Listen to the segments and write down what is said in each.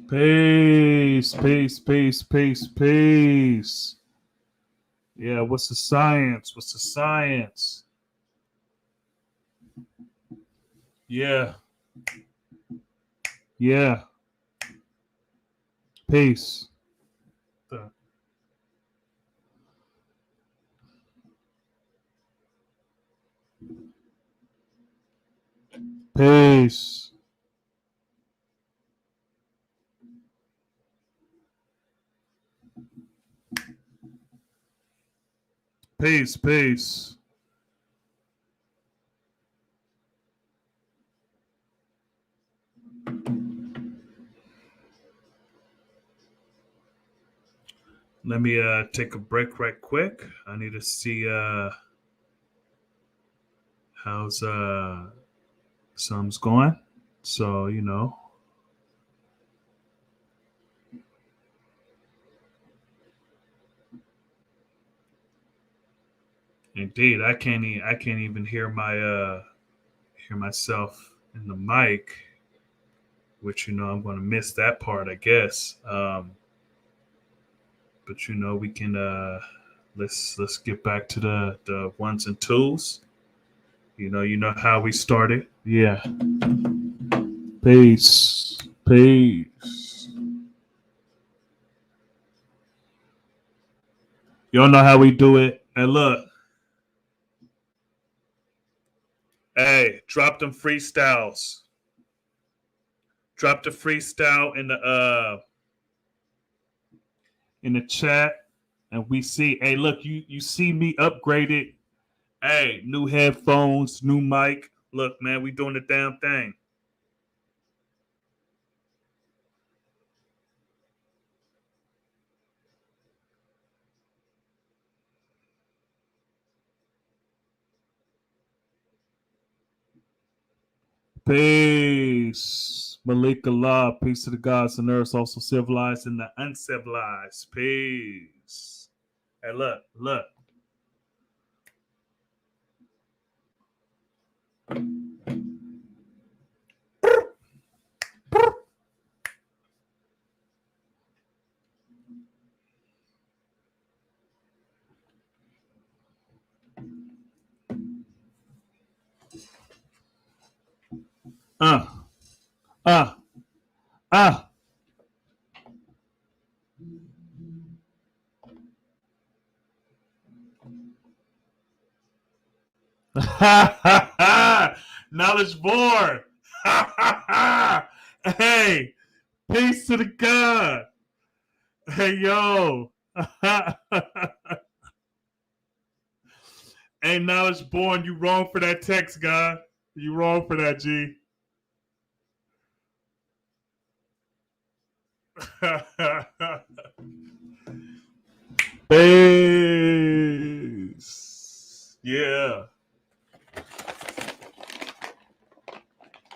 Peace, peace, peace, peace, peace. Yeah, what's the science? What's the science? Yeah, yeah. Peace. Peace. Peace, peace. Let me take a break right quick. I need to see how's some's going. So, indeed, I can't even hear hear myself in the mic, which I'm going to miss that part, I guess. But we can let's get back to the ones and twos. You know how we started. Yeah. Peace. Peace. Y'all know how we do it. And look, hey, drop them freestyles. Drop the freestyle in the chat, and we see. Hey, look, you see me upgraded. Hey, new headphones, new mic. Look, man, we doing the damn thing. Peace. Malik Allah. Peace to the gods and earth, also civilized and the uncivilized. Peace. Hey, look, look. Uh, uh, uh. Knowledge born. Hey, peace to the God. Hey, yo. Hey, knowledge born. You wrong for that text, guy. You wrong for that, G. Peace. Yeah.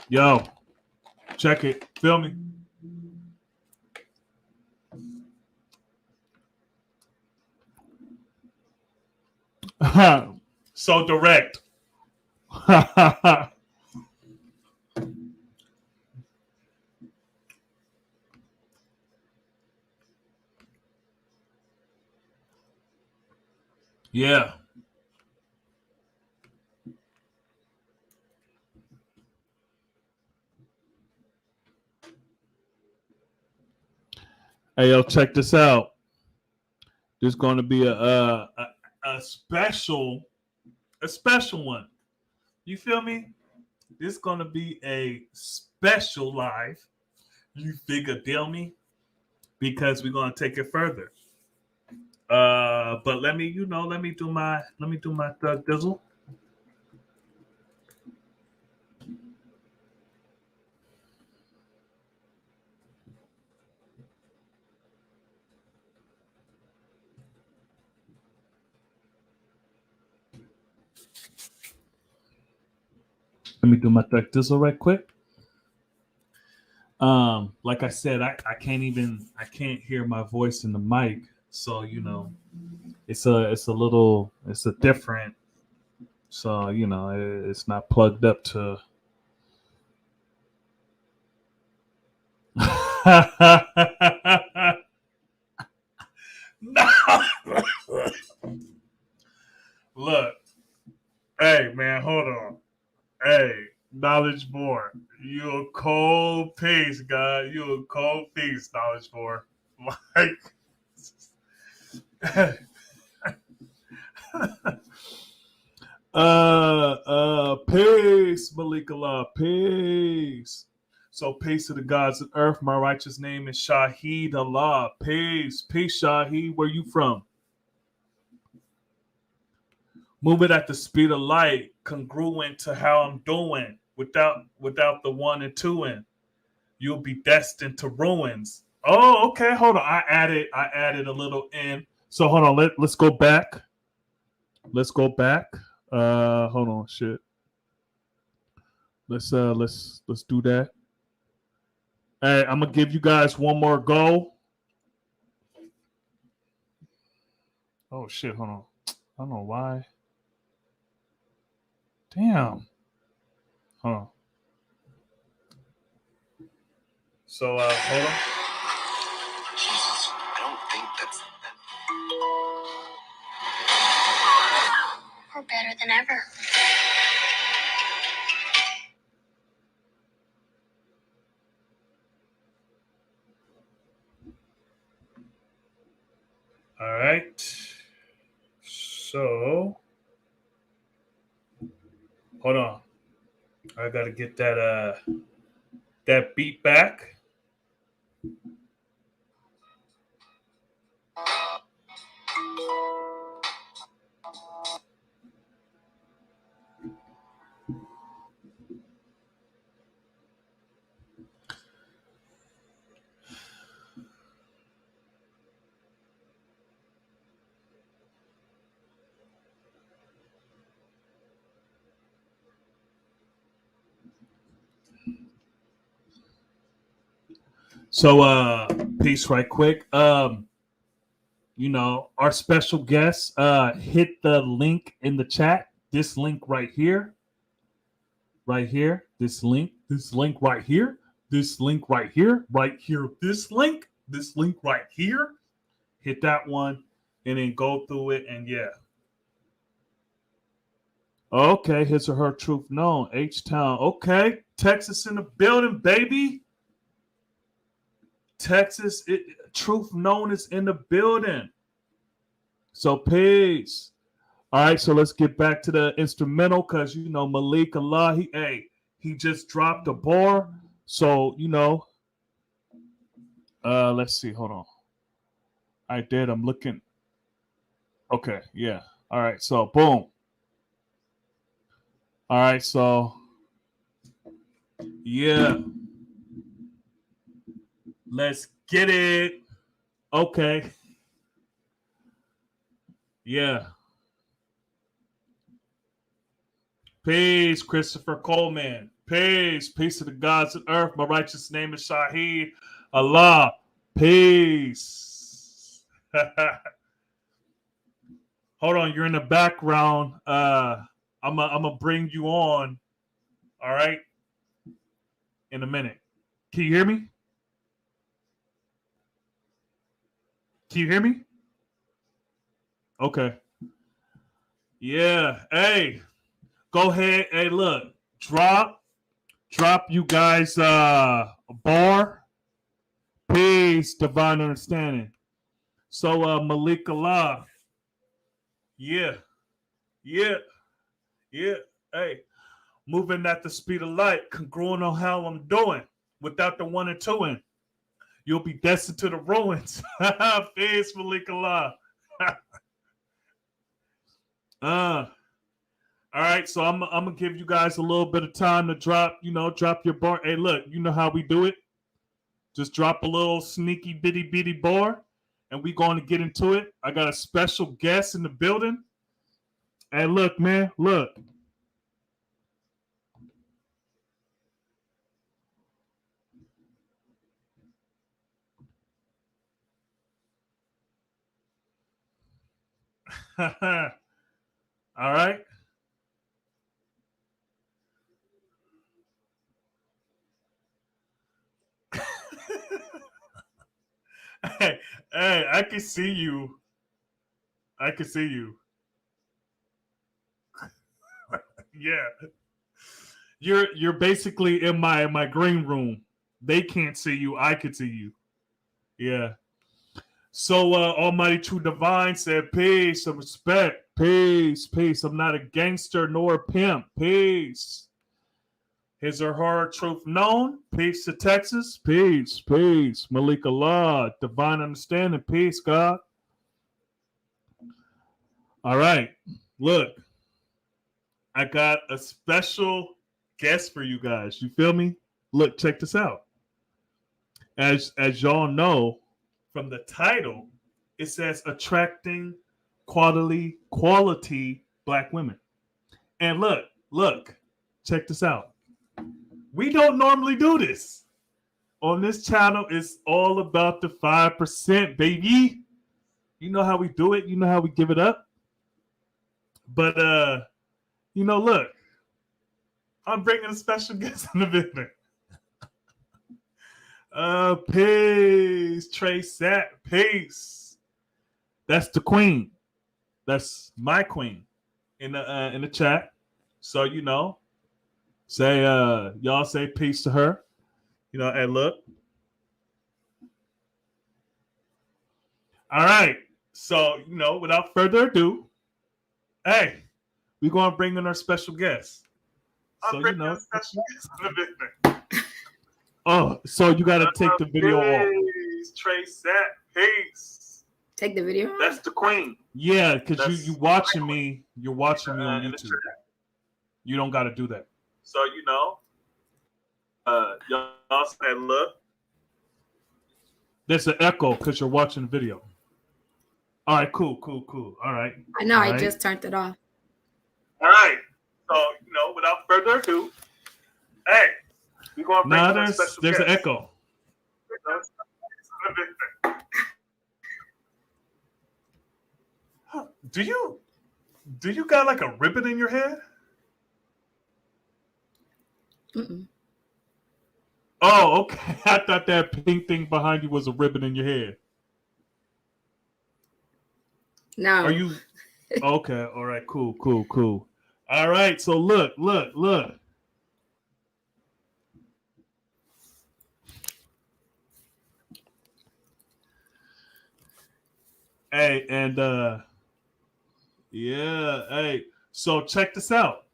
Yo, check it. Feel me? So direct. Yeah. Hey, yo, check this out. There's going to be a special one. You feel me? This is going to be a special live. You figure, deal me, because we're going to take it further. But let me do my thug dizzle. Let me do my thug dizzle right quick. Like I said, I can't hear my voice in the mic, so it's a different, so it's not plugged up to No. Look, hey man, hold on. Hey, knowledge more. You a cold piece, guy. You a cold piece, knowledge more. Like, peace, Malik Allah, peace. So peace to the gods of earth. My righteous name is Shahid Allah. Peace, peace, Shahid. Where you from? Move it at the speed of light, congruent to how I'm doing, without the one and two in. You'll be destined to ruins. Oh, okay. Hold on. I added a little in. So hold on. Let's go back. Let's go back. Hold on. Shit. Let's do that. Hey, I'm gonna give you guys one more go. Oh shit. Hold on. I don't know why. Damn. Hold on. So hold on. Jesus, I don't think that's. We're better than ever. All right. So hold on. I gotta get that beat back. So peace right quick. Our special guest, hit the link in the chat. This link right here. Right here. This link right here. This link right here. Right here. This link right here. Hit that one and then go through it and yeah. Okay, his or her truth known. H Town. Okay. Texas in the building, baby. Texas, truth known is in the building. So peace. All right, so let's get back to the instrumental because Malik Allah, he just dropped a bar. So let's see. Hold on. I did. I'm looking. Okay, yeah. All right, so boom. All right, so yeah. Let's get it. Okay. Yeah. Peace, Christopher Coleman. Peace. Peace to the gods of earth. My righteous name is Shahid Allah. Peace. Hold on, you're in the background. I'm gonna bring you on. All right, in a minute. Can you hear me? Can you hear me? Okay. Yeah. Hey, go ahead. Hey, look. Drop you guys a bar. Peace, divine understanding. So Malik Allah. Yeah. Yeah. Yeah. Hey, moving at the speed of light, congruent on how I'm doing without the one and two in. You'll be destined to the ruins. Peace, Malik Allah. All right, so I'm gonna give you guys a little bit of time to drop your bar. Hey, look, you know how we do it. Just drop a little sneaky bitty bitty bar, and we going to get into it. I got a special guest in the building. Hey, look, man, look. All right. I can see you. I can see you. Yeah. You're basically in my green room. They can't see you. I can see you. Yeah. So Almighty True Divine said, peace, some respect. Peace, peace. I'm not a gangster nor a pimp. Peace. His or her truth known. Peace to Texas. Peace, peace. Malika Law. Divine understanding. Peace, God. All right. Look, I got a special guest for you guys. You feel me? Look, check this out. As y'all know from the title, it says attracting quality black women. And look, check this out. We don't normally do this. On this channel, it's all about the 5%, baby. You know how we do it. You know how we give it up. But look, I'm bringing a special guest in the building. Peace, Trey Sat, peace. That's the queen. That's my queen in the chat. So say y'all say peace to her. And look. All right. So without further ado, hey, we're gonna bring in our special guest. So special guest in the building. Oh, so you gotta take the video off. Trey Sat, peace. Take the video off? That's the queen. Yeah, because you watching me. You're watching me on YouTube. You don't gotta do that. So y'all say look. There's an echo because you're watching the video. All right, cool. All right. I know. I just turned it off. All right. So without further ado, hey. Now there's an echo. Do you got like a ribbon in your head? Mm-mm. Oh, okay. I thought that pink thing behind you was a ribbon in your head. No. Are you okay? All right. Cool. All right. So look. Hey, and hey. So check this out.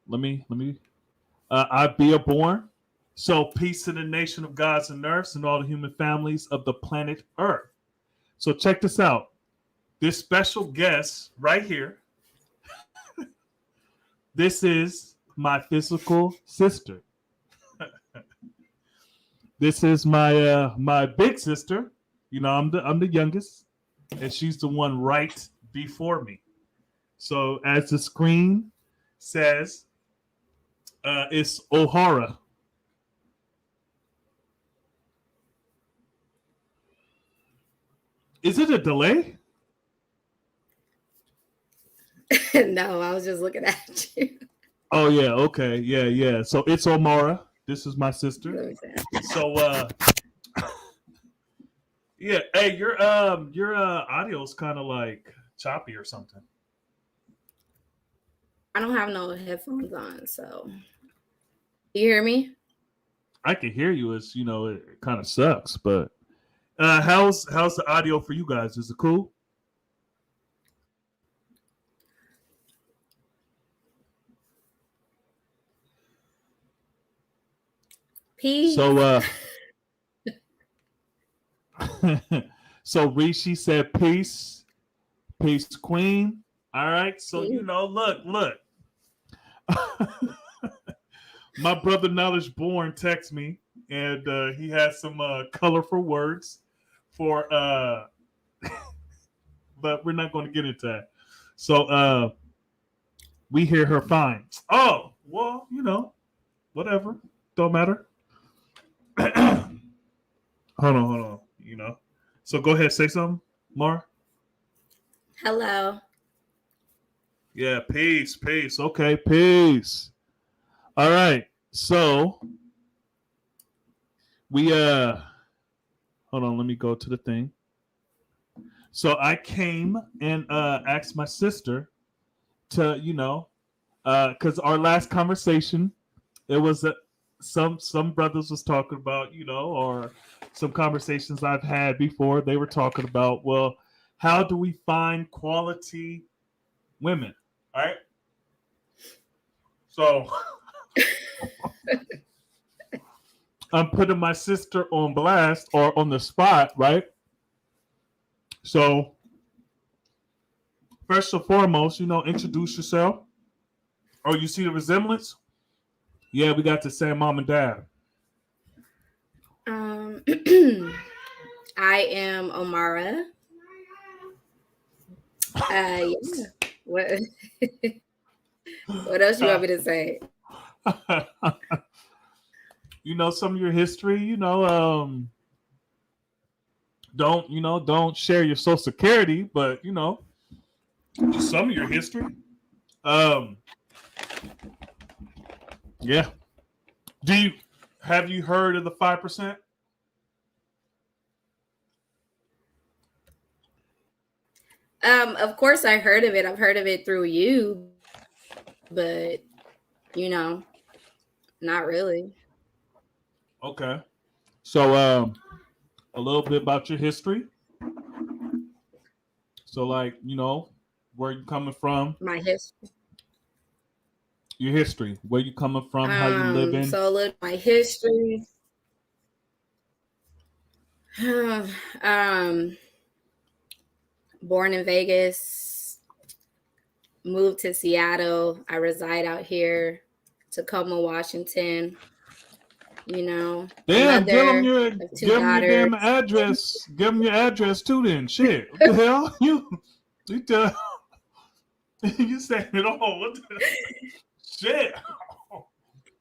Let me. I be a born. So peace to the nation of gods and earths and all the human families of the planet Earth. So check this out. This special guest right here. This is my physical sister. This is my big sister. I'm the youngest, and she's the one right before me. So as the screen says, it's O'Hara. Is it a delay? No, I was just looking at you. Oh yeah, okay, yeah. So it's Omara. This is my sister. So yeah, hey, your audio's kind of like choppy or something. I don't have no headphones on, so you hear me? I can hear you. It's it kind of sucks, but how's the audio for you guys? Is it cool? Peace. So so Rishi said peace queen. All right, so look. My brother Knowledge Born texted me, and he has some colorful words for but we're not going to get into that. So we hear her fine. Oh, well, whatever. Don't matter. Hold on. So go ahead, say something, Mar. Hello. Yeah, peace. Okay, peace. All right. So we Hold on, let me go to the thing. So I came and asked my sister to, because our last conversation, it was some brothers was talking about, or some conversations I've had before. They were talking about, well, how do we find quality women? All right. So I'm putting my sister on blast or on the spot, right? So first and foremost, introduce yourself. Oh, you see the resemblance? Yeah, we got the same mom and dad. I am Omara. Yeah. What? What else you want me to say? Some of your history. Don't share your social security, but just some of your history. Um, yeah. Have you heard of the 5%? Of course I heard of it. I've heard of it through you, but not really. Okay. So a little bit about your history. So where you coming from? My history. Your history. Where you coming from? How you living? So look, my history. Born in Vegas, moved to Seattle. I reside out here, Tacoma, Washington. Damn, mother give them your damn address. Give them your address too. Then shit. What the hell? You saying it all? What the shit?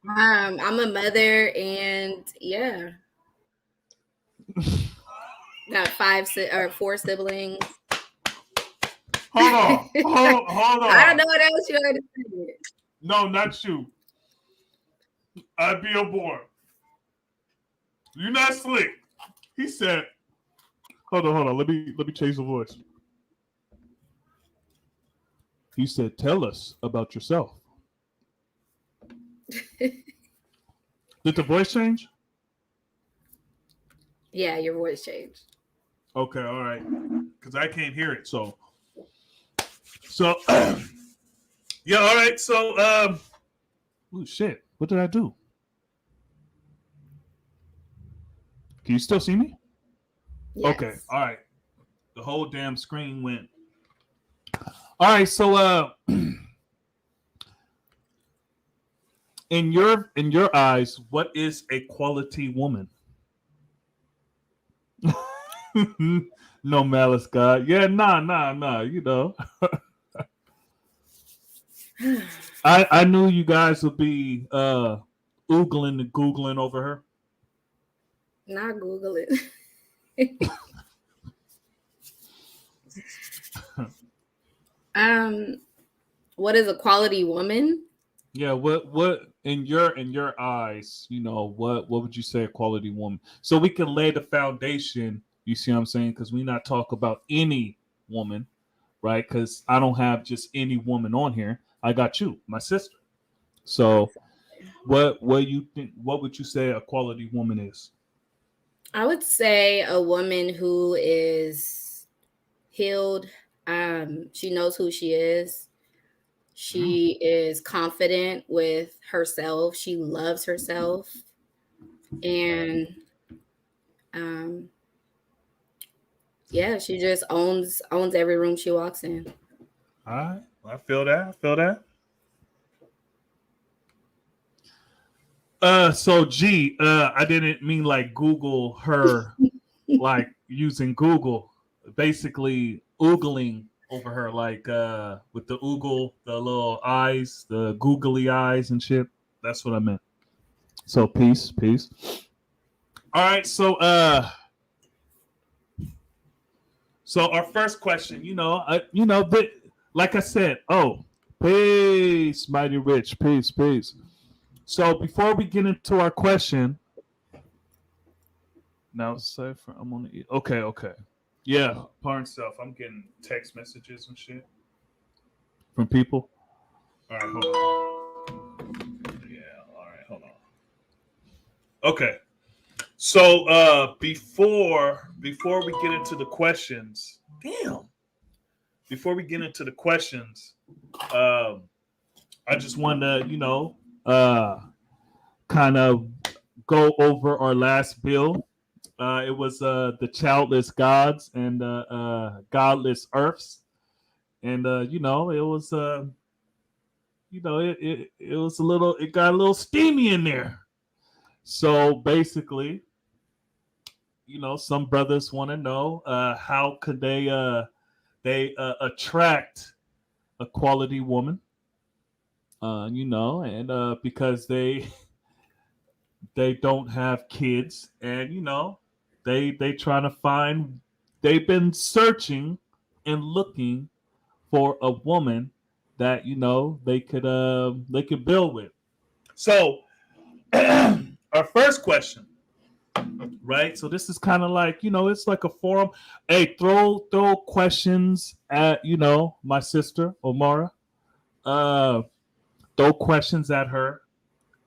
I'm a mother, and yeah, got 4 siblings. Hold on. Hold on. I don't know what else you want to say. No, not you. I'd be your boy. You're not slick. He said, hold on. Let me change the voice. He said, tell us about yourself. Did the voice change? Yeah, your voice changed. Okay, all right. Because I can't hear it. So yeah, all right. So oh shit. What did I do? Can you still see me? Yes. Okay, all right. The whole damn screen went. All right, so in your eyes, what is a quality woman? No malice, God. Yeah, nah. I knew you guys would be oogling and googling over her. Not Google it. What is a quality woman? Yeah, what in your eyes, what would you say a quality woman? So we can lay the foundation, you see what I'm saying? Because we not talk about any woman, right? Because I don't have just any woman on here. I got you, my sister. So what you think, what would you say a quality woman is? I would say a woman who is healed. She knows who she is. She is confident with herself. She loves herself. And yeah, she just owns every room she walks in. All right. I feel that. So G, I didn't mean like Google her like using Google. Basically oogling over her, like with the oogle, the little eyes, the googly eyes and shit. That's what I meant. So peace. All right, so our first question, like I said, peace, mighty rich, peace. So before we get into our question, Now cipher. I'm on the. Okay. Yeah, pardon self. I'm getting text messages and shit from people. All right, hold on. Yeah, all right, hold on. Okay. So before we get into the questions, damn. Before we get into the questions, um, I just wanted to, kind of go over our last bill. It was the childless gods and godless earths, and it was it was a little, it got a little steamy in there. So basically, some brothers want to know how could they attract a quality woman, and because they don't have kids, and they trying to find, they've been searching and looking for a woman that they could build with. So our first question, right? So this is kind of like, it's like a forum. Hey, throw questions at my sister Omara. Uh, throw questions at her,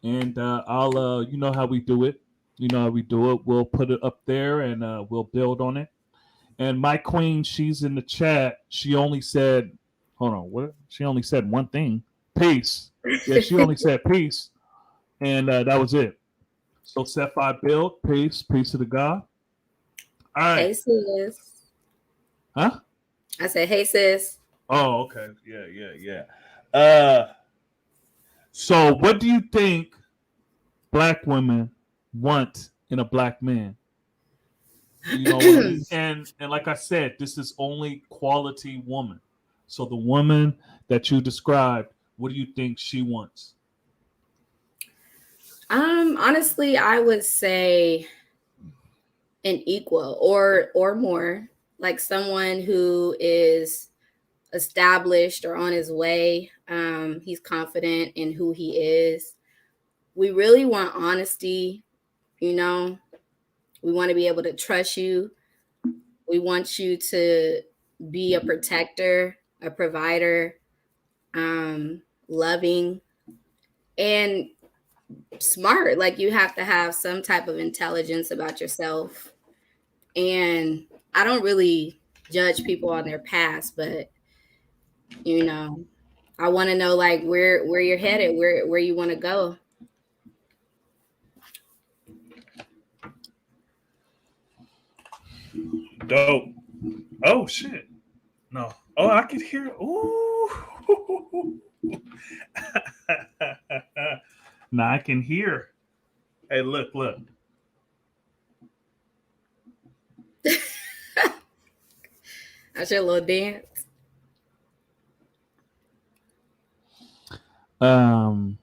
and I'll you know how we do it. We'll put it up there, and we'll build on it. And my queen, she's in the chat. She only said, hold on, what? She only said one thing. Peace. Yeah, she only said peace, and that was it. So Sapphire build, peace to the God. All right. Hey sis. Huh? I said, hey sis. Oh, okay. Yeah. So what do you think black women want in a black man? And like I said, this is only quality woman. So the woman that you described, what do you think she wants? Honestly, I would say an equal or more, like someone who is established or on his way. He's confident in who he is. We really want honesty, you know. We want to be able to trust you. We want you to be a protector, a provider, loving, and smart. Like you have to have some type of intelligence about yourself. And I don't really judge people on their past, but you know, I want to know like where you're headed, where you want to go. Dope. Oh shit. No. Oh, I could hear. Ooh. Now I can hear. Hey, look. That's your little dance. Hold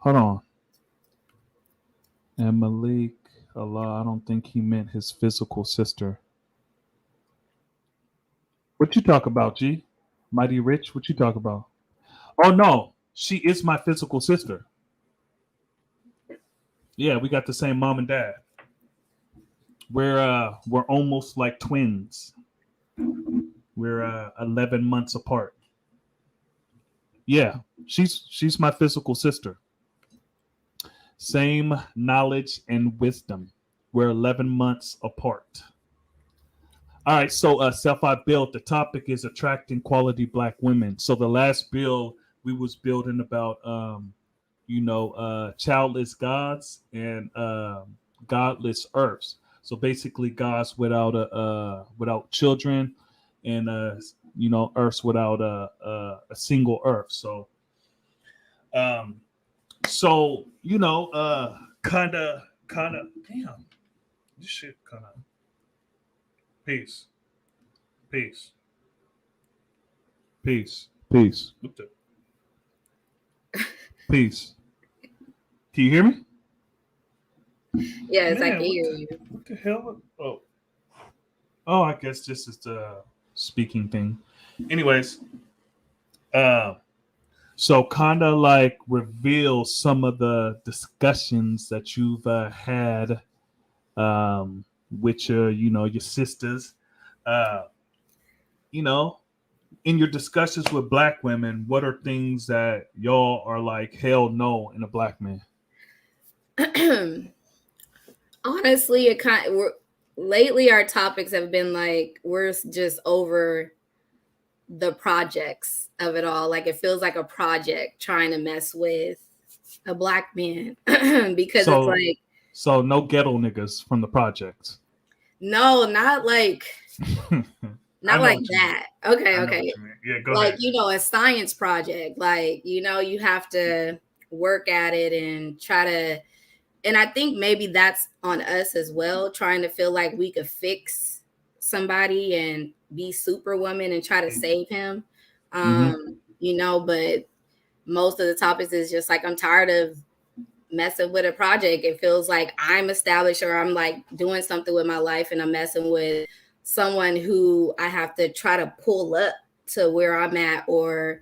on. And Malik Allah, I don't think he meant his physical sister. What you talk about, G? Mighty Rich? What you talk about? Oh no, she is my physical sister. Yeah, we got the same mom and dad. We're almost like twins. We're 11 months apart. Yeah, she's my physical sister. Same knowledge and wisdom. We're 11 months apart. All right, so self-I built. The topic is attracting quality black women. So the last build we was building about, childless gods and godless earths. So basically, gods without children, and earths without a single earth. So, um, kind of, damn, this shit kind of. Peace. Peace. Peace. Peace. Peace. Can you hear me? Yes, I Man, can hear you. what the hell? Oh, I guess this is the speaking thing. Anyways, so kind of like reveal some of the discussions that you've had with your, your sisters, uh, you know, in your discussions with black women, what are things that y'all are like, hell no, in a black man? Honestly, lately our topics have been like we're just over the projects of it all. Like it feels like a project trying to mess with a black man because it's So, like so no ghetto niggas from the projects. no, not like I not know like what you mean. that. Okay, I know what okay. you mean. Yeah, go Like ahead. a science project. Like you have to work at it and try to. And I think maybe that's on us as well, trying to feel like we could fix somebody and be superwoman and try to save him. Mm-hmm. But most of the topics is just like I'm tired of messing with a project. It feels like I'm established or I'm like doing something with my life and I'm messing with someone who I have to try to pull up to where I'm at or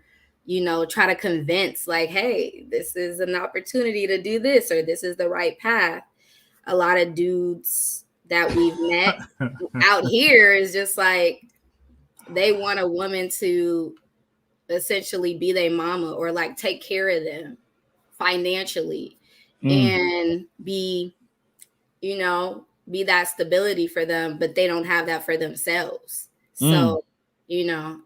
try to convince like, hey, this is an opportunity to do this or this is the right path. A lot of dudes that we've met out here is just like they want a woman to essentially be their mama or like take care of them financially Mm, and be that stability for them, but they don't have that for themselves. mm. So,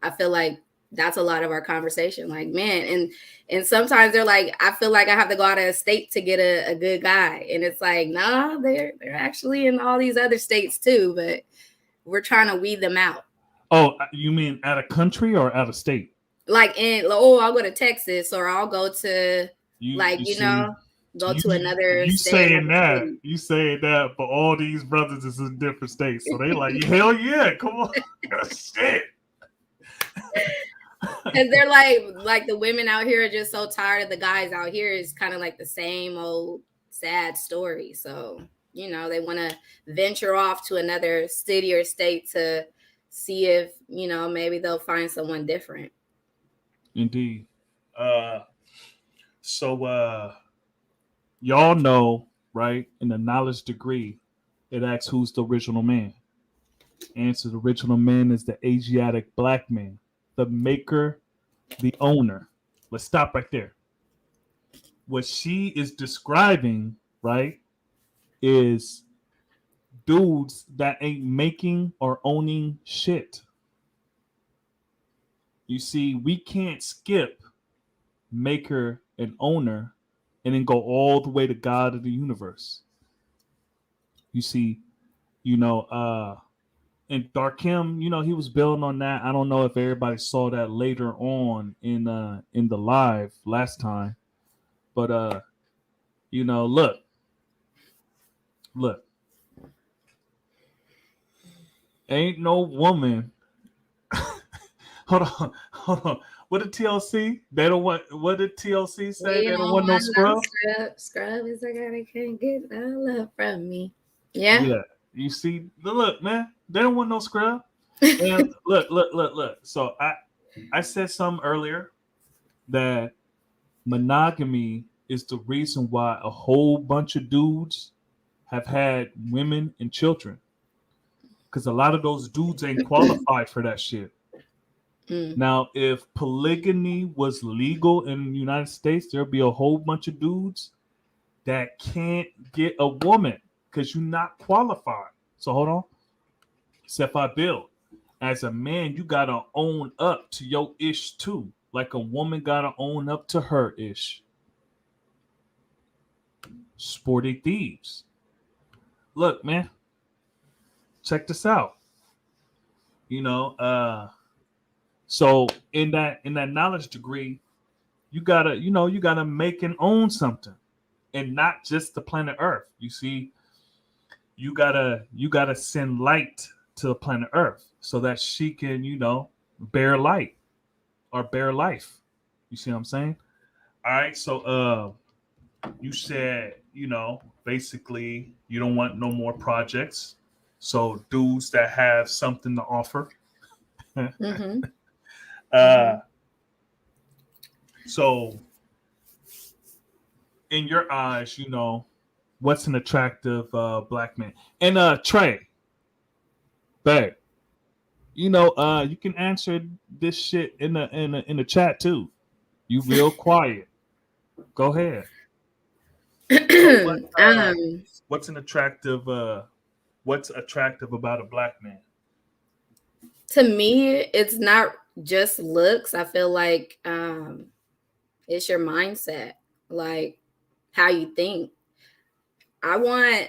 I feel like that's a lot of our conversation. Like, man, and sometimes they're like, I feel like I have to go out of state to get a good guy. And it's like, nah, they're actually in all these other states too, but we're trying to weed them out. Oh, you mean out of country or out of state? Like I'll go to Texas or I'll go to You like, see, go you to another you state, saying another that, city. but all these brothers is in different states, so they like, hell yeah, come on, shit. Because they're like the women out here are just so tired of the guys out here. Is kind of like the same old sad story. So they want to venture off to another city or state to see if maybe they'll find someone different. Indeed. Uh, so y'all know, right? In the knowledge degree, it asks who's the original man. Answer: the original man is the Asiatic black man, the maker, the owner. Let's stop right there. What she is describing, right, is dudes that ain't making or owning shit. You see, we can't skip maker and owner and then go all the way to God of the universe. You see, you know, and Darkim, he was building on that. I don't know if everybody saw that later on in the live last time, but look, look, ain't no woman. Hold on. What did TLC? They don't want. What did TLC say? We They don't don't want no want no scrub. scrub. Scrub is a guy that can't get no love from me. Yeah. Yeah, you see, look, man, they don't want no scrub. And look. So I said something earlier that monogamy is the reason why a whole bunch of dudes have had women and children, because a lot of those dudes ain't qualified for that shit. Mm. Now, if polygamy was legal in the United States, there'd be a whole bunch of dudes that can't get a woman because you're not qualified. So hold on. Except I build. As a man, you gotta own up to your ish too. Like a woman gotta own up to her ish. Sporty thieves. Look, man, check this out. You know, so in that knowledge degree, you gotta make and own something, and not just the planet Earth. You see, you gotta send light to the planet Earth so that she can, bear light or bear life. You see what I'm saying? All right. So you said, basically you don't want no more projects. So dudes that have something to offer. Mm-hmm. uh Mm-hmm. so in your eyes, What's an attractive black man? And Trey, babe, you can answer this shit in the chat too. You real quiet. Go ahead. So um, what's an attractive what's attractive about a black man? to me, it's not just looks. I feel like it's your mindset, like how you think. I want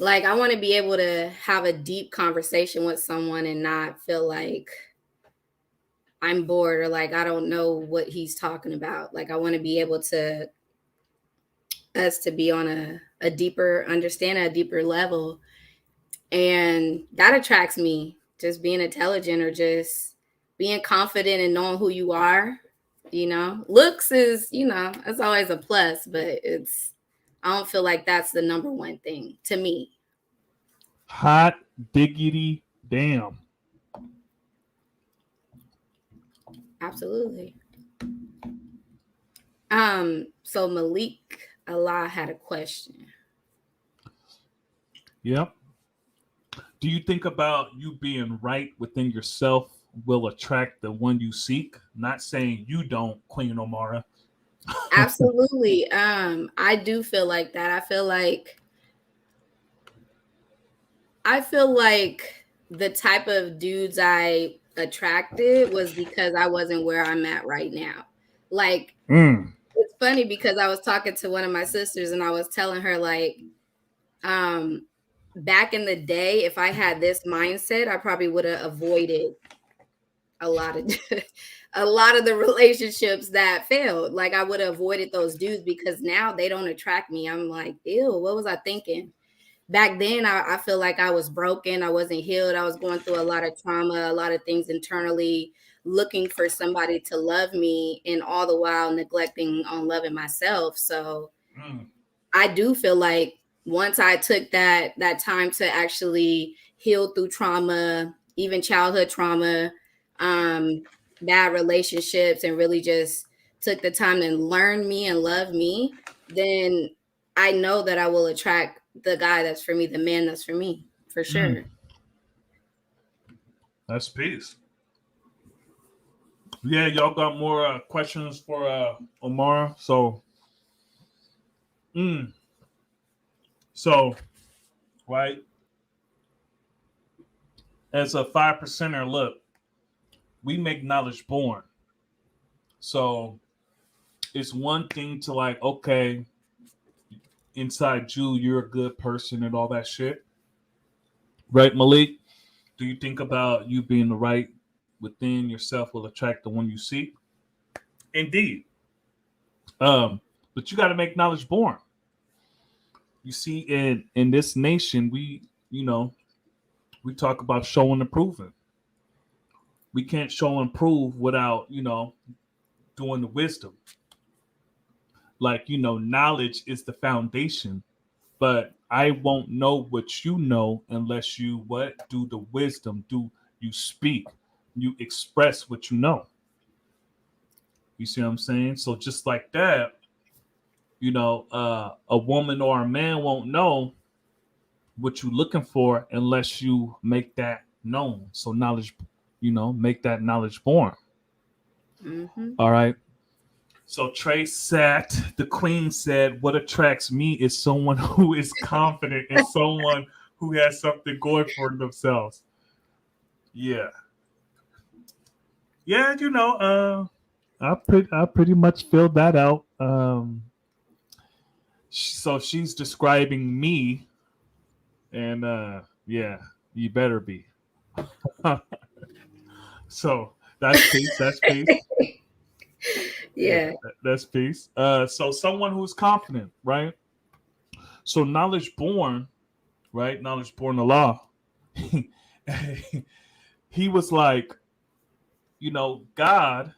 I want to be able to have a deep conversation with someone and not feel like I'm bored or like I don't know what he's talking about. Like I want to be able to us to be on a deeper understanding, a deeper level. And that attracts me. Just being intelligent or just being confident and knowing who you are. Looks is, it's always a plus, but I don't feel like that's the number one thing to me. Hot diggity damn. Absolutely. So Malik Allah had a question. Yep. Do you think about you being right within yourself will attract the one you seek? Not saying you don't, Queen Omara. Absolutely. I do feel like that. I feel like the type of dudes I attracted was because I wasn't where I'm at right now. Like it's funny because I was talking to one of my sisters and I was telling her um back in the day, if I had this mindset, I probably would have avoided a lot of a lot of the relationships that failed. Like I would have avoided those dudes because now they don't attract me. I'm like, ew, what was I thinking? Back then I feel like I was broken. I wasn't healed. I was going through a lot of trauma, a lot of things internally, looking for somebody to love me and all the while neglecting on loving myself. So I do feel like once I took that time to actually heal through trauma, even childhood trauma, bad relationships, and really just took the time to learn me and love me, then I know that I will attract the guy that's for me, the man that's for me, for sure. That's peace. Yeah, y'all got more questions for Omara. So, right, as a 5%er, look, we make knowledge born. So it's one thing to like, okay, inside you, you're a good person and all that shit. Right, Malik? Do you think about you being the right within yourself will attract the one you seek? Indeed. But you got to make knowledge born. You see, in this nation, we talk about showing and proving. We can't show and prove without doing the wisdom. Like knowledge is the foundation, but I won't know what you know unless you what do the wisdom, do you speak, you express what you know. You see what I'm saying? So just like that, a woman or a man won't know what you're looking for unless you make that known. So knowledge, make that knowledge born. Mm-hmm. All right. So Trey sat, the queen said, what attracts me is someone who is confident and someone who has something going for themselves. Yeah. Yeah, I pretty much filled that out. So she's describing me, and yeah, you better be. So that's peace. That's peace. Yeah. That's peace. So someone who's confident, right? So knowledge born, right? Knowledge born the law. He was like, God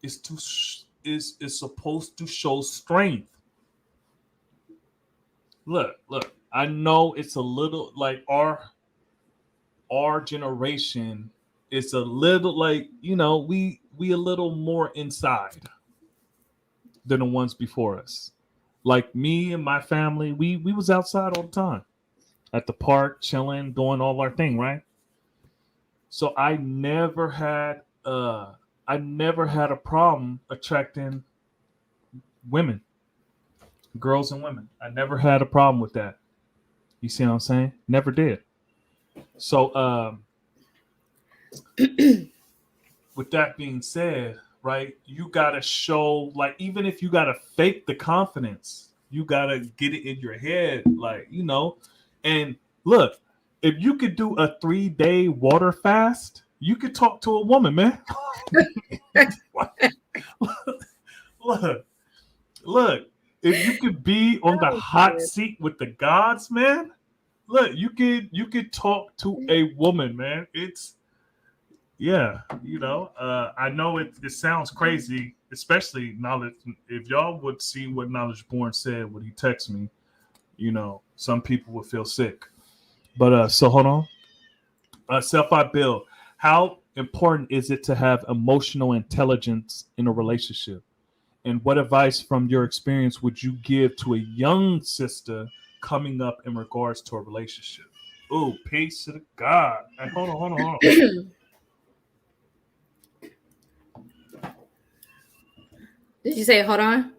is supposed to show strength. Look. I know it's a little like our generation is a little like we a little more inside than the ones before us. Like me and my family, we was outside all the time at the park, chilling, doing all our thing, right? So I never had a problem attracting women, girls and women. I never had a problem with that. You see what I'm saying? Never did. So with that being said, right, you gotta show, like, even if you gotta fake the confidence, you gotta get it in your head, like, and look, if you could do a 3-day water fast, you could talk to a woman, man. look, look, if you could be on the hot seat with the gods, man, look, you could talk to a woman, man. It's yeah, I know it sounds crazy, especially knowledge. If y'all would see what Knowledge Born said when he texted me, some people would feel sick. But so hold on. Self-I Bill, how important is it to have emotional intelligence in a relationship? And what advice from your experience would you give to a young sister coming up in regards to a relationship? Oh, peace to the God. Hey, hold on. Did you say hold on?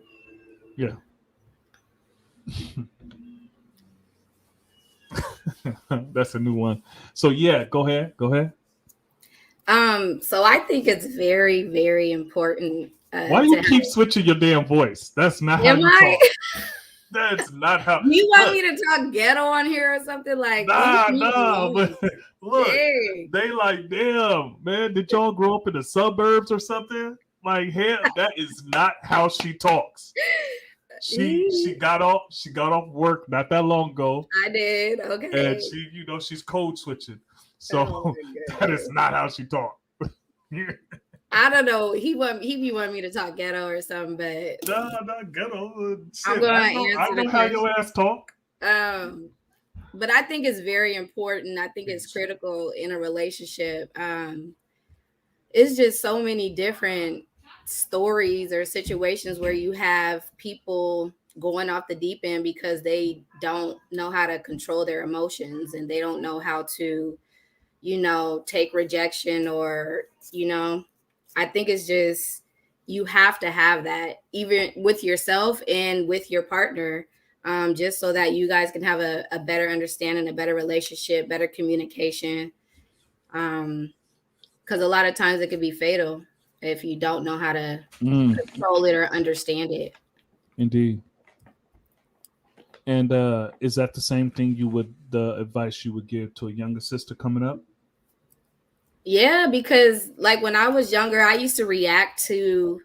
Yeah. That's a new one. So yeah, go ahead. So I think it's very, very important. Why you keep switching your damn voice? That's not how you talk. That's not how. You want me to talk ghetto on here or something? Like, nah. But look, they like, damn, man. Did y'all grow up in the suburbs or something? Like, hell, that is not how she talks. She got off work not that long ago. I did. Okay. And she's code switching. So that is not how she talks. I don't know. He be wanting me to talk ghetto or something, but not ghetto. Shit, I'm gonna answer I know how your ass talk. But I think it's very important. I think it's critical in a relationship. It's just so many different stories or situations where you have people going off the deep end because they don't know how to control their emotions and they don't know how to, take rejection or, I think it's just, you have to have that even with yourself and with your partner, just so that you guys can have a better understanding, a better relationship, better communication. Because a lot of times it could be fatal if you don't know how to control it or understand it. Indeed. And is that the same thing the advice you would give to a younger sister coming up? Yeah, because like when I was younger, I used to react to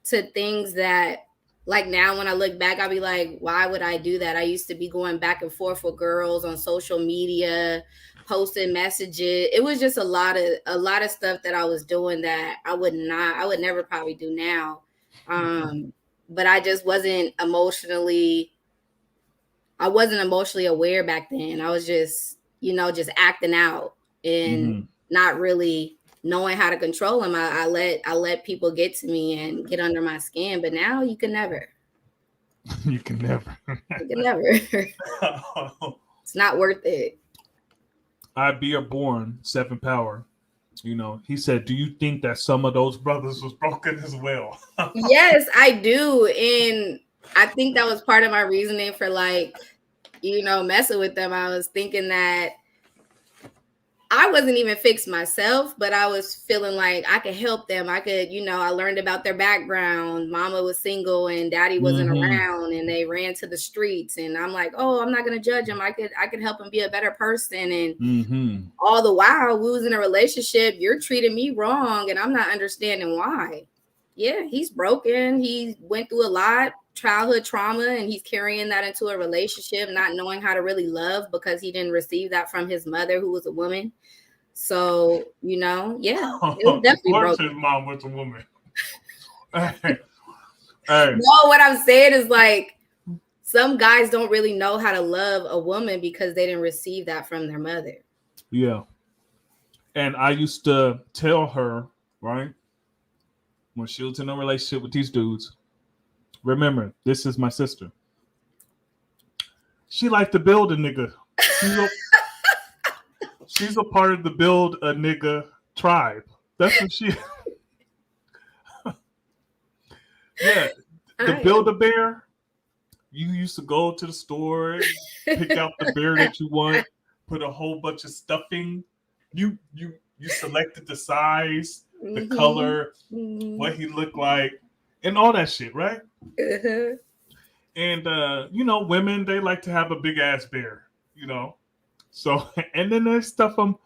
things that, like, now when I look back, I'll be like, why would I do that? I used to be going back and forth with girls on social media, posting messages. It was just a lot of stuff that I was doing that I would never probably do now. But I just wasn't emotionally aware back then. I was just, just acting out and not really knowing how to control them. I let people get to me and get under my skin, but now you can never. You can never. It's not worth it. I Be a Born, 7 Power. He said, do you think that some of those brothers was broken as well? Yes, I do. And I think that was part of my reasoning for, like, messing with them. I was thinking that I wasn't even fixed myself, but I was feeling like I could help them. I could, I learned about their background. Mama was single and daddy wasn't around and they ran to the streets. And I'm like, oh, I'm not going to judge them. I could help them be a better person. And all the while we was in a relationship, you're treating me wrong and I'm not understanding why. Yeah, he's broken. He went through a lot, childhood trauma, and he's carrying that into a relationship, not knowing how to really love because he didn't receive that from his mother, who was a woman. So, yeah, it was definitely broken. His mom was a woman. Hey. No, what I'm saying is, like, some guys don't really know how to love a woman because they didn't receive that from their mother. Yeah. And I used to tell her, right, when she was in a relationship with these dudes, remember, this is my sister. She like to build a nigga. She's a, she's a part of the build a nigga tribe. That's what she. Yeah, the I build a bear. You used to go to the store, pick out the bear that you want, put a whole bunch of stuffing. You selected the size, the mm-hmm, color, mm-hmm, what he looked like, and all that shit, right? uh-huh. And women they like to have a big ass bear, So and then they stuff them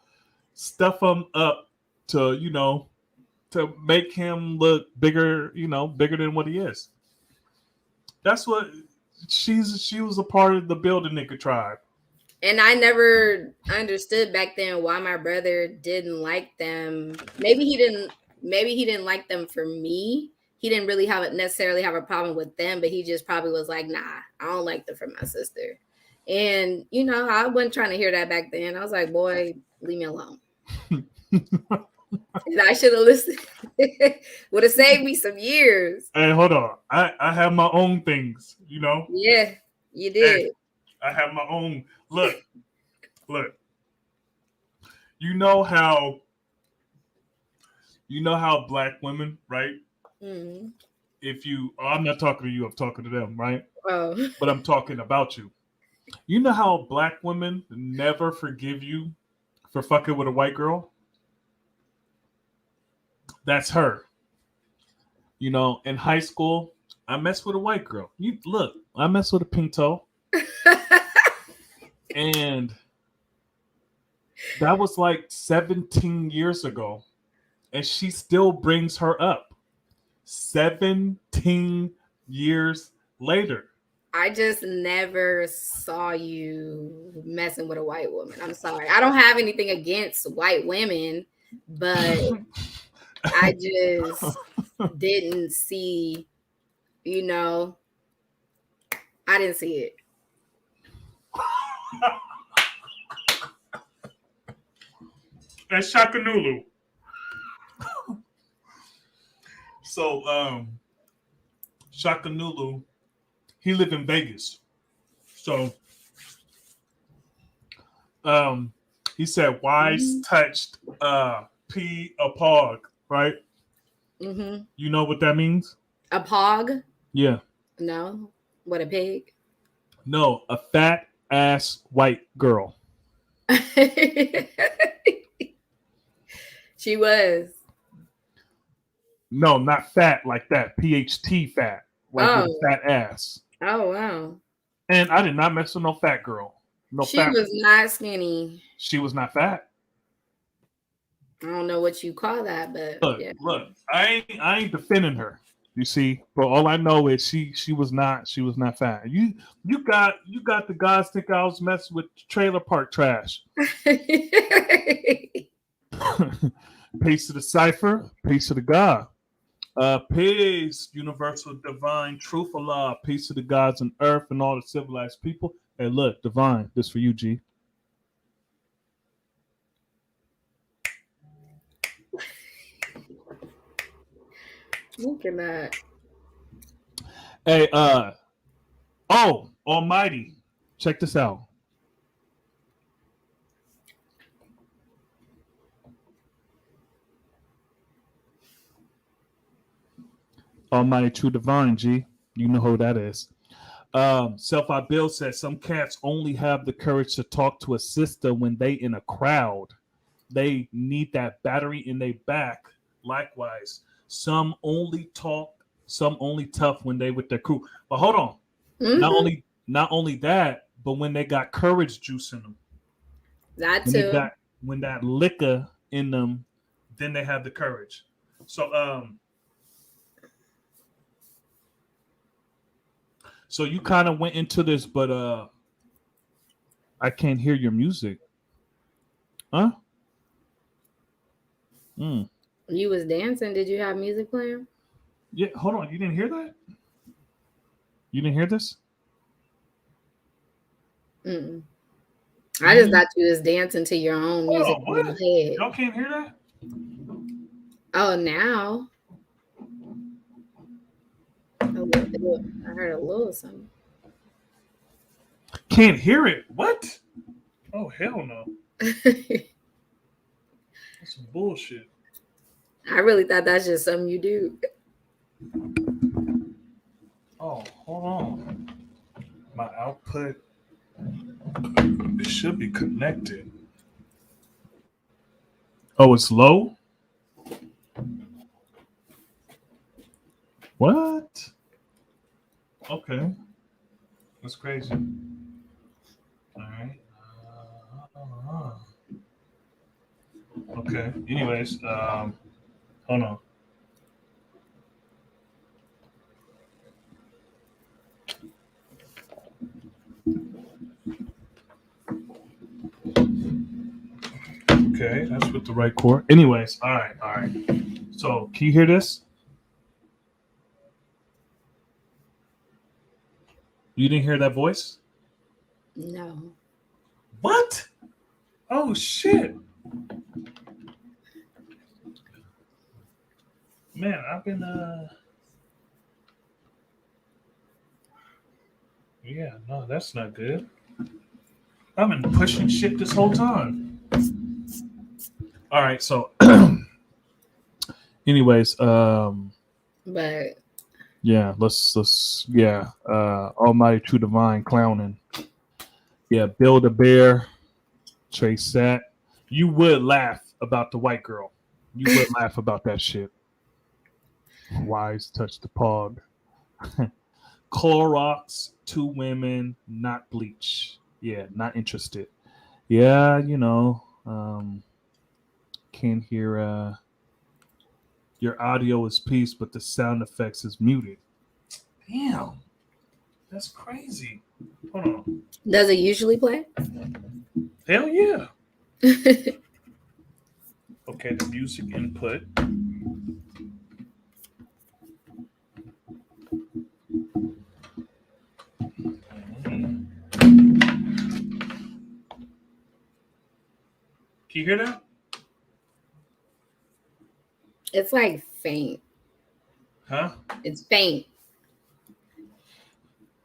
up to to make him look bigger, bigger than what he is. That's what she was a part of the building nigga tribe. And I never understood back then why my brother didn't like them. Maybe he didn't like them for me. He didn't really necessarily have a problem with them, but he just probably was like, nah, I don't like them for my sister. And I wasn't trying to hear that back then. I was like, boy, leave me alone. And I should have listened. Would have saved me some years. Hey, hold on. I have my own things. Yeah, you Hey, did. I have my own. Look. You know how black women, right? Mm. I'm not talking to you. I'm talking to them, right? Oh. But I'm talking about you. You know how black women never forgive you for fucking with a white girl? That's her. In high school, I messed with a white girl. I messed with a pink toe. And that was like 17 years ago. And she still brings her up. 17 years later. I just never saw you messing with a white woman. I'm sorry. I don't have anything against white women, but I just didn't see, I didn't see it. That's Shakanulu. So, Shakanulu, he lived in Vegas. So, he said, "Wise touched P a pog," right? Mm-hmm. You know what that means? A pog? Yeah. No. What, a pig? No, a fat ass white girl. She was. No, not fat like that. PHT fat, like with a Oh. fat ass. Oh, wow. And I did not mess with no fat girl. No She fat. was not skinny. She was not fat. I don't know what you call that, but yeah. Look. I ain't defending her. You see, but all I know is she was not fat. You got the guys think I was messing with trailer park trash. Peace to the cipher. Peace to the God. Peace, universal, divine, truth, Allah. Peace to the gods on earth and all the civilized people. Hey, look, divine. This for you, G. Look at that. Hey, Almighty, check this out. Almighty True Divine, G. You know who that is. Self-I Bill says some cats only have the courage to talk to a sister when they in a crowd. They need that battery in their back. Likewise, some only tough when they with their crew. But hold on. Mm-hmm. Not only that, but when they got courage juice in them. That too. When that liquor in them, then they have the courage. So you kind of went into this, but I can't hear your music. Huh? You was dancing. Did you have music playing? Yeah, hold on. You didn't hear that? You didn't hear this? Mm-mm. I just thought you was dancing to your own music in your head. Y'all can't hear that? Oh, now. I heard a little something. Can't hear it. What? Oh, hell no. That's some bullshit. I really thought that's just something you do. Oh, hold on. My output, it should be connected. Oh, it's low? What? Okay. That's crazy. All right. Okay. Anyways, hold on. Okay, that's with the right chord. Anyways, all right. So, can you hear this? You didn't hear that voice? No. What? Oh shit. Man, I've been yeah, no, that's not good. I've been pushing shit this whole time. All right, so anyways, But yeah, let's Almighty True Divine Clowning. Yeah, Build a Bear, Trey Sat. You would laugh about the white girl. You would laugh about that shit. Wise touch the pog. Clorox, 2 women, not bleach. Yeah, not interested. Yeah, can't hear your audio is peace, but the sound effects is muted. Damn. That's crazy. Hold on. does it usually play? Hell yeah. Okay, the music input. Can you hear that? It's like faint. Huh? It's faint.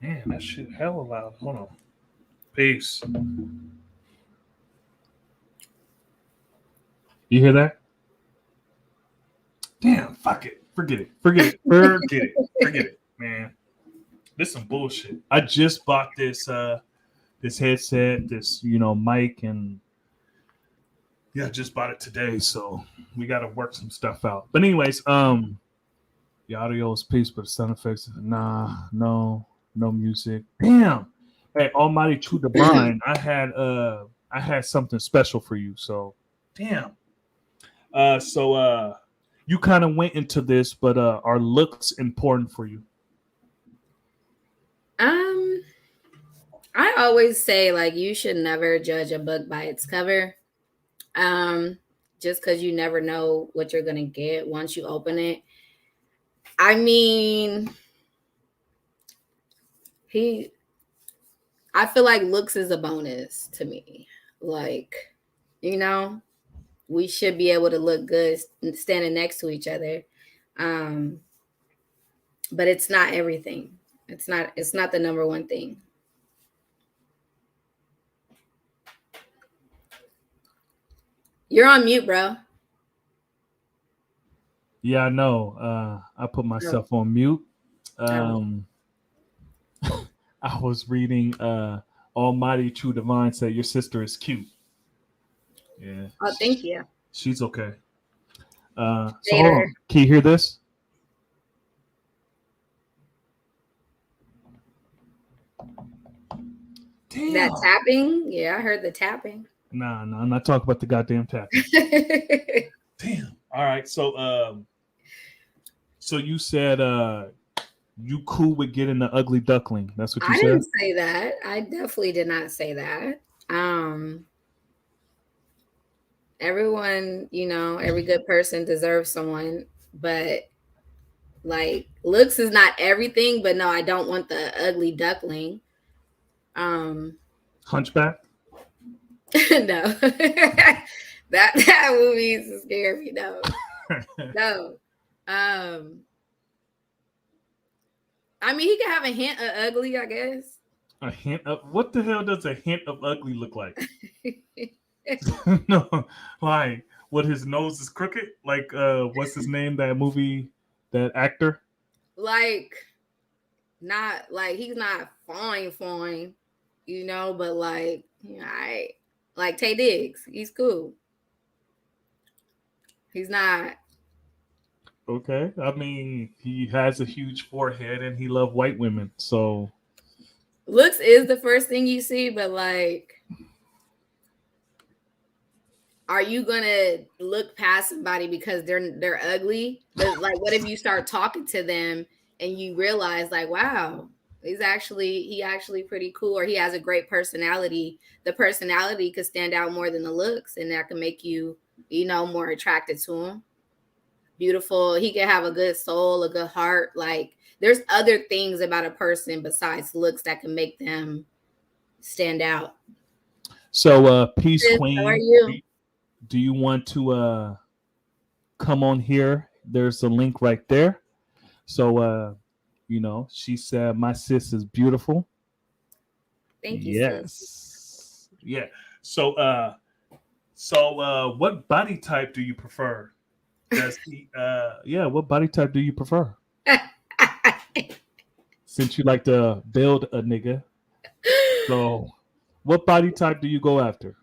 Man, that shit hella loud. Hold on. Peace. You hear that? Damn, fuck it. Forget it, man. This is some bullshit. I just bought this headset, this mic, and yeah, I just bought it today, so we got to work some stuff out. But anyways, the audio is peace, but the sound effects, no music. Damn. Hey, Almighty True Divine, I had something special for you. So, damn. So you kind of went into this, but are looks important for you? I always say like you should never judge a book by its cover. Just because you never know what you're gonna get once you open it. I mean, I feel like looks is a bonus to me. Like, we should be able to look good standing next to each other. But it's not everything. It's not the number one thing. You're on mute, bro. Yeah, I know. I put myself on mute. I was reading Almighty True Divine said your sister is cute. Yeah. Oh, thank you. She's okay. So hold on. Can you hear this? Damn. That tapping? Yeah, I heard the tapping. Nah, I'm not talking about the goddamn tapping. Damn. All right. So you said you cool with getting the ugly duckling. That's what you said? I didn't say that. I definitely did not say that. Everyone, every good person deserves someone, but like looks is not everything. But no, I don't want the ugly duckling. Hunchback? No. that movie used to scare me. No. No. I mean, he can have a hint of ugly, I guess. A hint of what the hell does a hint of ugly look like? No, like what his nose is crooked. Like what's his name? That movie, that actor. Like, not like he's not fine, but like, I like Tay Diggs. He's cool. He's not. Okay, I mean he has a huge forehead and he loved white women. So Looks is the first thing you see, but like, are you gonna look past somebody because they're ugly? But like, what if you start talking to them and you realize like, wow, he actually pretty cool, or he has a great personality. The personality could stand out more than the looks, and that can make you, more attracted to him. Beautiful. He can have a good soul, a good heart. Like, there's other things about a person besides looks that can make them stand out. Peace Sis, how are Queen, you? do you want to come on here? There's a link right there. So she said my sis is beautiful. Thank you, sis. Yes. Yeah. So what body type do you prefer? What body type do you prefer? Since you like to build a nigga. So what body type do you go after?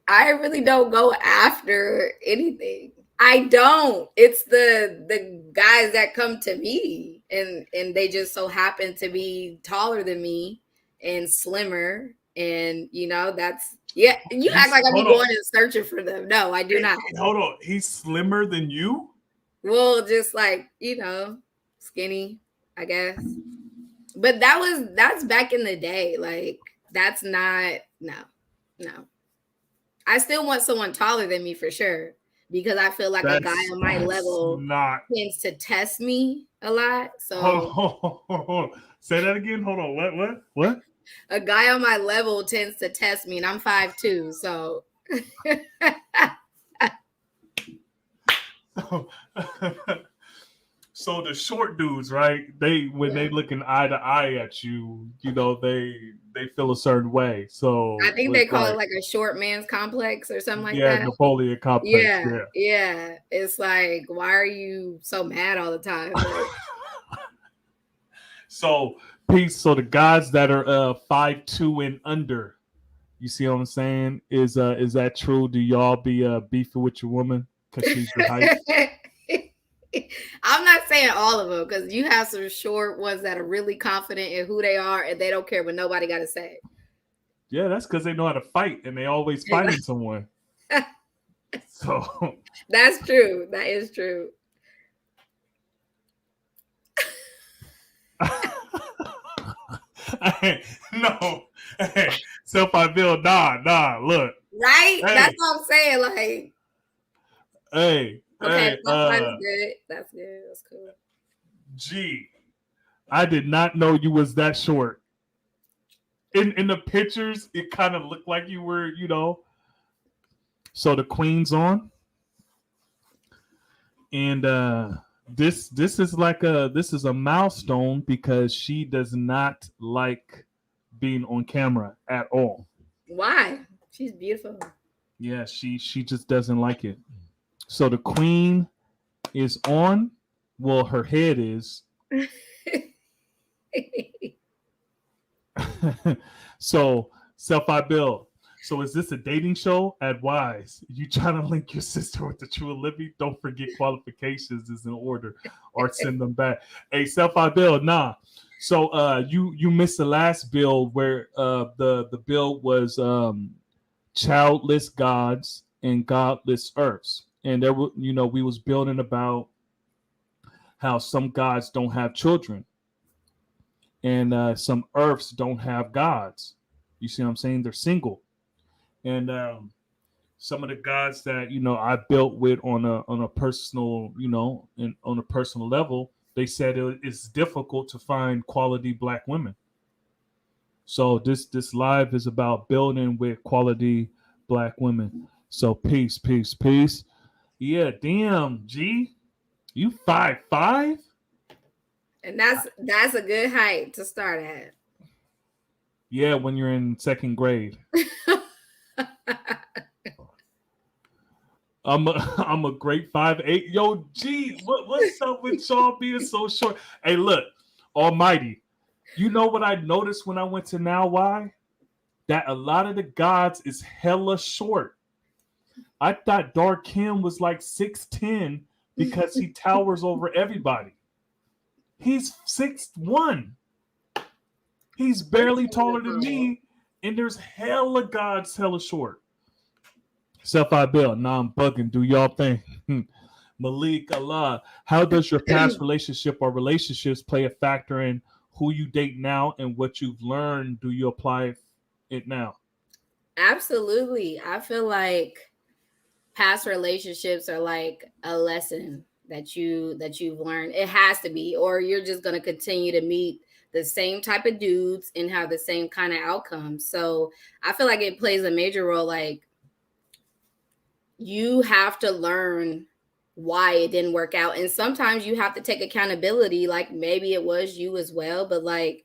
I really don't go after anything. I don't. It's the guys that come to me, and they just so happen to be taller than me and slimmer, and that's, yeah. You act like I'm going and searching for them. No, I do not. Hold on. He's slimmer than you? Well, just like, skinny, I guess. But that's back in the day. Like, that's not, no. I still want someone taller than me for sure, because I feel like a guy on my level tends to test me a lot. So hold on. Say that again. Hold on. What? A guy on my level tends to test me, and I'm 5'2", so So the short dudes, right? They looking eye to eye at you, they feel a certain way. So I think they call it like a short man's complex or something like that. that. Napoleon complex. Yeah. It's like, why are you so mad all the time? Like, so peace. So the guys that are 5'2" and under, you see what I'm saying? Is that true? Do y'all be beefing with your woman because she's your height? I'm not saying all of them, because you have some short ones that are really confident in who they are, and they don't care what nobody got to say. Yeah, that's because they know how to fight, and they always fighting someone. So that's true. That is true. No. Self-I-Bill, nah, look. Right? Hey. That's what I'm saying. Like, okay, that's good. That's good. That's cool. Gee, I did not know you was that short. In the pictures, it kind of looked like you were, So the queen's on, and this is a milestone because she does not like being on camera at all. Why? She's beautiful. Yeah, she just doesn't like it. So the queen is on. Well, her head is. So self-I-Bill. So is this a dating show? Advise. You trying to link your sister with the true Olivia? Don't forget qualifications is in order, or send them back. Hey, self-I-Bill, nah. So you missed the last bill where the bill was childless gods and godless earths, and there were we was building about how some gods don't have children, and some earths don't have gods. You see what I'm saying? They're single, and some of the gods that I built with on a personal on a personal level, they said it's difficult to find quality black women. So this live is about building with quality black women. So peace. Yeah, damn, G, you 5'5", and that's a good height to start at. Yeah, when you're in second grade. I'm a, I'm a great 5'8". Yo, G, what's up with y'all being so short? Hey, look, Almighty. You know what I noticed when I went to Now Why? That a lot of the gods is hella short. I thought Dark Kim was like 6'10" because he towers over everybody. He's 6'1". He's barely taller than me, and there's hella gods hella short. Self I built. Nah, I'm bugging. Do y'all think? Malik Allah. How does your past relationship or relationships play a factor in who you date now and what you've learned? Do you apply it now? Absolutely. I feel like past relationships are like a lesson that you've learned. It has to be, or you're just going to continue to meet the same type of dudes and have the same kind of outcomes. So I feel like it plays a major role. Like, you have to learn why it didn't work out, and sometimes you have to take accountability. Like, maybe it was you as well, but like,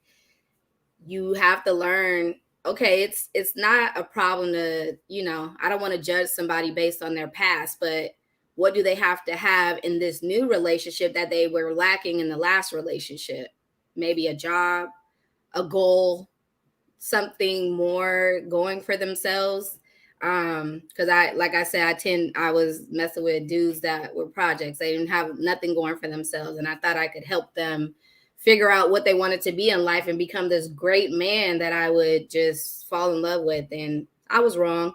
you have to learn, okay, it's not a problem to, I don't want to judge somebody based on their past, but what do they have to have in this new relationship that they were lacking in the last relationship? Maybe a job, a goal, something more going for themselves. Because like I said, I was messing with dudes that were projects. They didn't have nothing going for themselves, and I thought I could help them figure out what they wanted to be in life and become this great man that I would just fall in love with. And I was wrong.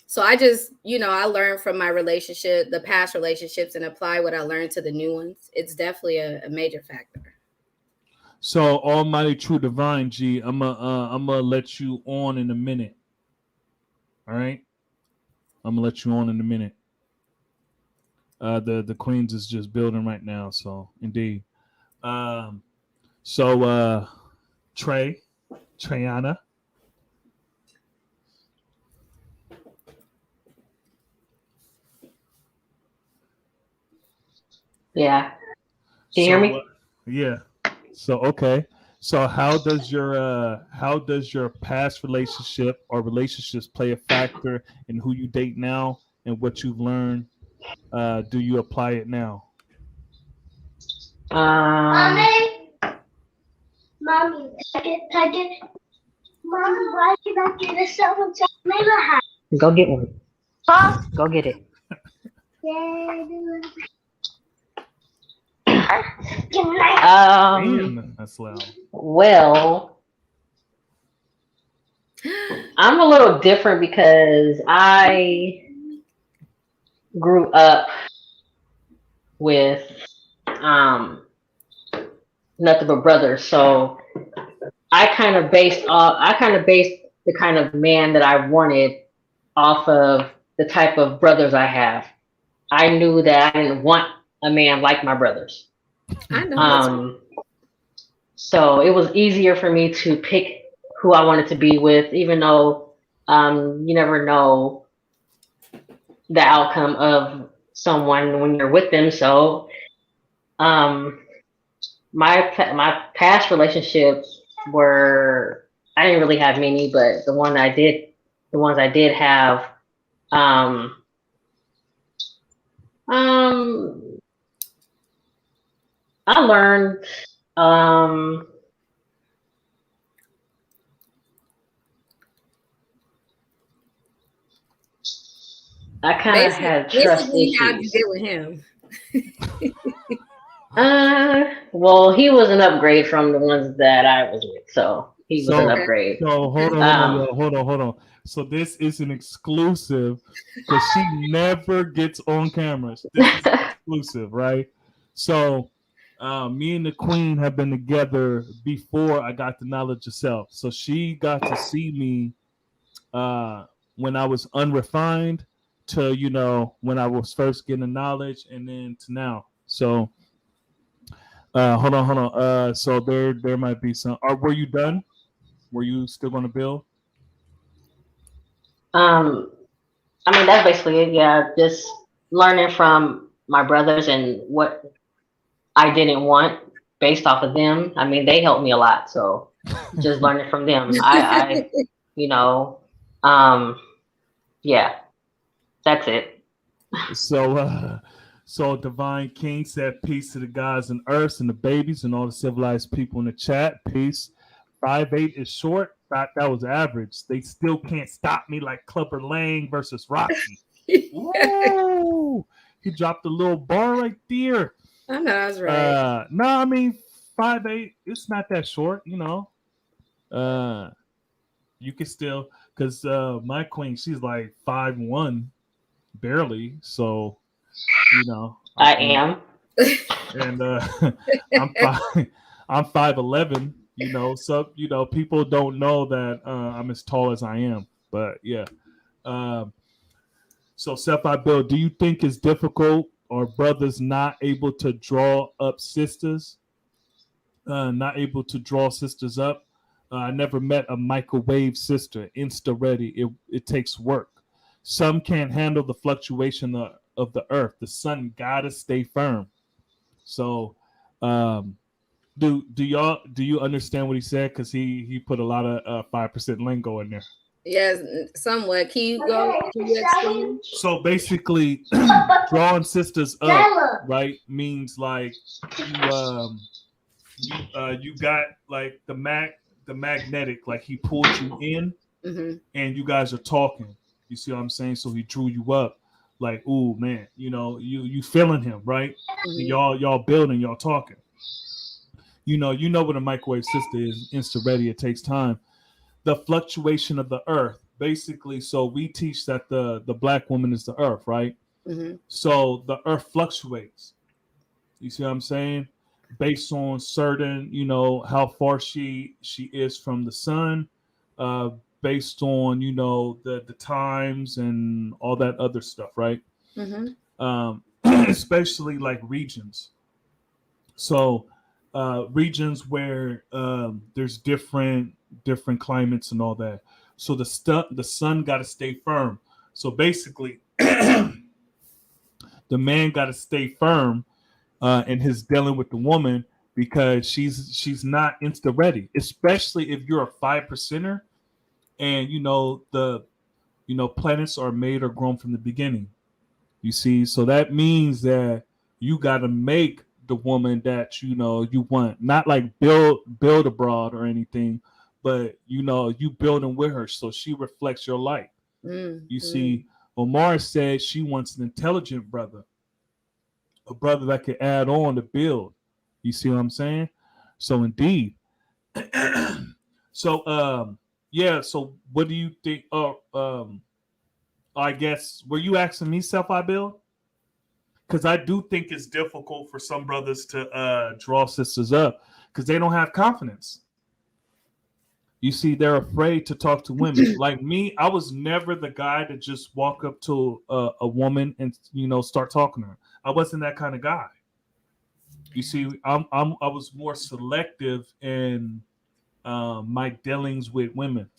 So I just, I learned from my the past relationships, and apply what I learned to the new ones. It's definitely a major factor. So, Almighty True Divine G, I'm gonna let you on in a minute. All right, I'm gonna let you on in a minute. The Queens is just building right now, so indeed. Um, so Triana. Yeah. Can you hear me? Yeah. So okay. So how does your past relationship or relationships play a factor in who you date now and what you've learned? Do you apply it now? Mommy, mommy, mommy, why did I get a someone to neighbor house? Go get one. Huh? Go get it. Damn, that's loud. Well, I'm a little different because I grew up with nothing but brothers, so I kind of based the kind of man that I wanted off of the type of brothers I have. I knew that I didn't want a man like my brothers. I know. So it was easier for me to pick who I wanted to be with, even though you never know the outcome of someone when you're with them. So um, my past relationships were, I didn't really have many, but the ones I did have, um, I learned I kind of had trust Basically, how'd you issues. get with him? Well, he was an upgrade from the ones that I was with, so he was an So upgrade. so hold on. So this is an exclusive because she never gets on cameras. This is exclusive, right? So me and the Queen have been together before I got the knowledge of self. So she got to see me when I was unrefined to when I was first getting the knowledge and then to now. So hold on. So there might be some. Were you done? Were you still going to build? um, I mean, that's basically it. Yeah, just learning from my brothers and what I didn't want based off of them. I mean, they helped me a lot, so just learning from them. I you know, um, yeah, that's it. So, so Divine King said, "Peace to the gods and earths and the babies and all the civilized people in the chat. Peace. 5'8" is short. That was average. They still can't stop me like Clubber Lang versus Rocky. Woo! He dropped a little bar right there. I know that's right. No, I mean 5'8". It's not that short, you know. You can still because my queen, she's like 5'1", barely. So you know, I I think, am. and I'm five, I'm 5'11". You know, so you know, people don't know that I'm as tall as I am. But yeah, um, so Seth, I Bill, do you think it's difficult or brothers not able to draw up sisters? Not able to draw sisters up. I never met a microwave sister, insta ready. It takes work. Some can't handle the fluctuation of the earth. The sun gotta stay firm. So, um, do you understand what he said? Because he put a lot of 5% lingo in there. Yes, somewhat. Can you go? Can you explain? So basically, drawing sisters up, right, means like you got like the magnetic, like he pulled you in, Mm-hmm. and you guys are talking. You see what I'm saying? So he drew you up, like, ooh man, you know, you feeling him, right? And Mm-hmm. y'all building, y'all talking. You know what a microwave sister is, insta ready. It takes time. The fluctuation of the earth, basically. So we teach that the black woman is the earth, right? Mm-hmm. So the earth fluctuates. You see what I'm saying? Based on certain, you know, how far she is from the sun, uh, based on, you know, the times and all that other stuff, right? Mm-hmm. Especially like regions. So regions where there's different climates and all that. So the sun got to stay firm. So basically, the man got to stay firm in his dealing with the woman because she's not insta ready, especially if you're a 5%er and you know planets are made or grown from the beginning. You see, so that means that you got to make the woman that you know you want, not like build abroad or anything, but you know you building with her so she reflects your light. You Mm-hmm. see, Omar said she wants an intelligent brother, a brother that can add on to build. You see what I'm saying? So indeed. So yeah. So what do you think? I guess were you asking me, self I build? Because I do think it's difficult for some brothers to draw sisters up because they don't have confidence. You see, they're afraid to talk to women. Like me, I was never the guy to just walk up to a woman and you know start talking to her. I wasn't that kind of guy. You see, I was more selective in my dealings with women.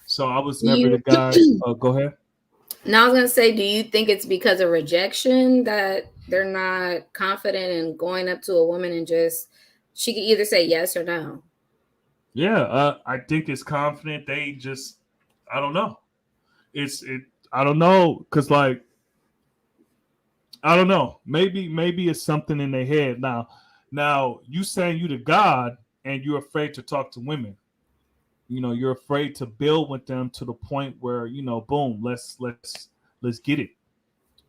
So I was Do never the you? guy. Go ahead. Now I was gonna say, do you think it's because of rejection that they're not confident in going up to a woman and just she can either say yes or no? Yeah, I think it's confident. They just, I don't know. It. I don't know because like I don't know. Maybe it's something in their head. Now you saying you the God and you're afraid to talk to women. You know, you're afraid to build with them to the point where you know, boom, let's get it.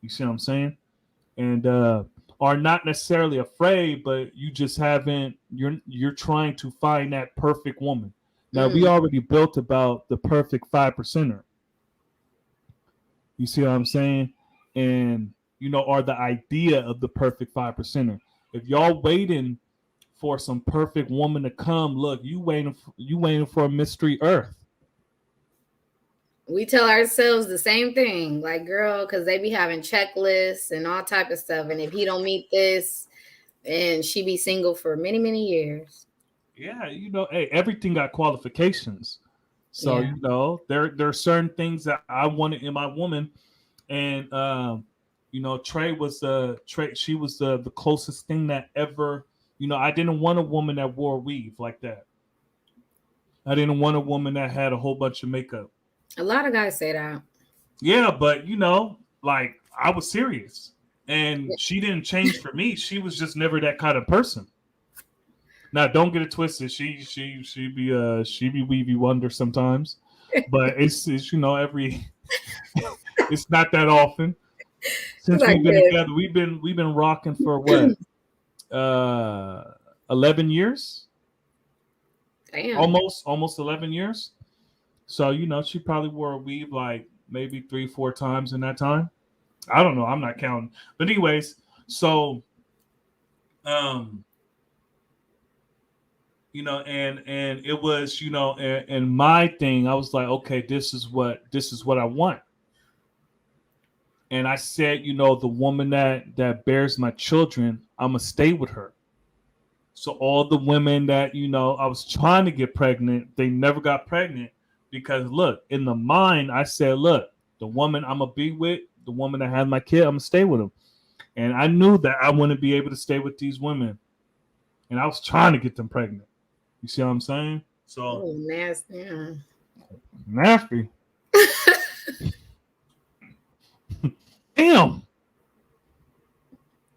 You see what I'm saying? And are not necessarily afraid, but you just haven't. You're trying to find that perfect woman. Now we Mm. already built about the perfect 5%er. You see what I'm saying? And you know, are the idea of the perfect 5%er. If y'all waiting for some perfect woman to come, look, you waiting for a mystery Earth. We tell ourselves the same thing, like girl, because they be having checklists and all type of stuff. And if he don't meet this, and she be single for many, many years. Yeah, you know, hey, everything got qualifications. So Yeah. you know, there are certain things that I wanted in my woman, and you know, Trey was Trey. She was the closest thing that ever. You know, I didn't want a woman that wore a weave like that. I didn't want a woman that had a whole bunch of makeup. A lot of guys say that. Yeah, but like I was serious, and she didn't change for me. She was just never that kind of person. Now, don't get it twisted. She be Weavy Wonder sometimes, but it's every it's not that often. Since Like we've been this. together, we've been rocking for what 11 years, Damn. almost 11 years. So she probably wore a weave like maybe 3-4 times in that time. I don't know. I'm not counting. But anyways, so and it was, and my thing, I was like, okay, this is what I want. And I said, the woman that bears my children, I'm gonna stay with her. So all the women that I was trying to get pregnant, they never got pregnant because look, in the mind, I said, look, the woman I'm gonna be with, the woman that had my kid, I'm gonna stay with them. And I knew that I wouldn't be able to stay with these women, and I was trying to get them pregnant. You see what I'm saying? So Oh, nasty. Yeah. nasty.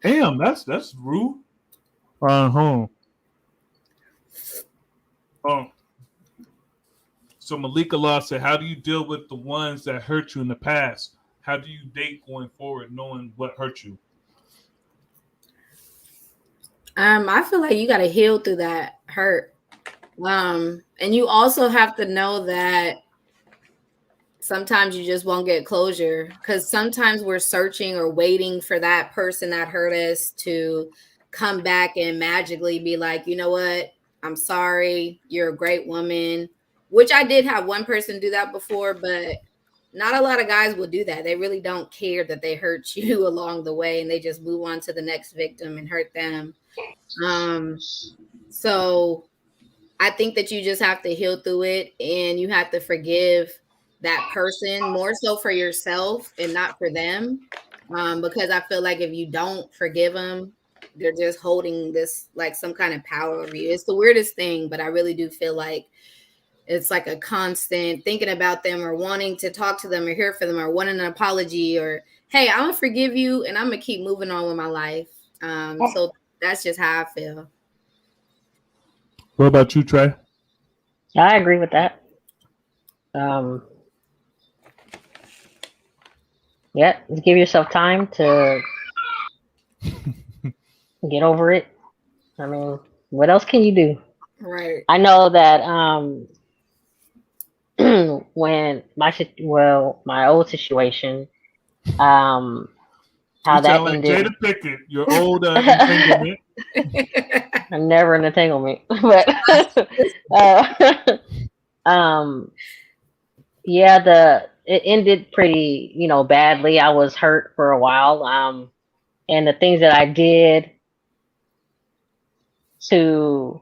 Damn, that's rude. Uh-huh. So Malika Law said, how do you deal with the ones that hurt you in the past? How do you date going forward knowing what hurt you? I feel like you got to heal through that hurt. And you also have to know that sometimes you just won't get closure because sometimes we're searching or waiting for that person that hurt us to come back and magically be like, you know what? I'm sorry. You're a great woman, which I did have one person do that before, but not a lot of guys will do that. They really don't care that they hurt you along the way and they just move on to the next victim and hurt them. So I think that you just have to heal through it and you have to forgive that person more so for yourself and not for them. Because I feel like if you don't forgive them, they're just holding this like some kind of power over you. It's the weirdest thing, but I really do feel like it's like a constant thinking about them or wanting to talk to them or hear from them or wanting an apology or, hey, I'm going to forgive you and I'm going to keep moving on with my life. So that's just how I feel. What about you, Trey? I agree with that. Yeah, just give yourself time to get over it. I mean, what else can you do? Right. I know that when my old situation, how You that sound like ended. Jada Pickett, your old entanglement. I'm never an entanglement, but yeah, it ended pretty, badly. I was hurt for a while, and the things that I did to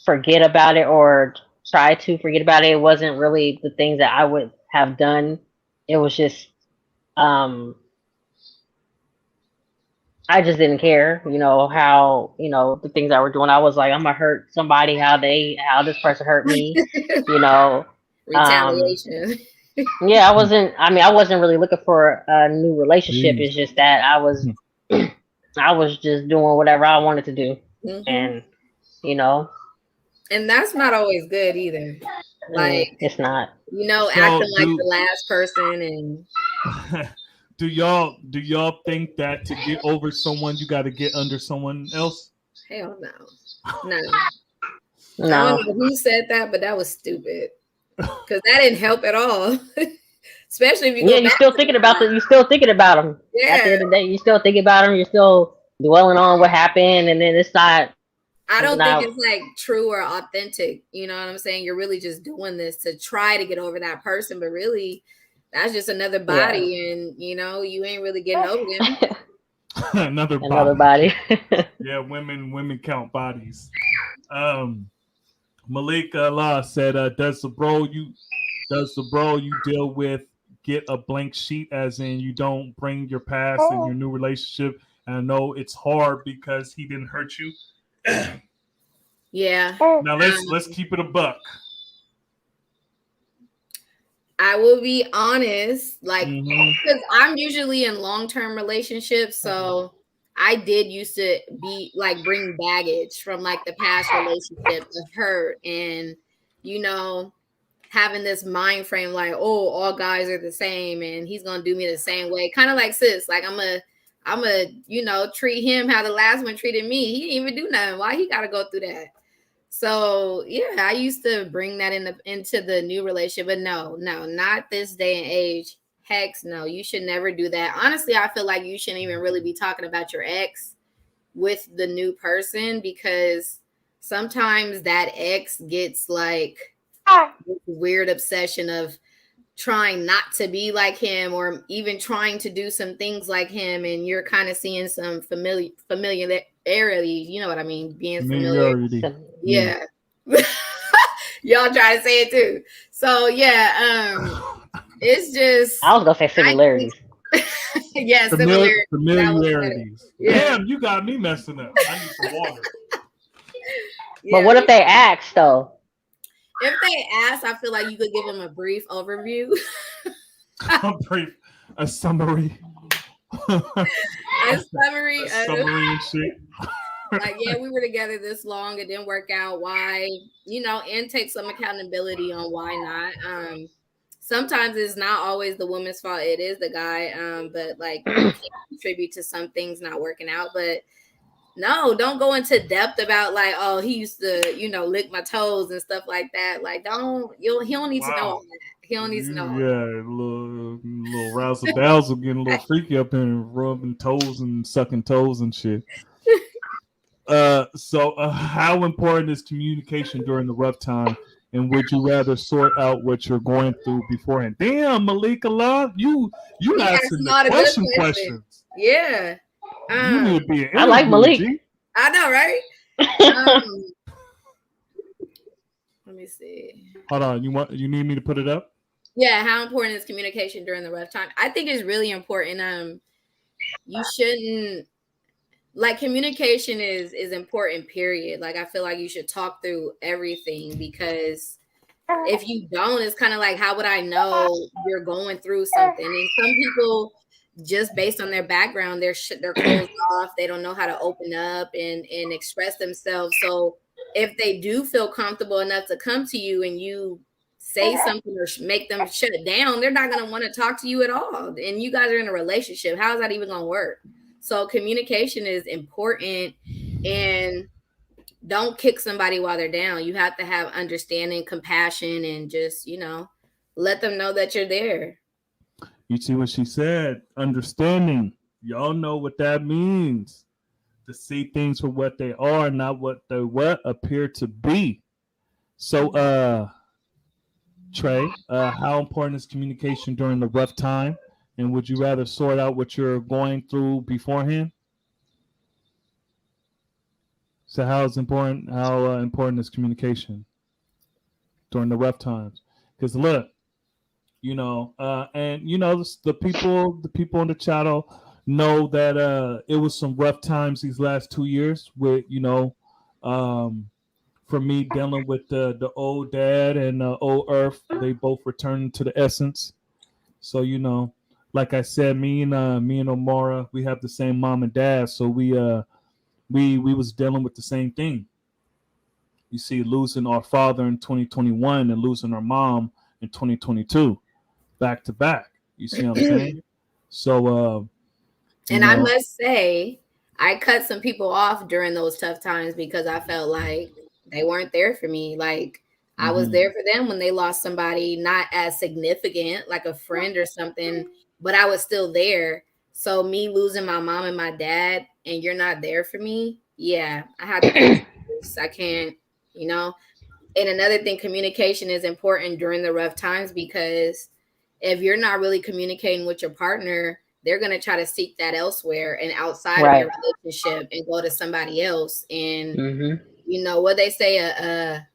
forget about it or try to forget about it, it wasn't really the things that I would have done. It was just I just didn't care, how, the things I were doing. I was like, I'm gonna hurt somebody how this person hurt me, Um Retaliation. yeah, I wasn't really looking for a new relationship. It's just that I was I was just doing whatever I wanted to do. And and that's not always good either. Like it's not. Acting like the last person and do y'all think that to get over someone you got to get under someone else? Hell no. I don't know who said that, but that was stupid because that didn't help at all. Especially if you're still thinking about them. You're still thinking about them. Yeah. At the end of the day, you're still thinking about them. You're still dwelling on what happened, and then it's not. I don't think it's like true or authentic. You know what I'm saying? You're really just doing this to try to get over that person, but really, that's just another body, and you ain't really getting over them. another body. Yeah, women count bodies. Malik Allah said, does the bro you deal with get a blank sheet, as in you don't bring your past in your new relationship? And I know it's hard because he didn't hurt you. Yeah. Now let's keep it a buck. I will be honest, like, Mhm. because I'm usually in long-term relationships, so I did used to be like bring baggage from like the past relationship of hurt and you know having this mind frame like, oh, all guys are the same and he's gonna do me the same way. Kind of like sis, like I'm a treat him how the last one treated me. He didn't even do nothing. Why he gotta go through that? So yeah, I used to bring that into the new relationship, but no, not this day and age. Hex, no, you should never do that. Honestly, I feel like you shouldn't even really be talking about your ex with the new person because sometimes that ex gets like this weird obsession of trying not to be like him or even trying to do some things like him and you're kind of seeing some familiarity, you know what I mean, being familiar. Familiarity. Yeah. Y'all try to say it too. So yeah, it's just I was gonna say I similarities. think yeah, similar. That was better. Familiarities. Yeah. Damn, you got me messing up. I need some water. But Yeah. what if they ask though? If they ask, I feel like you could give them a brief overview. A summary. A summary A of summary and shit. like, yeah, we were together this long, it didn't work out. Why? And take some accountability on why not. Sometimes it's not always the woman's fault, it is the guy. But like you can contribute to some things not working out. But no, don't go into depth about like, oh, he used to, lick my toes and stuff like that. Like, he don't need to know all that. He don't need to know all that. Yeah, little razzle dazzle, getting a little freaky up and rubbing toes and sucking toes and shit. So how important is communication during the rough time? And would you rather sort out what you're going through beforehand? Damn, Malika Love, you asking the questions. Yeah. You need to be an I like Malik. G. I know, right? Let me see. Hold on, you need me to put it up? Yeah, how important is communication during the rough time? I think it's really important. You shouldn't like communication is important, period. Like I feel like you should talk through everything because if you don't, it's kind of like how would I know you're going through something? And some people just based on their background, they're closed off. They don't know how to open up and express themselves. So if they do feel comfortable enough to come to you and you say something or make them shut it down, they're not going to want to talk to you at all. And you guys are in a relationship. How is that even going to work? So communication is important and don't kick somebody while they're down. You have to have understanding, compassion, and just, let them know that you're there. You see what she said? Understanding. Y'all know what that means. To see things for what they are, not what they appear to be. So, Trey, how important is communication during the rough time? And would you rather sort out what you're going through beforehand? So, how important is communication during the rough times? Because look, and the people in the channel know that it was some rough times these last 2 years with for me dealing with the old dad and old earth. They both returned to the essence. So like I said, me and Omara, we have the same mom and dad, so we was dealing with the same thing. You see, losing our father in 2021 and losing our mom in 2022. Back to back. You see what I'm saying? So and I must say, I cut some people off during those tough times because I felt like they weren't there for me. Like I was there for them when they lost somebody not as significant, like a friend or something, but I was still there. So me losing my mom and my dad and you're not there for me. Yeah, I had to I can't, And another thing, communication is important during the rough times because if you're not really communicating with your partner, they're going to try to seek that elsewhere and outside of your relationship and go to somebody else. And what they say, a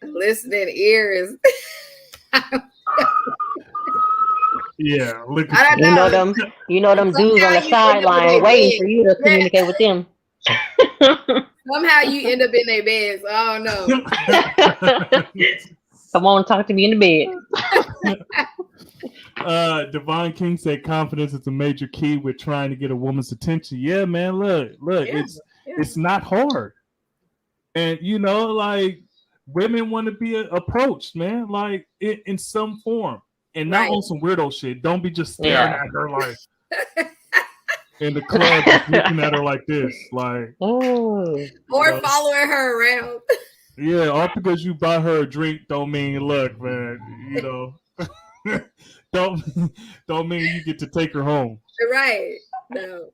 listening ear is. Yeah, look. You know them dudes on the sideline waiting for you to communicate with them. Somehow you end up in their beds. I don't know. Come on, talk to me in the bed. Devon King said confidence is a major key with trying to get a woman's attention. Yeah, man. Look, Yeah, it's not hard, and like women want to be approached, man, like in some form, and not right. on some weirdo shit. Don't be just staring Yeah. at her like in the club, just looking at her like this, like Mm. Or following her around. yeah. All because you buy her a drink don't mean look, man. Don't don't mean you get to take her home. Right. No.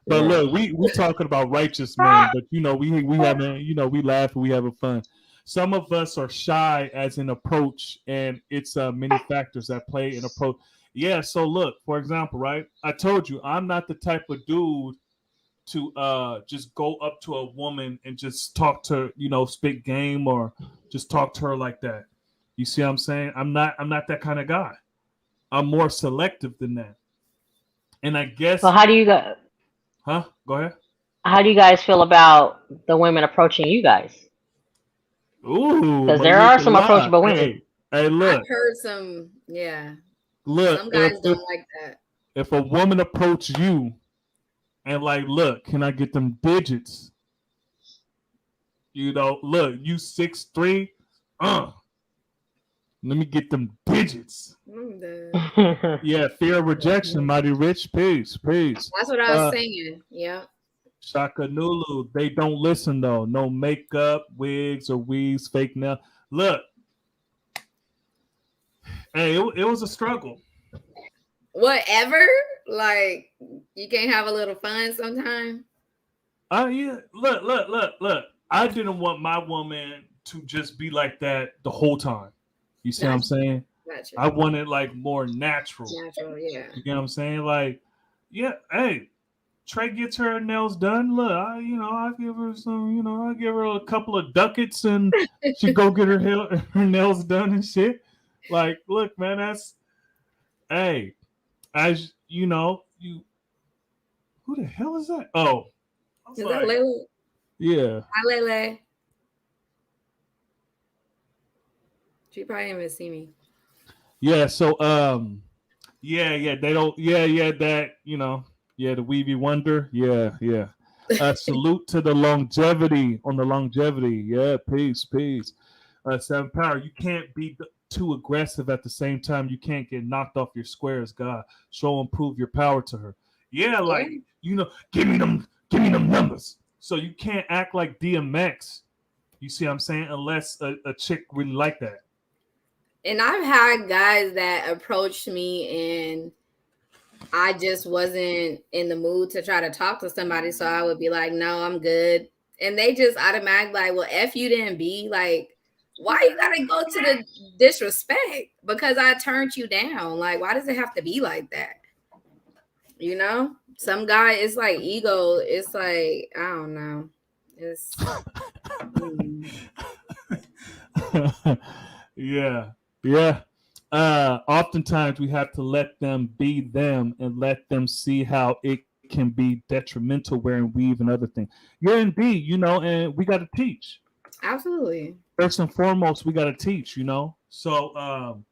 But Yeah. look, we talking about righteous men, but we having we laugh and we having fun. Some of us are shy as an approach, and it's many factors that play an approach. Yeah, so look, for example, right? I told you I'm not the type of dude to just go up to a woman and just talk to spit game or just talk to her like that. You see what I'm saying? I'm not that kind of guy. I'm more selective than that. And I So guess, huh? Go ahead. how do you guys feel about the women approaching you guys? Ooh, Because there are Malika some Love. approachable women. Hey, I've look, heard some, yeah. look. Some If guys if don't like that. if a woman approach you and like, look, can I get them digits? Look, you 6'3". Let me get them digits. Yeah, fear of rejection, mighty rich. Peace, peace. That's what I was saying. Yeah. Shaka Nulu. They don't listen though. No makeup, wigs or weaves, fake nail. Look, hey, it was a struggle. Whatever. Like, you can't have a little fun sometime. Yeah. Look. I didn't want my woman to just be like that the whole time. You see what I'm saying? Gotcha. I wanted like more natural. Natural, yeah. You get what I'm saying? Like, yeah, hey, Trey gets her nails done. Look, I give her some, I give her a couple of ducats and she go get her nails done and shit. Like, look, man, hey, as who the hell is that? Oh, Is that Lele? yeah. Hi, Lele. She probably didn't even see me. Yeah, so they don't that, the Weavy Wonder. Yeah. Salute to the longevity on the longevity. Yeah, peace. Seven Power, you can't be too aggressive at the same time. You can't get knocked off your squares, God. Show and prove your power to her. Yeah, like, give me them numbers. So you can't act like DMX. You see what I'm saying? Unless a chick really like that. And I've had guys that approached me and I just wasn't in the mood to try to talk to somebody. So I would be like, no, I'm good. And they just automatically like, well, F you didn't be like, why you gotta go to the disrespect? Because I turned you down. Like, why does it have to be like that? Some guy, it's like ego. It's like, I don't know. It's Yeah. Oftentimes we have to let them be them and let them see how it can be detrimental wearing weave and other things. Yeah, indeed, and we got to teach. Absolutely. First and foremost, we got to teach, So,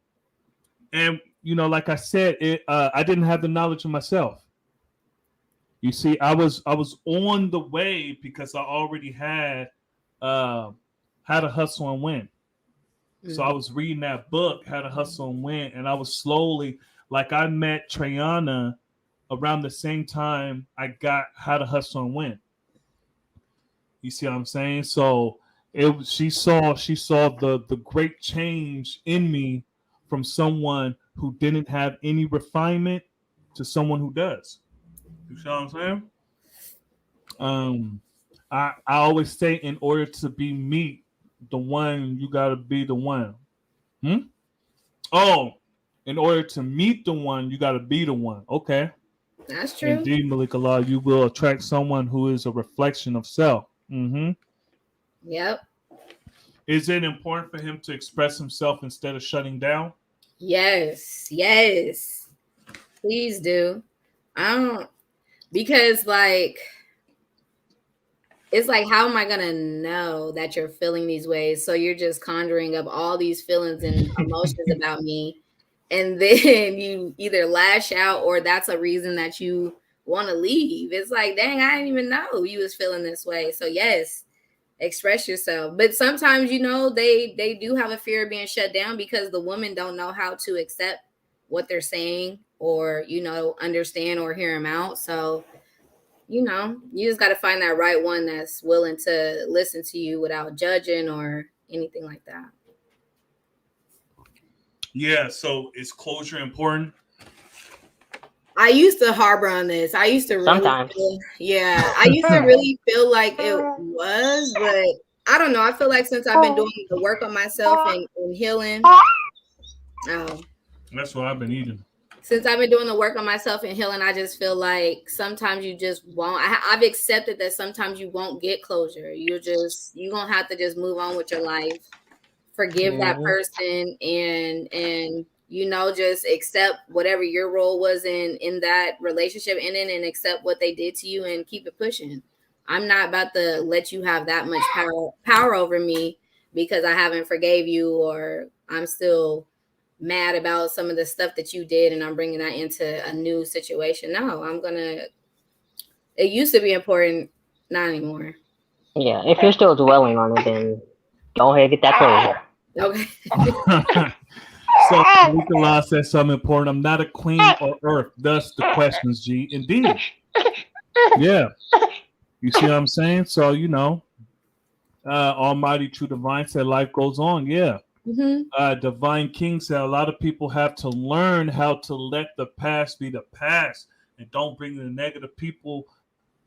and like I said, I didn't have the knowledge of myself. You see, I was on the way because I already had How to Hustle and Win. So I was reading that book, How to Hustle and Win, and I was slowly, like, I met Triana around the same time I got How to Hustle and Win. You see what I'm saying? So she saw the great change in me from someone who didn't have any refinement to someone who does. You see what I'm saying? I always say, in order to be meat, the one, you gotta be the one. Oh, in order to meet the one, you gotta be the one. Okay. That's true. Indeed, Malika Law, you will attract someone who is a reflection of self. Yep. Is it important for him to express himself instead of shutting down? Yes. Please do. Because like it's like, how am I gonna know that you're feeling these ways? So you're just conjuring up all these feelings and emotions about me, and then you either lash out or that's a reason that you want to leave. It's like, dang, I didn't even know you was feeling this way. So yes, express yourself. But sometimes, they do have a fear of being shut down because the women don't know how to accept what they're saying or understand or hear them out. So you just got to find that right one that's willing to listen to you without judging or anything like that. Yeah. So is closure important? I used to harbor on this. I used to Sometimes. I used to really feel like it was, but I don't know. I feel like since I've been doing the work on myself and healing, That's what I've been eating. Since I've been doing the work on myself and healing, I just feel like sometimes you just won't. I've accepted that sometimes you won't get closure. You're gonna have to just move on with your life, forgive that person, and just accept whatever your role was in that relationship ending, and accept what they did to you and keep it pushing. I'm not about to let you have that much power over me because I haven't forgave you or I'm still mad about some of the stuff that you did and I'm bringing that into a new situation. No, it used to be important, not anymore. Yeah, if you're still dwelling on it, then go ahead and get that closure. Okay. So Nicola said something important. I'm not a queen or earth. Thus the questions, G. Indeed. Yeah. You see what I'm saying? So, Almighty True Divine said life goes on. Yeah. Mm-hmm. Divine King said a lot of people have to learn how to let the past be the past and don't bring the negative people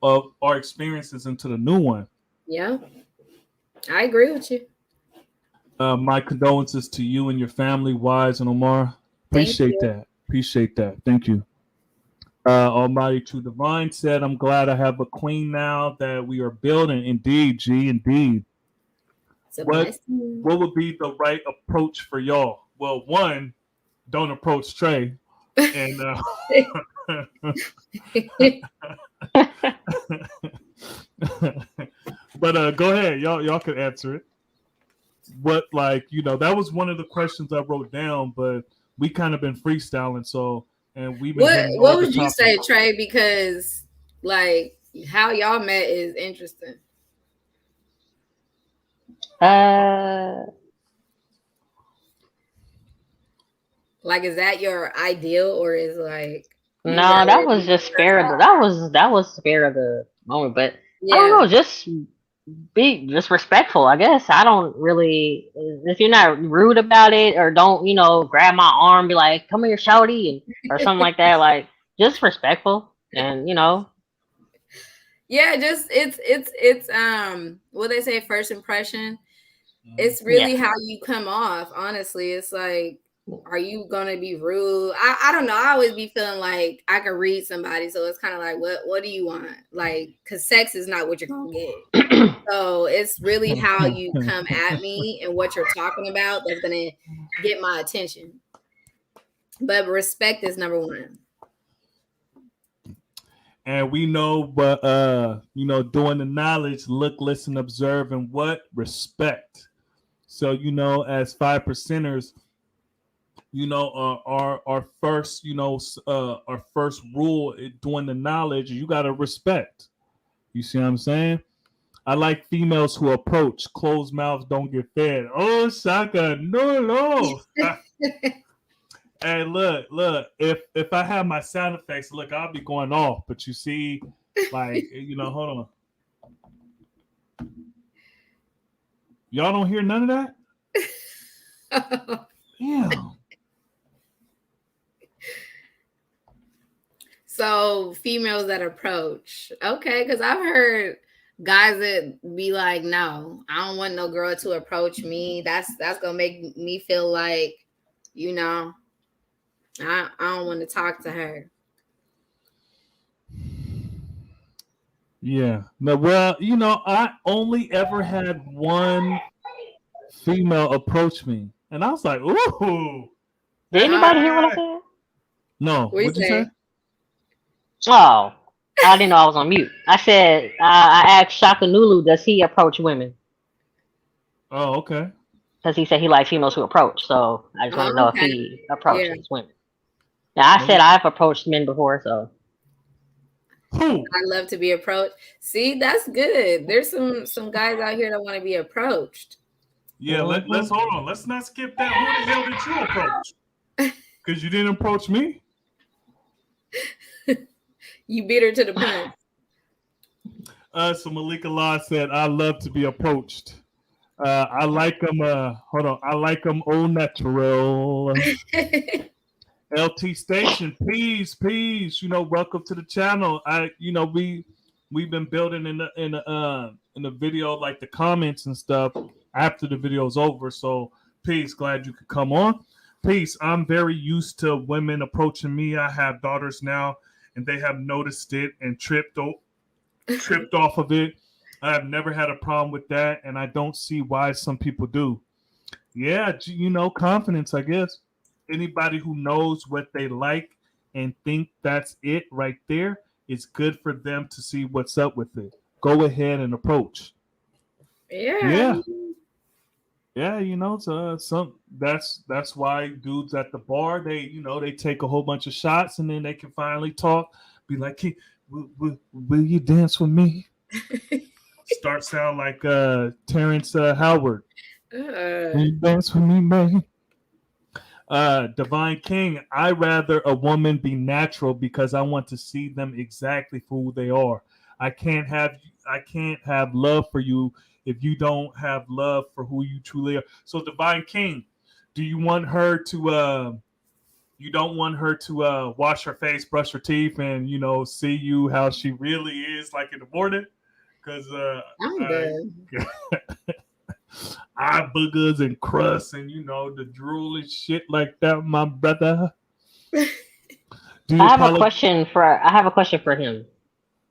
of our experiences into the new one. Yeah. I agree with you. My condolences to you and your family, Wise and Omar. Appreciate that. Thank you. Almighty True Divine said, I'm glad I have a queen now that we are building. Indeed, G, indeed. What would be the right approach for y'all? Well, one, don't approach Trey. And but go ahead. Y'all can answer it. What, that was one of the questions I wrote down, but we kind of been freestyling, so and we've been what would you say, Trey? Because how y'all met is interesting. Is that your ideal or is no, that was just spare of the that was spare of the moment, but yeah. I don't know, just be just respectful, I guess. I don't really, if you're not rude about it or don't, grab my arm, be like, come here, shouty, or something like that, just respectful and, Yeah, just it's what they say, first impression. It's really how you come off, honestly. It's like, are you gonna be rude? I don't know. I always be feeling like I can read somebody, so it's kind of like, what do you want? Because sex is not what you're gonna get. So it's really how you come at me and what you're talking about that's gonna get my attention. But respect is number one. And we know, but doing the knowledge, look, listen, observe, and what? Respect. So, as 5%ers, our first, our first rule doing the knowledge, you got to respect. You see what I'm saying? I like females who approach. Closed mouths don't get fed. Oh, Shaka, no. Hey, look. If I have my sound effects, look, I'll be going off. But you see, hold on. Y'all don't hear none of that? Yeah. So females that approach, okay, because I've heard guys that be like, no, I don't want no girl to approach me. That's gonna make me feel like, I don't want to talk to her. Yeah. No, well, I only ever had one female approach me, and I was like, ooh. Did anybody hear what I said? No. What'd you say? Oh, I didn't know I was on mute. I said, I asked Shaka Nulu, does he approach women? Oh, okay. Because he said he likes females who approach. So I just want to Oh, know if okay. he Yeah. approaches women. Now, I said Malik. I've approached men before, so. Who? I love to be approached. See, that's good. There's some guys out here that want to be approached. Yeah, let's hold on. Let's not skip that. Who the hell did you approach? Because you didn't approach me. You beat her to the punch. So Malika Law said, I love to be approached. I like them. Hold on. I like them au natural. LT Station, peace. You know, welcome to the channel. We've been building in the video, like the comments and stuff after the video's over. So peace, glad you could come on. Peace. I'm very used to women approaching me. I have daughters now, and they have noticed it and tripped off of it. I have never had a problem with that, and I don't see why some people do. Yeah, confidence, I guess. Anybody who knows what they like and think that's it right there, it's good for them to see what's up with it. Go ahead and approach. Yeah. Yeah, so that's why dudes at the bar, they take a whole bunch of shots and then they can finally talk, be like, hey, will you dance with me? Start sound like Terrence Howard. Will you dance with me, man? Divine King, I rather a woman be natural because I want to see them exactly for who they are. I can't have love for you if you don't have love for who you truly are. So Divine King, do you want her to you don't want her to wash her face, brush her teeth, and see you how she really is like in the morning? Because I'm done. eye boogers and crust and the drool and shit like that, my brother. I have a question for him.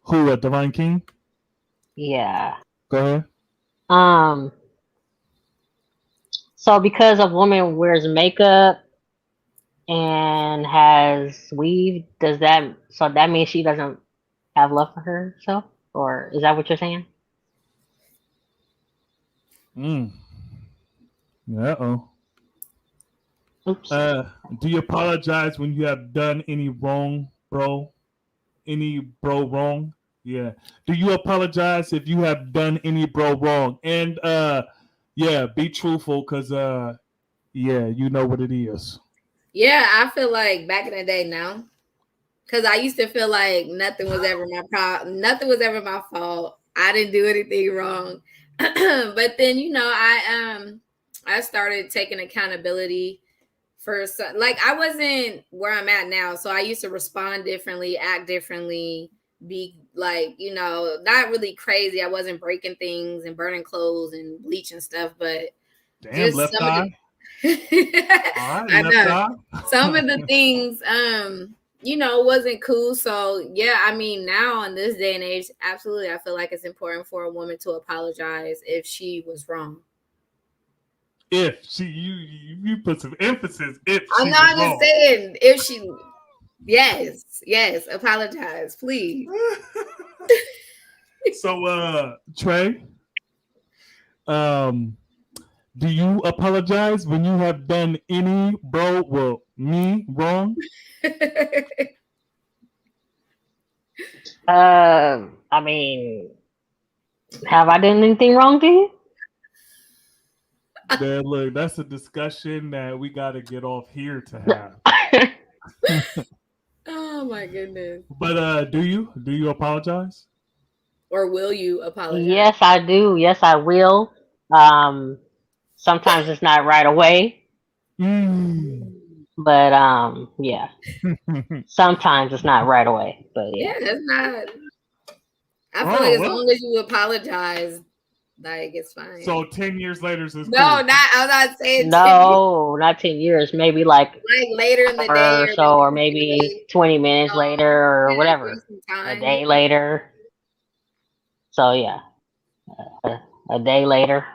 Who, a Divine King? Yeah. Go ahead. So because a woman wears makeup and has weave, that means she doesn't have love for herself? Or is that what you're saying? Uh-oh. Oops. Do you apologize when you have done any wrong, bro? Any bro wrong? Yeah. Do you apologize if you have done any bro wrong? And yeah, be truthful, because yeah, you know what it is. Yeah, I feel like back in the day now, because I used to feel like nothing was ever my problem, nothing was ever my fault. I didn't do anything wrong. But then I started taking accountability for like I wasn't where I'm at now, so I used to respond differently, act differently, be like not really crazy. I wasn't breaking things and burning clothes and bleaching stuff, but damn, just left some eye. of the All right, I left know eye. some of the things wasn't cool. So yeah, I mean, now in this day and age, absolutely, I feel like it's important for a woman to apologize if she was wrong. If she, you put some emphasis. If I'm she not was just wrong. saying if she, yes, apologize, please. So, Trey, do you apologize when you have done any me wrong? I mean, have I done anything wrong to you? Man, look, that's a discussion that we got to get off here to have. Oh my goodness. But do you apologize? Or will you apologize? Yes, I do. Yes, I will. Sometimes it's not right away, but yeah. Sometimes it's not right away, but yeah. Yeah, it's not. I feel like as long as you apologize, like it's fine. So 10 years later is cool. I'm not saying no, not 10 years, maybe like later in the day or so, or maybe 20 minutes later or whatever. A day later. So yeah. A day later.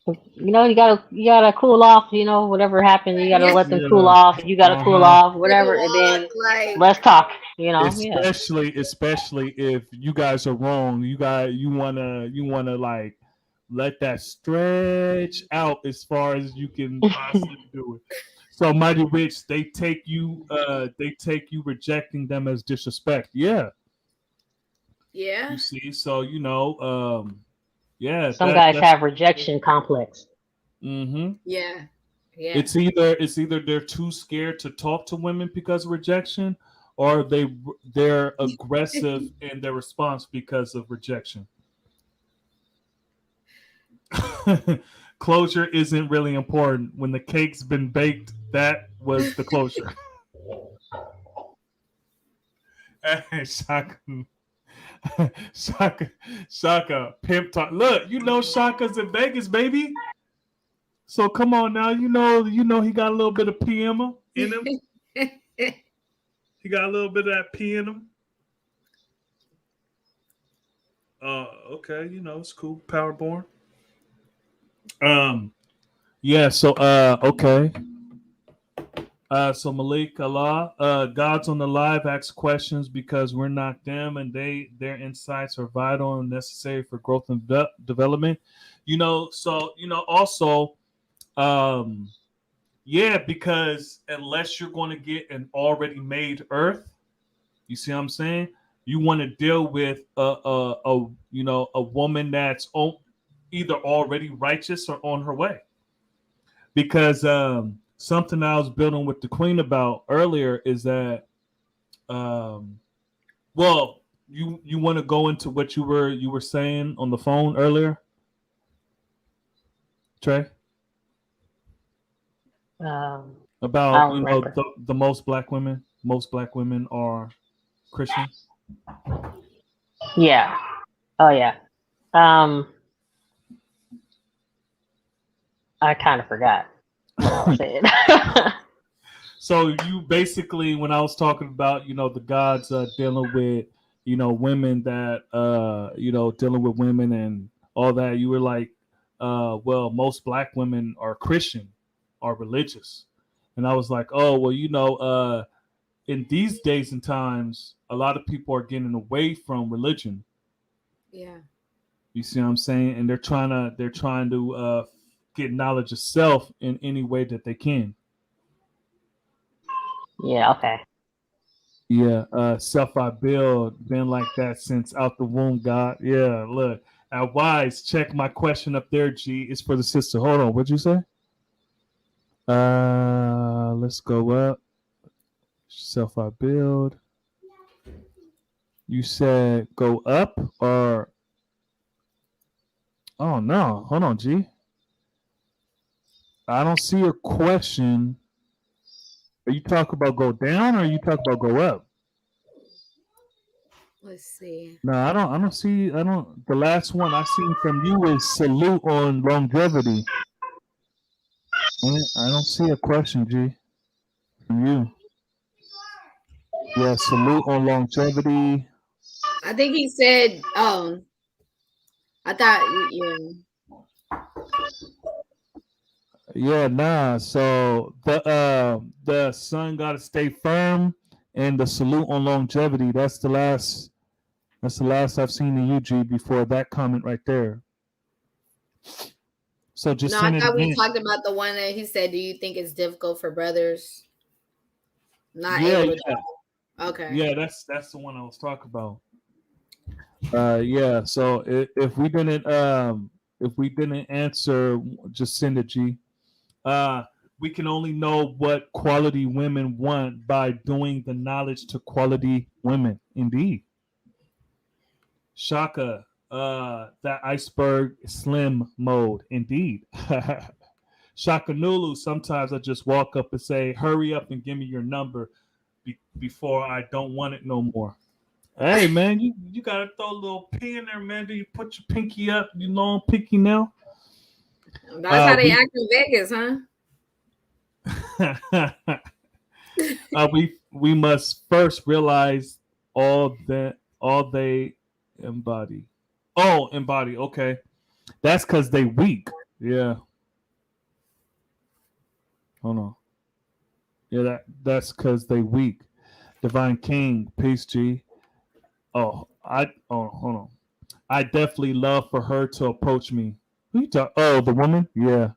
You gotta cool off. Whatever happened, you gotta Yeah. let them cool Yeah. off. You gotta cool Uh-huh. off, Take a whatever, and walk, then like let's talk. Yeah. Especially if you guys are wrong, you wanna like let that stretch out as far as you can possibly do it. So Mighty Rich, they take you rejecting them as disrespect. Yeah, yeah, you see. So yeah, Some guys that's have rejection complex. mm-hmm. yeah, yeah, It's either they're too scared to talk to women because of rejection, or they're aggressive in their response because of rejection. Closure isn't really important. When the cake's been baked, that was the closure. Hey, Shaka, Shaka, Shaka, pimp talk. Look, Shaka's in Vegas, baby. So come on now, he got a little bit of PM in him. He got a little bit of that P in him. Okay, it's cool. Powerborn. Um, yeah. So, okay. So Malik Allah, Gods on the Live asks questions because we're not them, and their insights are vital and necessary for growth and development. So also, um, yeah, because unless you're going to get an already made Earth, you see what I'm saying? You want to deal with a woman that's either already righteous or on her way. Because something I was building with the Queen about earlier is that, um, well, you want to go into what you were saying on the phone earlier, Trey, Um, I about don't remember. the most black women are Christian. Yeah. Oh yeah. Um, I kind of forgot what I was saying. So you basically, when I was talking about, the gods dealing with, women that, dealing with women and all that, you were like, well, most black women are Christian, are religious, and I was like, oh, well, in these days and times, a lot of people are getting away from religion. yeah. You see what I'm saying? And they're trying to get knowledge of self in any way that they can. Yeah. Okay. Yeah, self I build, been like that since out the womb, God. Yeah, look. At Wise, check my question up there, G. It's for the sister. Hold on, what'd you say? Let's go up. Self I build. You said go up or oh no. Hold on, G. I don't see a question. Are you talking about go down or are you talking about go up? Let's see. No, I don't see I don't the last one I seen from you is salute on longevity. I don't see a question, G, from you. Yeah, salute on longevity. I think he said, "Oh, I thought, yeah, Yeah, nah. So the sun gotta stay firm and the salute on longevity. That's the last I've seen in UG before that comment right there. So just no." I send it thought we again. talked about the one that he said. Do you think it's difficult for brothers not Yeah, able to yeah, drive? Okay. yeah. That's the one I was talking about. Yeah. So if we didn't answer, just send it, G. Uh, we can only know what quality women want by doing the knowledge to quality women. Indeed. Shaka, that iceberg slim mode. Indeed. Shaka Nulu, sometimes I just walk up and say, hurry up and give me your number before I don't want it no more. Hey, man, you got to throw a little P in there, man. Do you put your pinky up? You long pinky now? That's how they We act in Vegas, huh? we must first realize all they embody. Oh, embody. Okay, that's because they weak. Yeah. Hold on. Yeah, that's because they weak. Divine King, peace, G. Hold on. I definitely love for her to approach me. Who you talk? Oh, the woman. Yeah,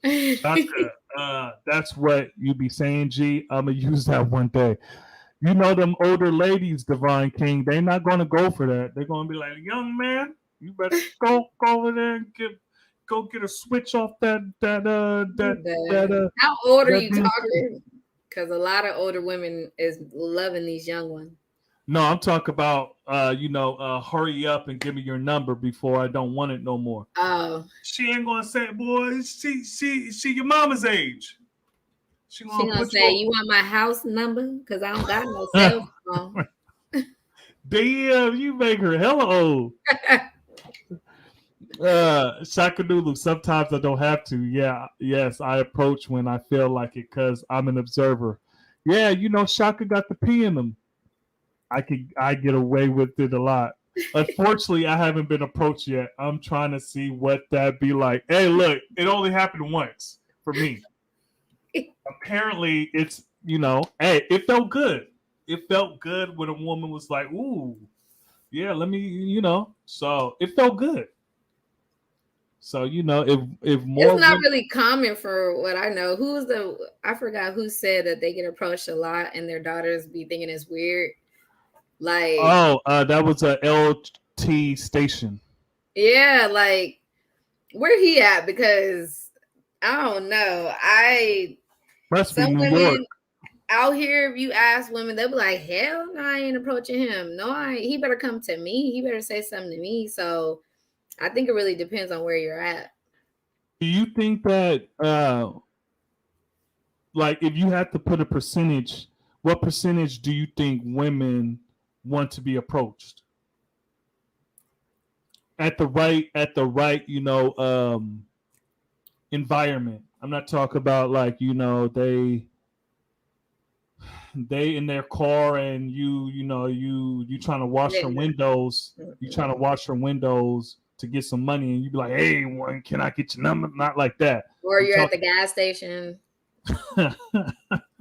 Shaka. That's what you be saying, G. I'm gonna use that one day. You know them older ladies, Divine King. They're not gonna go for that. They're gonna be like, young man, you better go over there and go get a switch off How old are that you DMC. talking? Because a lot of older women is loving these young ones. No, I'm talking about hurry up and give me your number before I don't want it no more. Oh, She ain't gonna say, boy, she your mama's age. She she gonna gonna put say, you "You want my house number? Because I don't got no cell phone." damn, you make her hella old. Shakadulu, sometimes I don't have to. Yeah, yes, I approach when I feel like it because I'm an observer. Yeah, Shaka got the P in them. I get away with it a lot. Unfortunately, I haven't been approached yet. I'm trying to see what that be like. Hey, look, it only happened once for me. Apparently, it's hey, it felt good. It felt good when a woman was like, "Ooh, yeah, let me," So it felt good. So if It's more not women, really common for what I know. I forgot who said that they get approached a lot and their daughters be thinking it's weird. Like, that was a LT station. yeah, like where he at? Because I don't know. Must be Some New York. women out here, if you ask women, they'll be like, hell no, I ain't approaching him. No, I ain't. He better come to me. He better say something to me. So I think it really depends on where you're at. Do you think that like if you had to put a percentage, what percentage do you think women want to be approached at the right environment? I'm not talking about like they in their car and you trying to wash their windows. You trying to wash their windows to get some money, and you be like, "Hey, can I get your number?" Not like that. Or I'm you're at the gas station.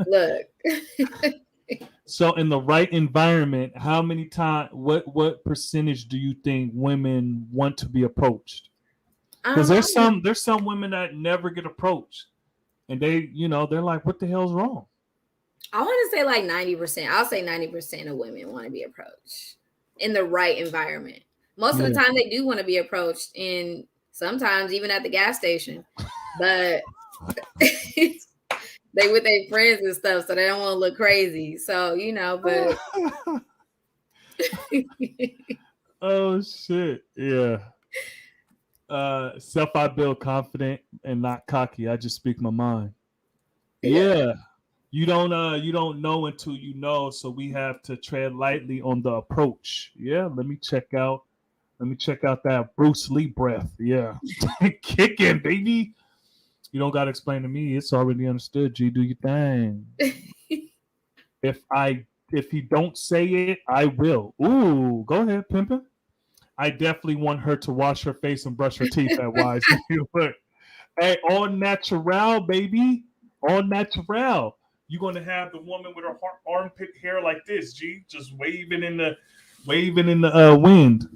Look. So in the right environment, how many times? What percentage do you think women want to be approached? Because there's some women that never get approached, and they're like, "What the hell's wrong?" I want to say like 90%. I'll say 90% of women want to be approached in the right environment. Most of the time they do want to be approached, and sometimes even at the gas station. But they with their friends and stuff, so they don't want to look crazy. So, but Oh shit! Yeah. Self I build confident and not cocky. I just speak my mind. Yeah. You don't know until you know, so we have to tread lightly on the approach. Yeah, let me check out that Bruce Lee breath. Yeah. Kicking, baby. You don't gotta explain to me. It's already understood. G, do your thing. If he don't say it, I will. Ooh, go ahead, pimpin'. I definitely want her to wash her face and brush her teeth at Wise. Look, hey, all natural, baby. All natural. You're gonna have the woman with her armpit hair like this, G, just waving in the wind.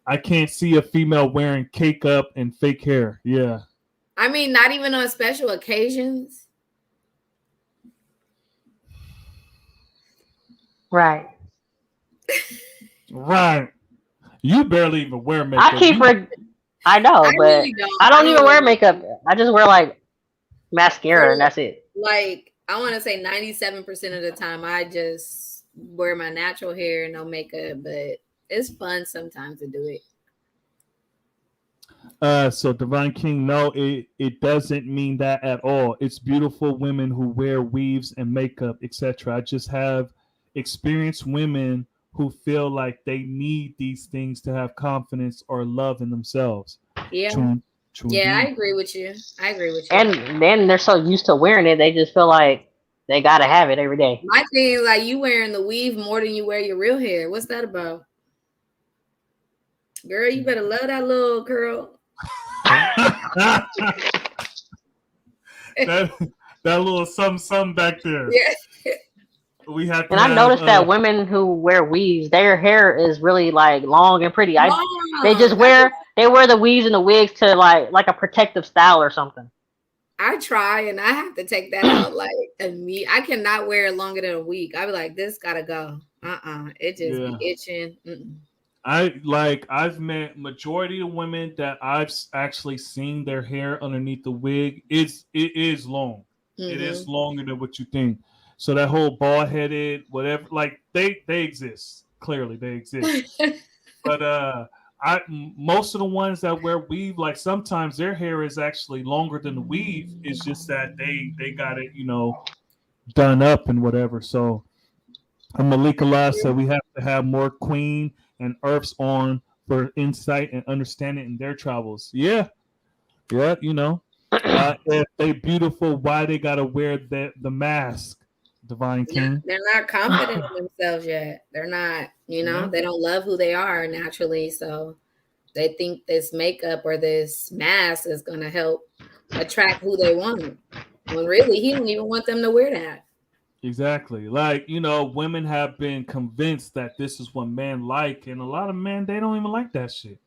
I can't see a female wearing cake up and fake hair. Yeah. I mean, not even on special occasions. Right. Right. You barely even wear makeup. I know, I but really don't. I don't even wear makeup. I just wear like mascara and that's it. Like, I want to say 97% of the time, I just wear my natural hair, no makeup, but it's fun sometimes to do it. So Divine King, no, it doesn't mean that at all. It's beautiful women who wear weaves and makeup, etc. I just have experienced women who feel like they need these things to have confidence or love in themselves. Yeah. True Yeah, I indeed. agree with you. And then they're so used to wearing it, they just feel like they gotta have it every day. My thing is like you wearing the weave more than you wear your real hair. What's that about? Girl, you better love that little curl. that little something back there. Yeah. We have to And I have, noticed that women who wear weaves, their hair is really like long and pretty. They just Mom, wear the weaves and the wigs to like a protective style or something. I try and I have to take that out like I cannot wear it longer than a week. I be like, this gotta go. It just be itching. I've met majority of women that I've actually seen their hair underneath the wig. It is long. It is longer than what you think. So that whole bald headed, whatever, like they exist. Clearly they exist. But most of the ones that wear weave, like sometimes their hair is actually longer than the weave. It's just that they got it, done up and whatever. So Malika La said we have to have more Queen and Earths on for insight and understanding in their travels. Yeah, if they beautiful, why they gotta wear the mask? Divine King. They're not confident in themselves yet. They're not, they don't love who they are naturally. So they think this makeup or this mask is going to help attract who they want. When really, he don't even want them to wear that. Exactly. Like, women have been convinced that this is what men like. And a lot of men, they don't even like that shit.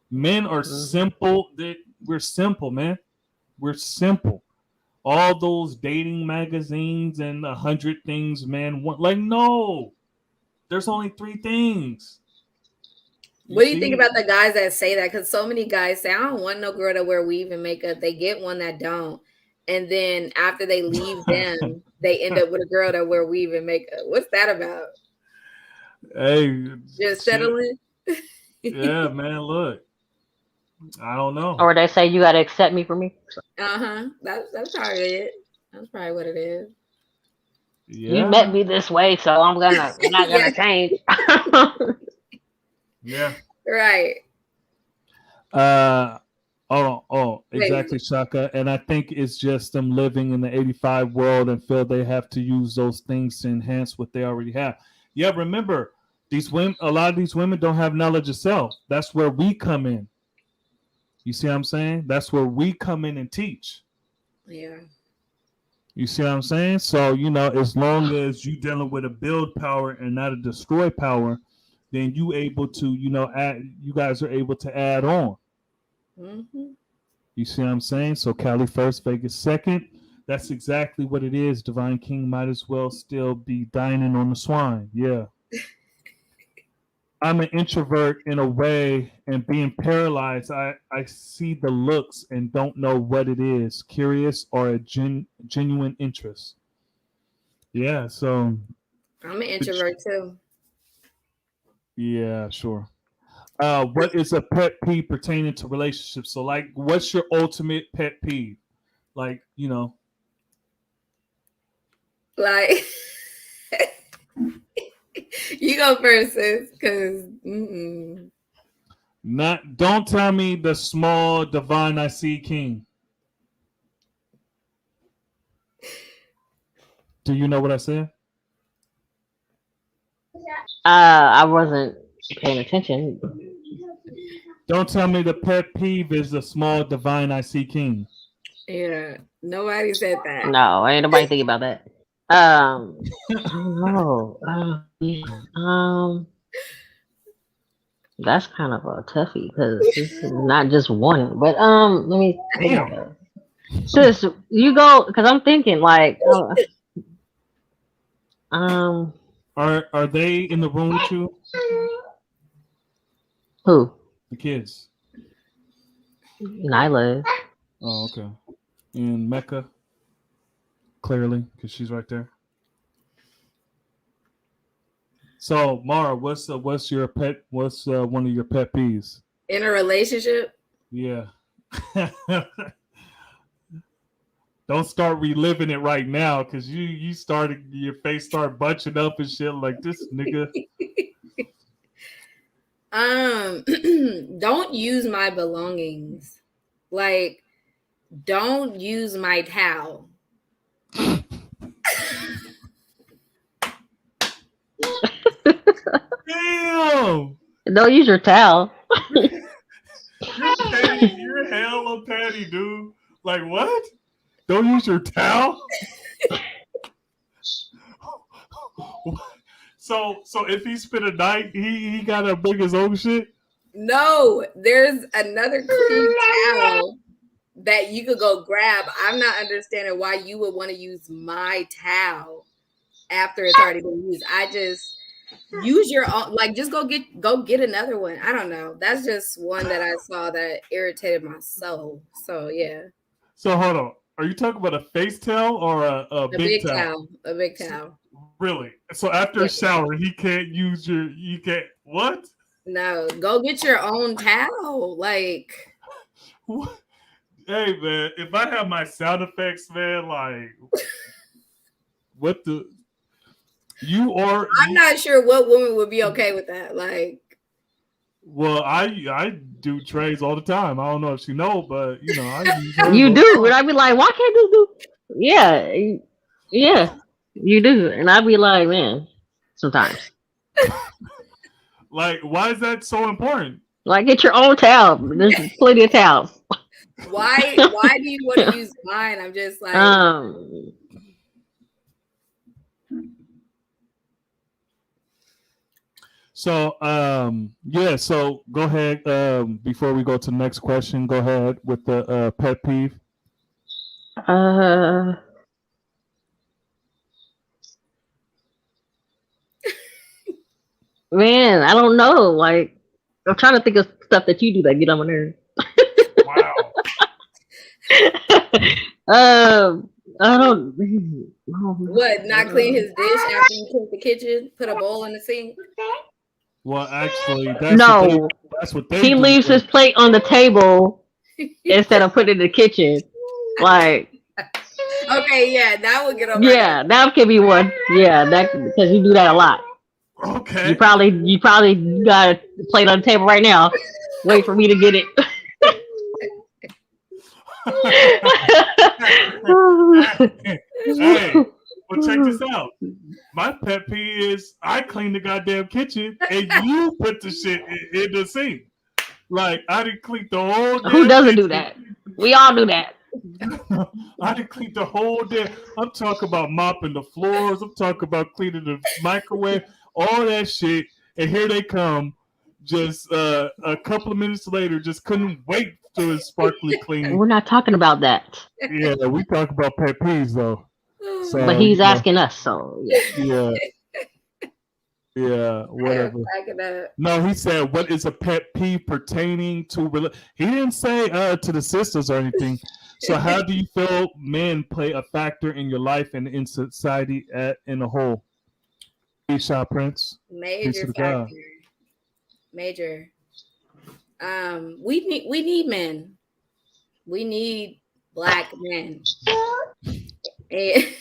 Men are simple. We're simple, man. We're simple. All those dating magazines and 100 things men want. Like, no, there's only 3 things. What do you think about the guys that say that? Because so many guys say, I don't want no girl to wear weave and makeup. They get one that don't. And then after they leave them, they end up with a girl that wear weave and makeup. What's that about? Hey. Just settling? Yeah, man, look. I don't know. Or they say you got to accept me for me. That's probably it. That's probably what it is. Yeah. You met me this way, so I'm not gonna change. Yeah. Right. Exactly, Shaka. And I think it's just them living in the 85 world and feel they have to use those things to enhance what they already have. Yeah, remember, a lot of these women don't have knowledge of self. That's where we come in. You see what I'm saying? That's where we come in and teach. Yeah. You see what I'm saying? So, as long as you dealing with a build power and not a destroy power, then you able to, you guys are able to add on. Mm-hmm. You see what I'm saying? So Cali first, Vegas second. That's exactly what it is. Divine King might as well still be dining on the swine. Yeah. I'm an introvert in a way, and being paralyzed, I see the looks and don't know what it is. Curious or a genuine interest. Yeah, so I'm an introvert too. Yeah, sure. What is a pet peeve pertaining to relationships? So, like, what's your ultimate pet peeve? Like, Like, you go first, sis, because don't tell me the small divine I see king. Do you know what I said? I wasn't paying attention. Don't tell me the pet peeve is the small divine I see king. Yeah, nobody said that. No, ain't nobody thinking about that. I don't know. That's kind of a toughie because this is not just one. But let me think. Sis, you go because I'm thinking like. Are they in the room with you? Who? The kids. Nyla. Oh, okay. And Mecca, clearly, because she's right there. So, Mara, what's your pet? What's one of your pet peeves in a relationship? Yeah. Don't start reliving it right now, because you started your face start bunching up and shit like this, nigga. Don't use my belongings. Like, don't use my towel. Damn. Don't use your towel. You're petty. You're hella petty, dude. Like what? Don't use your towel. So if he spent a night, he gotta bring his own shit. No, there's another clean towel that you could go grab. I'm not understanding why you would want to use my towel after it's already been used. I just use your own, like just go get another one. I don't know. That's just one that I saw that irritated my soul. So yeah. So hold on. Are you talking about a face towel or a big towel? A big towel. Really? So after a shower, he can't use your. You can't. What? No, go get your own towel. Like, What? Hey man, if I have my sound effects, man, like, what the? You or I'm not sure what woman would be okay with that. Like, well, I do trays all the time. I don't know if she know, but you know, I use You do, but I'd be like, why can't you do? Yeah, yeah, you do, and I'd be like, man, sometimes. Like, why is that so important? Like, get your own towel. There's plenty of towels. why do you want to use mine? I'm just like, So yeah, so go ahead. Before we go to the next question, go ahead with the pet peeve. Man, I don't know. Like, I'm trying to think of stuff that you do that get on my nerves. Wow. I don't. what? Not clean his dish after you clean the kitchen? Put a bowl in the sink? Well, actually, that's No. what they He do. leaves his plate on the table instead of putting it in the kitchen. Like, okay, yeah, that would get on. Yeah, that could be one. Yeah, that because you do that a lot. Okay. You probably got a plate on the table right now. Wait for me to get it. Hey, well, check this out. My pet peeve is I clean the goddamn kitchen and you put the shit in the sink. Like I didn't clean the whole. Who doesn't do that? We all do that. I didn't clean the whole day. I'm talking about mopping the floors. I'm talking about cleaning the microwave, all that shit. And here they come, just a couple of minutes later, just couldn't wait till it's sparkly clean. We're not talking about that. Yeah, we talk about pet peeves though. So, But he's asking us, so yeah. Yeah, whatever. No, he said, "What is a pet peeve pertaining to?" He didn't say to the sisters or anything. So, how do you feel men play a factor in your life and in society in a whole? Isha Prince, major factor. Major. We need men. We need black men. And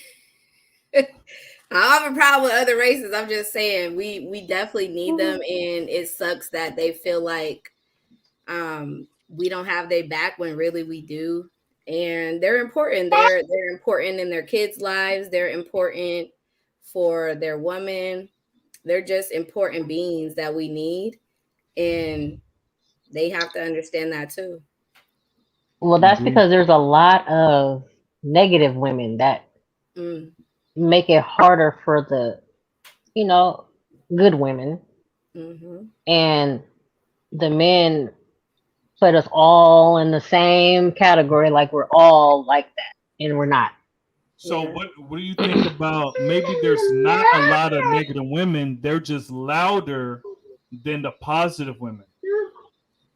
I have a problem with other races. I'm just saying we definitely need them, and it sucks that they feel like we don't have their back when really we do. And they're important. They're important in their kids' lives. They're important for their women. They're just important beings that we need, and they have to understand that too. Well, that's because there's a lot of negative women that make it harder for the, good women. Mm-hmm. And the men put us all in the same category, like we're all like that, and we're not. So what do you think about maybe there's not a lot of negative women, they're just louder than the positive women?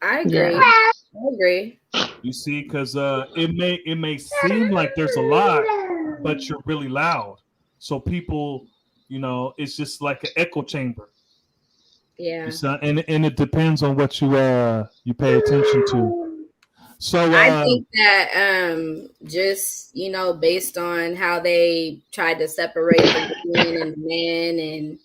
I agree. Yeah. I agree. You see, because it may seem like there's a lot, but you're really loud. So people, it's just like an echo chamber. Yeah. And it depends on what you pay attention to. So I think that just based on how they tried to separate the women and the men, and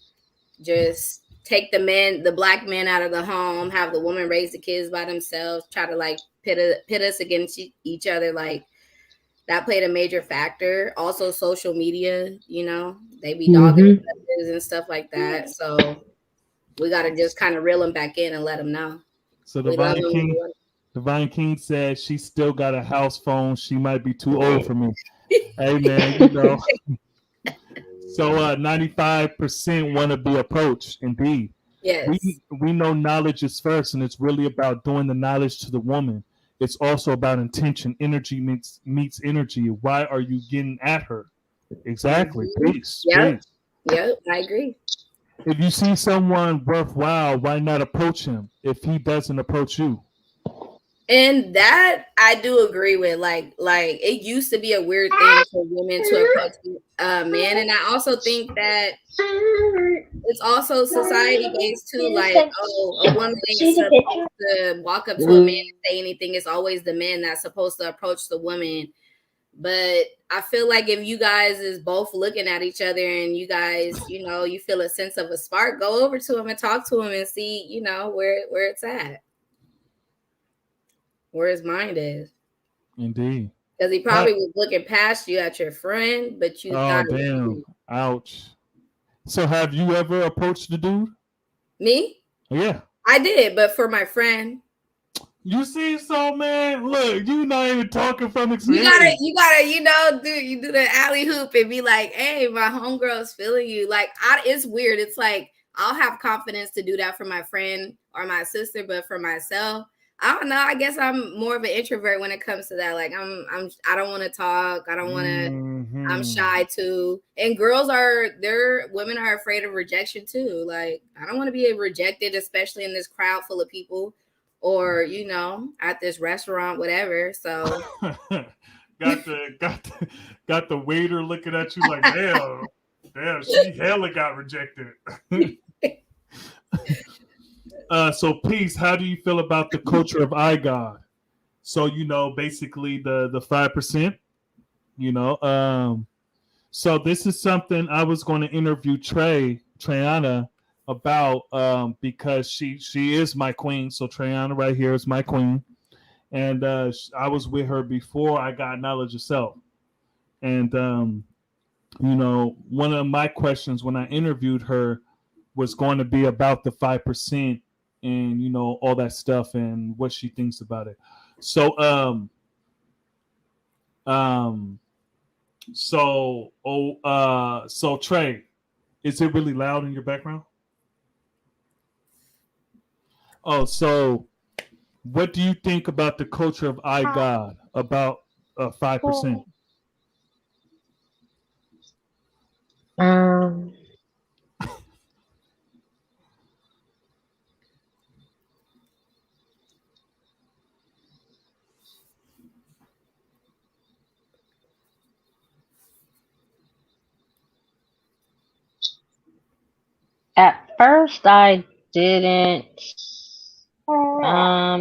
just take the black men out of the home, have the woman raise the kids by themselves, try to like pit us against each other, like that played a major factor. Also, social media, they be dogging and stuff like that. So we got to just kind of reel them back in and let them know. So the Bonnie King, Divine King said she still got a house phone. She might be too old for me. Hey man, you know. So 95% want to be approached. Indeed, Yes. we know knowledge is first, and it's really about doing the knowledge to the woman. It's also about intention. Energy meets energy. Why are you getting at her? Exactly. Mhm. Peace. Yep. Peace. Yep. I agree. If you see someone worthwhile, why not approach him if he doesn't approach you? And that I do agree with. Like it used to be a weird thing for women to approach men, and I also think that it's also society based too. Like, oh, a woman ain't supposed to walk up to a man and say anything. It's always the man that's supposed to approach the woman. But I feel like if you guys is both looking at each other and you guys, you feel a sense of a spark, go over to him and talk to him and see, where it's at, where his mind is. Indeed. Because he probably was looking past you at your friend, but you Oh thought damn! Ouch. So have you ever approached the dude? me? Yeah. I did, but for my friend. You see, so man, look, you not even talking from You experience. gotta, you do the alley hoop and be like, hey, my homegirl's feeling you. Like, it's weird. It's like I'll have confidence to do that for my friend or my sister, but for myself, I don't know. I guess I'm more of an introvert when it comes to that. Like, I don't want to talk. I don't want to. I'm shy too. And women are afraid of rejection too. Like, I don't want to be rejected, especially in this crowd full of people. Or at this restaurant, whatever. So got the waiter looking at you like, damn, she hella got rejected. So Peace, how do you feel about the culture of I God? So basically the 5%. So this is something I was going to interview Triana about because she is my queen. So Triana right here is my queen, and I was with her before I got knowledge of self. And one of my questions when I interviewed her was going to be about the 5% and all that stuff and what she thinks about it. So so Trey, is it really loud in your background? Oh, so what do you think about the culture of I God about 5%? At first, I didn't.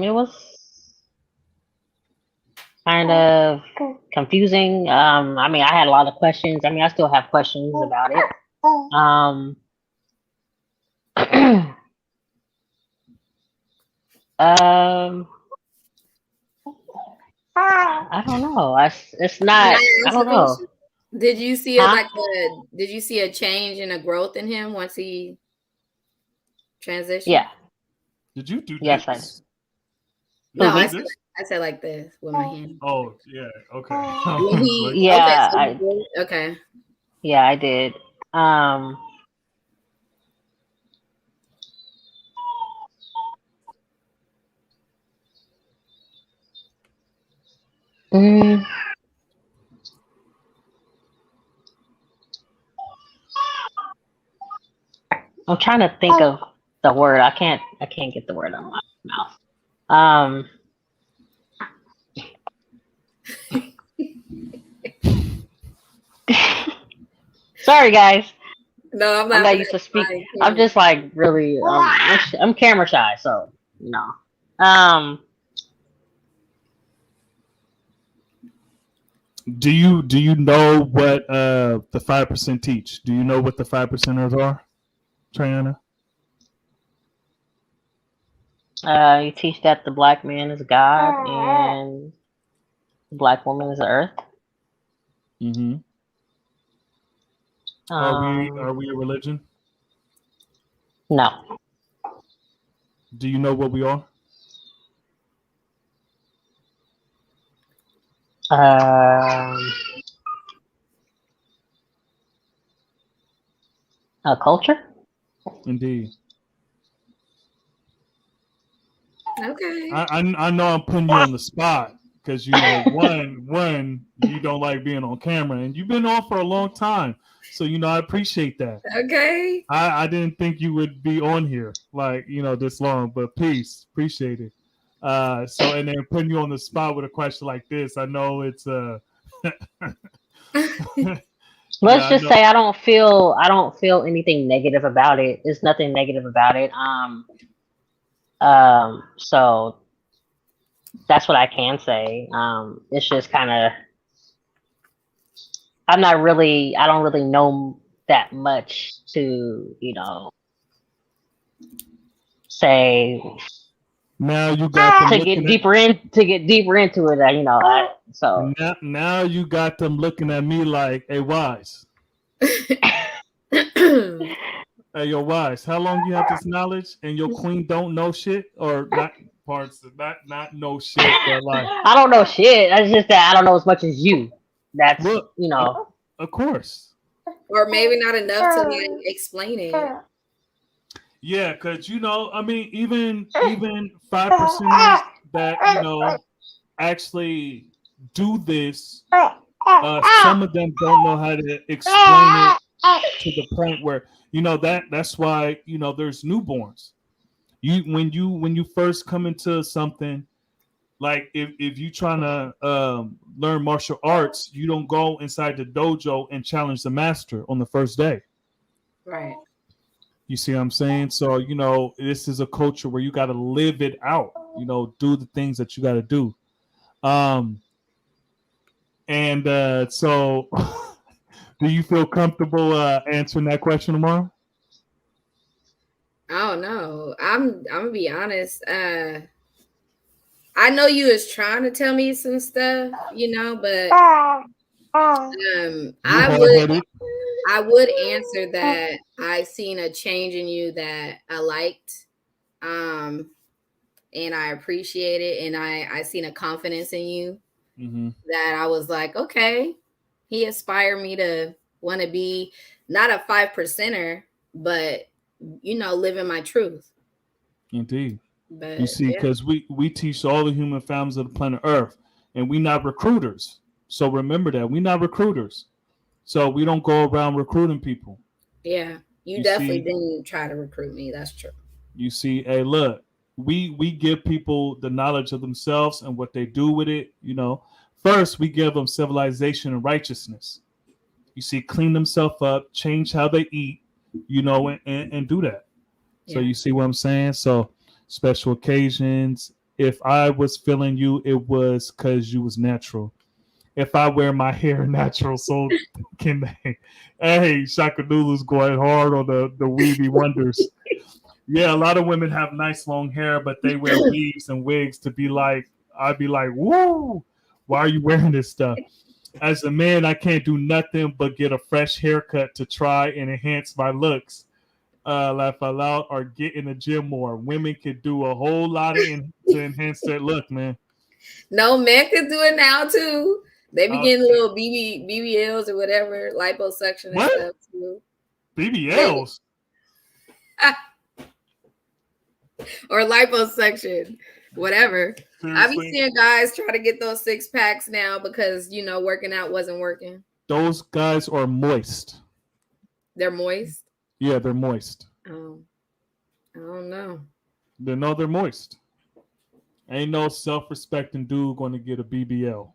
It was kind of confusing. I mean, I had a lot of questions. I mean, I still have questions about it. I don't know. It's not. I don't know. Did you see Huh? did you see a change and a growth in him once he transitioned? Yeah. Did you do Yes, this? No, Who, me? I said like this with my hand. Oh yeah, okay. Yeah, okay. Yeah, I did. mm, I'm trying to think of the word. I can't get the word out of my mouth. Sorry, guys. No, I'm not used to speak. I'm just like really. I'm camera shy, so no. Do you know what the 5% teach? Do you know what the 5%ers are, Triana? You teach that the black man is God and the black woman is the earth. Mm-hmm. Are we a religion? No. Do you know what we are? Um, culture. Indeed. Okay. I know I'm putting you on the spot because you know one you don't like being on camera and you've been on for a long time, so you know I appreciate that. Okay. I didn't think you would be on here like you know this long, but peace, appreciate it. So and then putting you on the spot with a question like this, I know it's Let's yeah I just know say I don't feel anything negative about it. There's nothing negative about it. So that's what I can say. It's just kind of I don't really know that much to say now you got them looking at to get deeper into it. So now you got them looking at me like, hey Wise, hey yo Wise, how long you have this knowledge and your queen don't know shit or not parts of not know shit, but like I don't know shit. It's just that I don't know as much as you. That's look, of course. Or maybe not enough to like explain it. Yeah, because you know, I mean, even 5%ers that you know actually do this, some of them don't know how to explain it to the point where you know that's why you know there's newborns. You when you first come into something like if you trying to learn martial arts, you don't go inside the dojo and challenge the master on the first day. Right. You see what I'm saying? So, you know, this is a culture where you got to live it out, you know, do the things that you got to do. Um, and so, do you feel comfortable answering that question tomorrow? I don't know. I'm gonna be honest. I know you was trying to tell me some stuff, but You hard headed. I would answer that I seen a change in you that I liked. Um and I appreciate it, and I seen a confidence in you Mm-hmm. that I was like, okay, he inspired me to want to be not a 5%er, but living my truth. Indeed. You But see, yeah, because we teach all the human families of the planet Earth, and we not recruiters. So remember that we not recruiters. So we don't go around recruiting people. yeah, you You definitely see, didn't try to recruit me. That's true. hey, look, we give people the knowledge of themselves and what they do with it. You know, first we give them civilization and righteousness. You see, clean themselves up, change how they eat, you know, and do that. So Yeah. you see what I'm saying? So special occasions. If I was feeling you, it was because you was natural. If I wear my hair natural, so can they? Hey, Shakadulu's going hard on the weavy wonders. Yeah, a lot of women have nice long hair, but they wear weaves and wigs to be like, I'd be like, woo, why are you wearing this stuff? As a man, I can't do nothing but get a fresh haircut to try and enhance my looks. Laugh out loud or get in the gym more. Women could do a whole lot to enhance their look, man. No, men can do it now too. They be Uh, getting little BBLs or whatever, liposuction and what? stuff too. BBLs? Or liposuction, whatever. I be Seriously? seeing guys try to get those 6 packs now because working out wasn't working. Those guys are moist. They're moist. Yeah, they're moist. Oh, I don't know. They're moist. Ain't no self-respecting dude going to get a BBL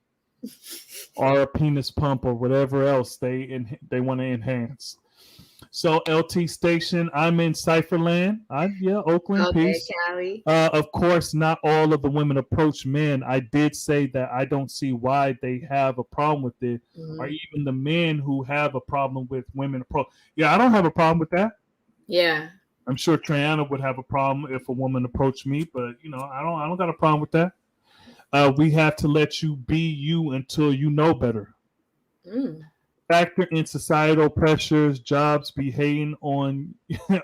or a penis pump or whatever else they want to enhance. So LT Station, I'm in Cypherland. Oakland, Okay, peace. Callie. Of course, not all of the women approach men. I did say that I don't see why they have a problem with it, or even the men who have a problem with women approach. Yeah, I don't have a problem with that. Yeah. I'm sure Triana would have a problem if a woman approached me, but you know, I don't got a problem with that. We have to let you be you until you know better. Mm. Factor in societal pressures, jobs behaving on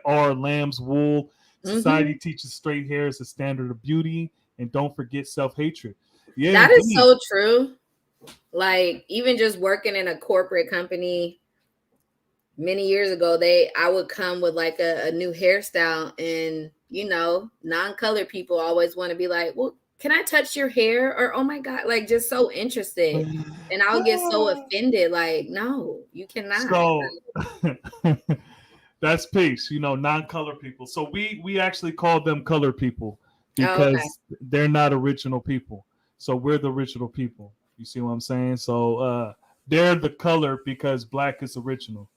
our lamb's wool. Society teaches straight hair is a standard of beauty, and don't forget self hatred. Yeah, that indeed. is so true. Like even just working in a corporate company many years ago, I would come with like a new hairstyle, and non-colored people always want to be like, well, can I touch your hair? Or oh my God, like just so interested. And I would get so offended, like, no, you cannot. So that's peace, non-color people. So we actually call them colored people Oh, okay. because they're not original people. So we're the original people. You see what I'm saying? So they're the color because black is original.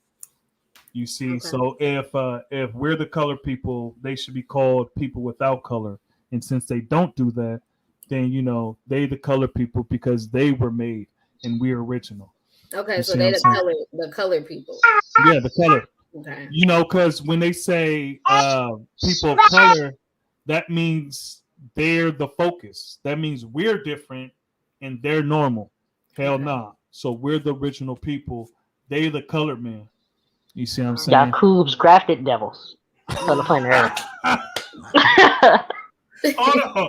You see, Okay. so if we're the color people, they should be called people without color. And since they don't do that, then they the color people because they were made and we're original. Okay, You so see they what I'm saying? the colored people. Yeah, the color. Okay. Because when they say people of color, that means they're the focus. That means we're different and they're normal. Hell Okay. nah. So we're the original people. They the colored man. You see what I'm saying? Yakub's grafted devils on the planet Earth. Hold on.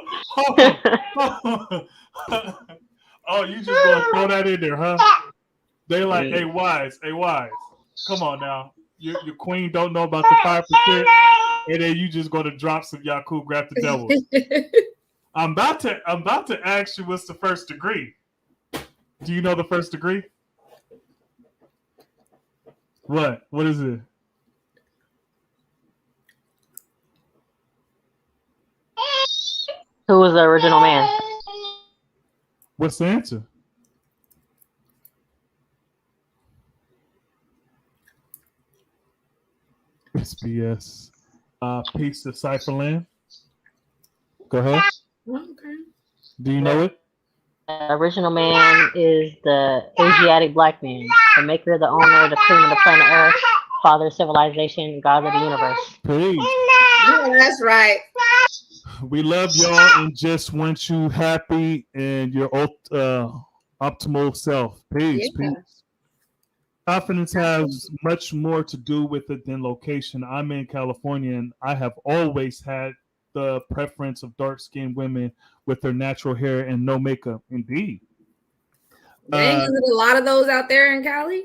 Oh, you just gonna throw that in there, huh? They like, hey, wise. Come on now. Your queen don't know about the 5%, and then you just gonna drop some Yakub grab the devils. I'm about to ask you what's the first degree. Do you know the first degree? What? What is it? Who was the original man? What's the answer? SBS. Piece of Cypherland. Go ahead. Okay. Do you know it? The original man is the Asiatic black man, the maker, the owner, the cream of the planet Earth, father of civilization, god of the universe. Please. Yeah, that's right. We love y'all and just want you happy and your optimal self. Peace. Yeah. Peace. Confidence has much more to do with it than location. I'm in California and I have always had the preference of dark-skinned women with their natural hair and no makeup. Indeed. Dang, is it a lot of those out there in Cali?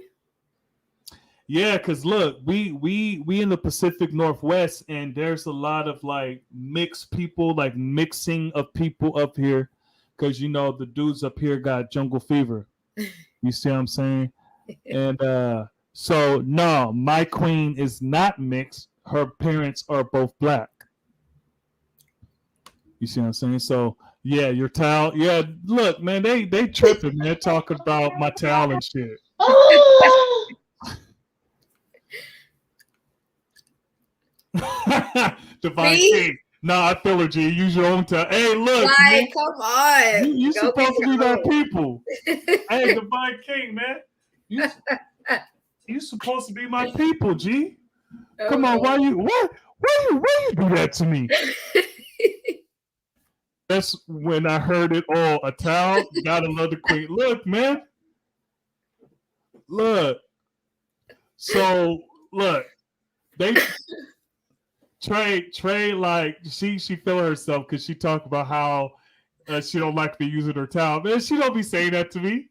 Yeah, because look, we in the Pacific Northwest, and there's a lot of like mixed people, like mixing of people up here, because the dudes up here got jungle fever. You see what I'm saying? And so no, my queen is not mixed. Her parents are both black. You see what I'm saying? So yeah, your towel. Yeah, look, man, they tripping, man, talking about my towel and shit. Divine King. Nah, I feel her, G. Use your own towel. Hey, look, Like, man, come on. you Go supposed to be get your my own. people. Hey, Divine King, man. You supposed to be my people, G. Come on, why you do that to me? That's when I heard it all. A towel, gotta love the queen. Look, man. Look. So look, they Trey like she feeling herself because she talked about how she don't like me using her towel. Man, she don't be saying that to me.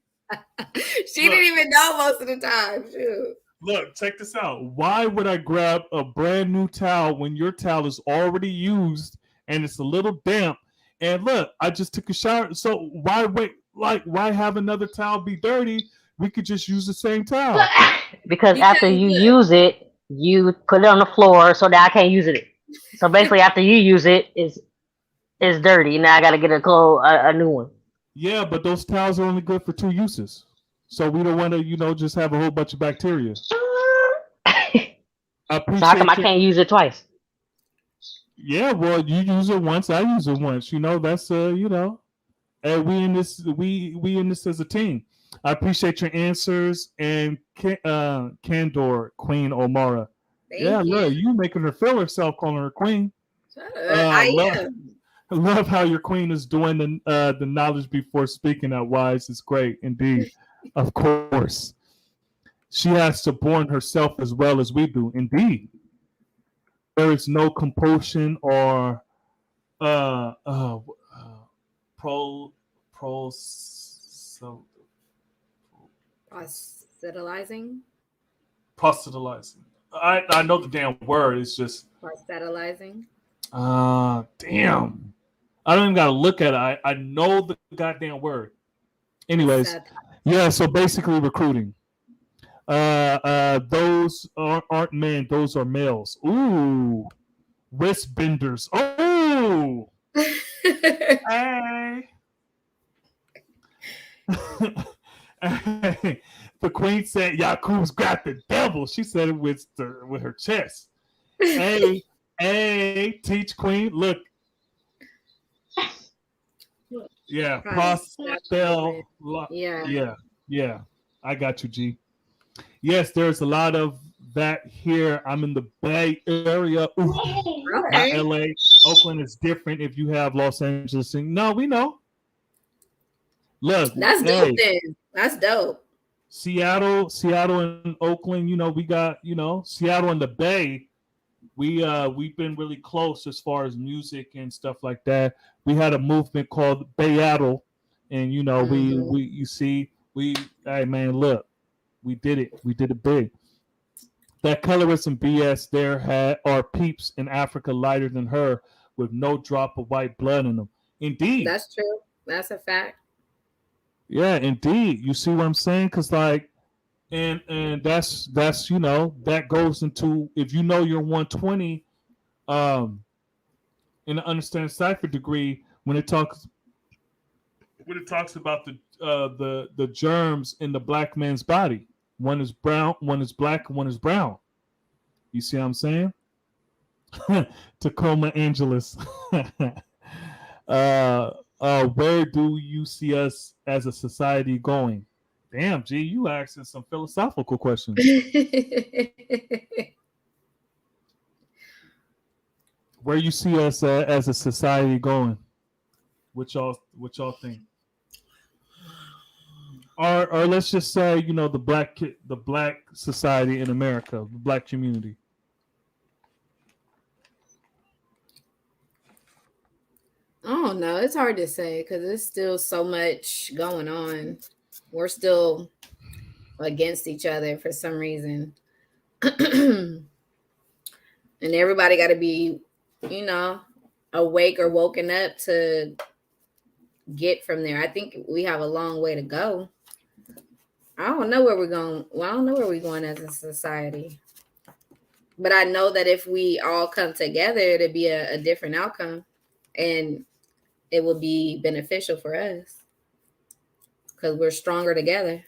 She didn't even know most of the time. Shoot. Look, check this out. Why would I grab a brand new towel when your towel is already used and it's a little damp? And look, I just took a shower. So why wait? Like, why have another towel be dirty? We could just use the same towel. Because after you use it, you put it on the floor so that I can't use it. So basically, after you use it, it's dirty. Now I got to get a new one. Yeah, but those towels are only good for 2 uses. So we don't want to, just have a whole bunch of bacteria. So how come I can't use it twice? Yeah, well, you use it once, I use it once. That's and we in this as a team. I appreciate your answers and Candor, Queen Omara. Thank you. Look, you making her feel herself calling her queen. I love how your queen is doing the knowledge before speaking out wise. It's great indeed. Of course. She has to born herself as well as we do. Indeed. There is no compulsion or pro so Proselytizing. Proselytizing. I know the damn word. It's just Proselytizing. damn. I don't even gotta look at it. I know the goddamn word. Anyways, yeah. So basically, recruiting. Those aren't men. Those are males. Ooh, wrist benders. Oh, hey. Hey. The queen said Yakub's got the devil. She said it with her chest. Hey, hey, teach queen. Look, yeah, prostel. Yeah. Yeah. I got you, G. Yes, there's a lot of that here. I'm in the Bay Area. Ooh, not Okay. LA. Oakland is different if you have Los Angeles. No, we know. Look, That's dope hey, then. That's dope. Seattle, and Oakland, we got, Seattle and the Bay. We've been really close as far as music and stuff like that. We had a movement called Bayattle, and we you see, hey man, look, we did it. We did it big. That colorism BS there are peeps in Africa lighter than her with no drop of white blood in them. Indeed. That's true. That's a fact. Yeah, indeed. You see what I'm saying? Because and that's that goes into, if you know your 120 in the understanding cipher degree, when it talks about the germs in the black man's body. One is brown, one is black, and one is brown. You see what I'm saying? Tacoma Angeles. Where do you see us as a society going? Damn, G, you asking some philosophical questions. Where you see us as a society going? What y'all think? Or let's just say, the black society in America, the black community. I don't know. It's hard to say because there's still so much going on. We're still against each other for some reason. And everybody got to be, awake or woken up to get from there. I think we have a long way to go. I don't know where we're going. Well, I don't know where we're going as a society. But I know that if we all come together, it'll be a different outcome. And it will be beneficial for us because we're stronger together.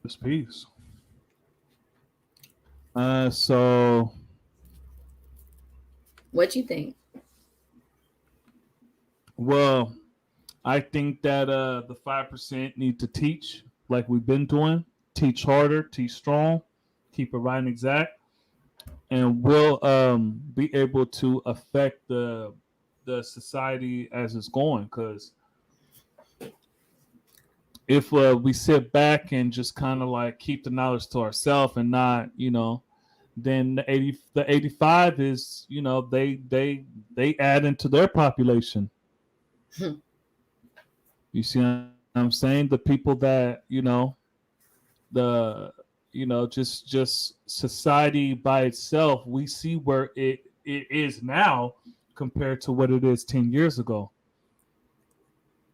This piece. So what you think? Well, I think that the 5% need to teach like we've been doing. Teach harder, teach strong, keep it right and exact, and we'll be able to affect the society as it's going. Because if we sit back and just kind of like keep the knowledge to ourselves and not, then the 85 is, they add into their population. You see what I'm saying? The people that, just society by itself, we see where it is now compared to what it is 10 years ago.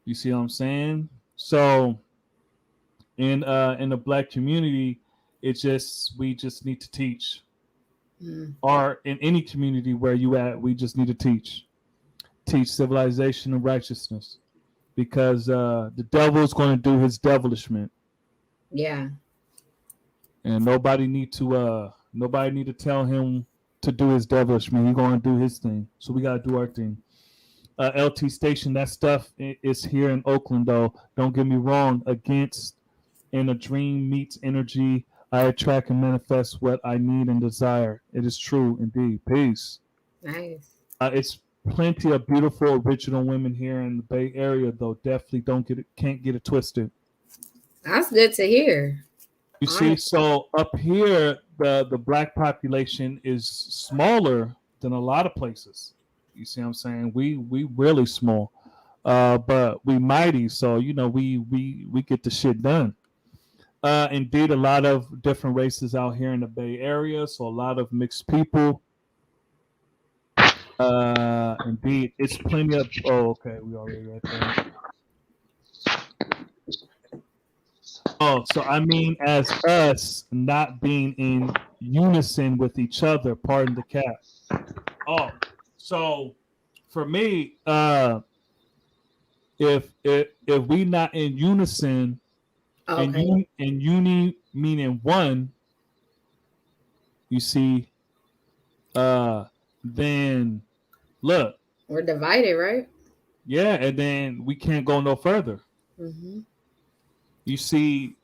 You see what I'm saying? So in the black community, we just need to teach. Or in any community where you at, we just need to teach civilization and righteousness, because the devil is going to do his devilishment. Yeah. And nobody need to tell him to do his devilishment. He's going to do his thing. So we got to do our thing. LT Station, that stuff is here in Oakland, though. Don't get me wrong. Against in a dream meets energy, I attract and manifest what I need and desire. It is true, indeed. Peace. Nice. It's plenty of beautiful original women here in the Bay Area, though. Definitely can't get it twisted. That's good to hear. You see, so up here, the black population is smaller than a lot of places. You see what I'm saying? We really small. but we mighty, so we get the shit done. Indeed, a lot of different races out here in the Bay Area, so a lot of mixed people. Indeed, it's plenty of. Oh, okay, we already read that. Oh, so I mean, as us not being in unison with each other, pardon the cap. Oh, so for me, if we not in unison, Okay. and uni meaning one, you see, then look, We're divided, right? yeah, and then we can't go no further. Mm-hmm. You see,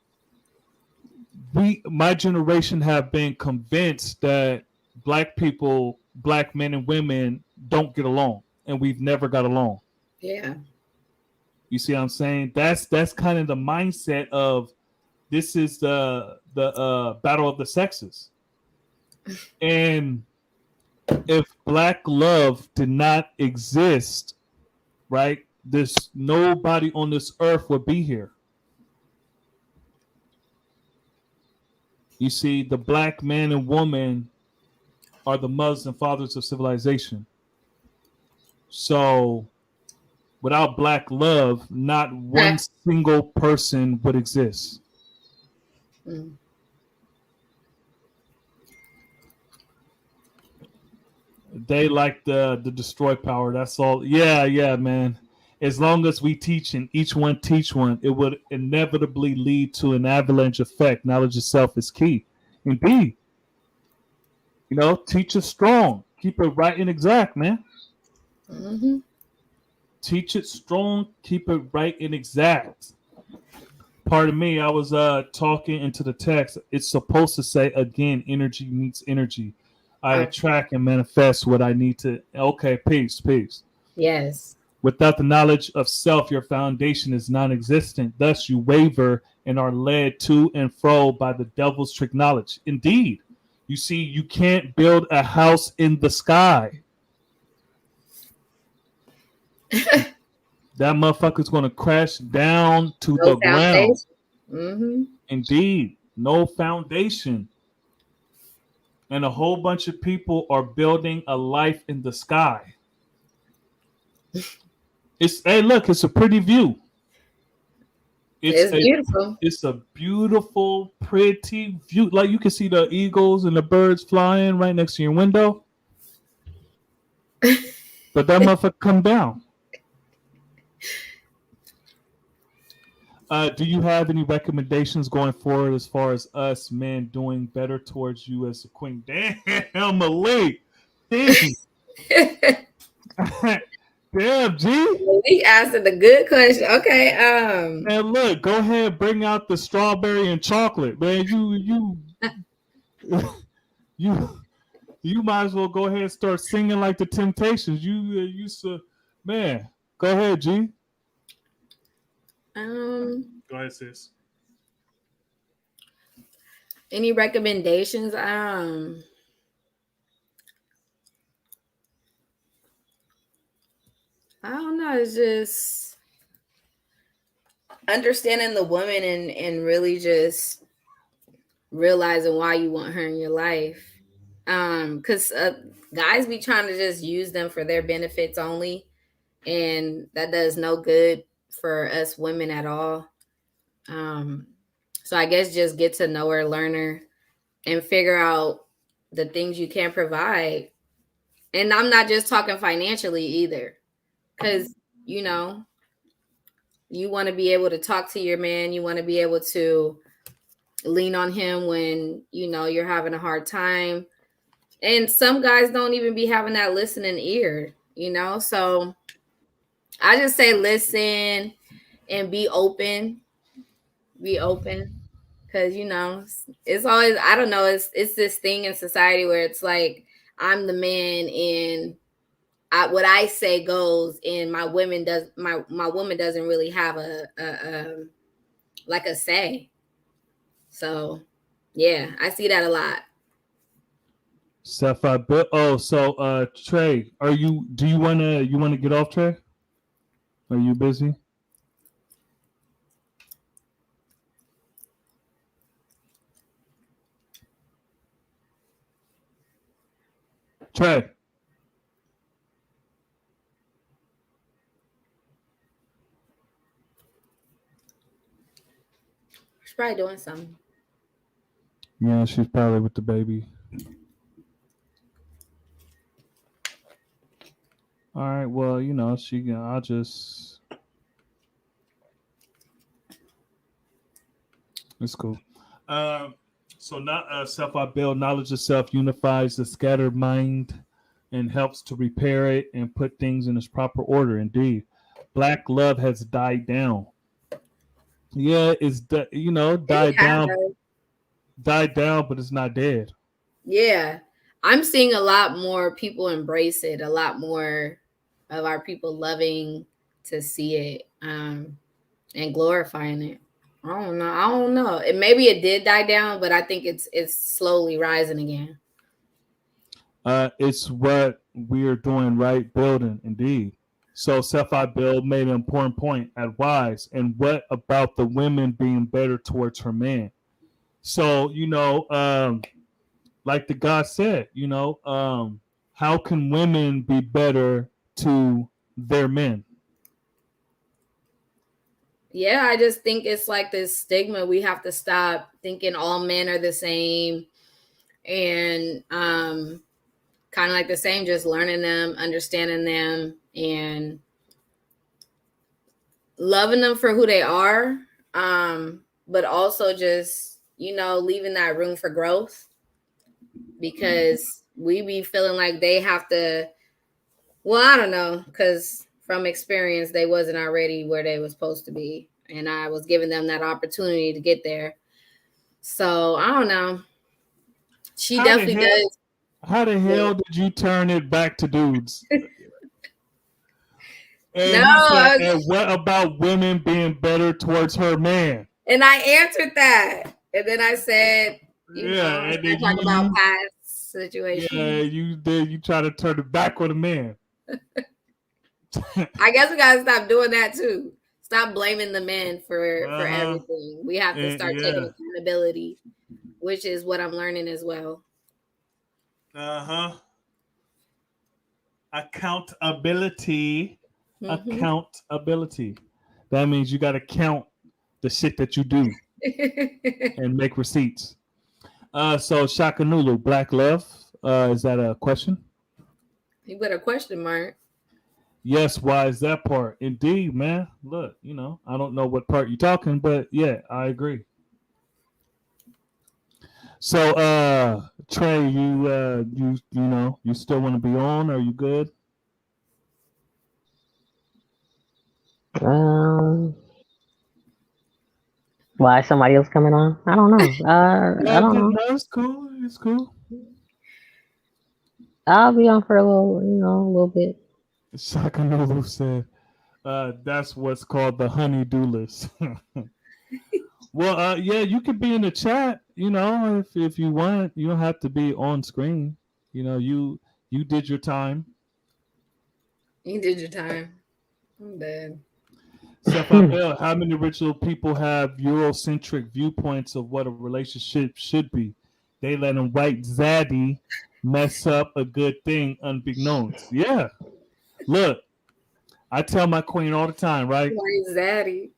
my generation have been convinced that black people, black men and women don't get along, and we've never got along. Yeah. You see what I'm saying? That's kind of the mindset of this is the battle of the sexes. And if black love did not exist, right, this nobody on this earth would be here. You see, the black man and woman are the mothers and fathers of civilization. So without black love, not one single person would exist. Mm. They like the destroy power. That's all. Yeah, man. As long as we teach and each one teach one, it would inevitably lead to an avalanche effect. Knowledge itself is key. Indeed. Teach it strong. Keep it right and exact, man. Mm-hmm. Teach it strong. Keep it right and exact. Pardon me, I was talking into the text. It's supposed to say again, energy meets energy. I attract and manifest what I need to. Okay, peace. Yes. Without the knowledge of self, your foundation is non-existent. Thus, you waver and are led to and fro by the devil's trick knowledge. Indeed, you see, you can't build a house in the sky. That motherfucker's going to crash down to the ground. Mm-hmm. Indeed, no foundation. And a whole bunch of people are building a life in the sky. Look, it's a pretty view. It's beautiful. It's a beautiful, pretty view. Like you can see the eagles and the birds flying right next to your window. But that motherfucker come down. Do you have any recommendations going forward as far as us men doing better towards you as a queen? Damn, Malik. Damn. Damn, G. We answered the good question. Okay. And look, go ahead, bring out the strawberry and chocolate, man. You might as well go ahead and start singing like the Temptations. You used to, man. Go ahead, G. Go ahead, sis. Any recommendations? I don't know. It's just understanding the woman and really just realizing why you want her in your life. Because guys be trying to just use them for their benefits only, and that does no good for us women at all. So I guess just get to know her, learn her, and figure out the things you can provide. And I'm not just talking financially either, because you want to be able to talk to your man. You want to be able to lean on him when you're having a hard time. And some guys don't even be having that listening ear, So I just say listen and be open. Be open. Because, it's always, I don't know, it's this thing in society where it's like, I'm the man and what I say goes, and my woman doesn't really have a say. So, yeah, I see that a lot. Trey, do you wanna get off, Trey? Are you busy? Trey. She's probably doing something. Yeah, she's probably with the baby. All right. Well, I'll just. It's cool. Um. So not self-I build knowledge of self unifies the scattered mind and helps to repair it and put things in its proper order. Indeed, black love has died down. Yeah, It has. died down, but it's not dead. Yeah. I'm seeing a lot more people embrace it, a lot more of our people loving to see it and glorifying it. I don't know. I don't know. Maybe it did die down, but I think it's slowly rising again. It's what we're doing right, building, indeed. So Self I Build made an important point at Wise. And what about the women being better towards her man? So, like the God said, how can women be better to their men? Yeah, I just think it's like this stigma. We have to stop thinking all men are the same and kind of like the same, just learning them, understanding them, and loving them for who they are. But also just, leaving that room for growth because we be feeling like they have to, well, I don't know, because from experience, they wasn't already where they were supposed to be. And I was giving them that opportunity to get there. So I don't know. She How the definitely hell, does. how the hell did you turn it back to dudes? No, And he said, and what about women being better towards her man? and I answered that. And then I said, Yeah, I and then still talk about past situations. you try to turn it back on the man. I guess we gotta stop doing that too. Stop blaming the men for Uh-huh. everything. We have to start taking accountability, which is what I'm learning as well. Uh-huh. Accountability. Mm-hmm. Accountability. That means you gotta count the shit that you do and make receipts. So Shakanulu, Black Love. Is that a question? You put a question mark. Yes, why is that part? Indeed, man. Look, I don't know what part you're talking, but yeah, I agree. So, Trey, you still want to be on? Are you good? Um, why is somebody else coming on? I don't know. I don't know. No, it's cool. It's cool. I'll be on for a little bit. Shakanulu said, that's what's called the honey-do list. Well, yeah, you could be in the chat, if you want. You don't have to be on screen. You did your time. You did your time. I'm dead. Sefabel, how many ritual people have Eurocentric viewpoints of what a relationship should be? They let them white zaddy mess up a good thing unbeknownst. Yeah. Look, I tell my queen all the time, right? Why is zaddy?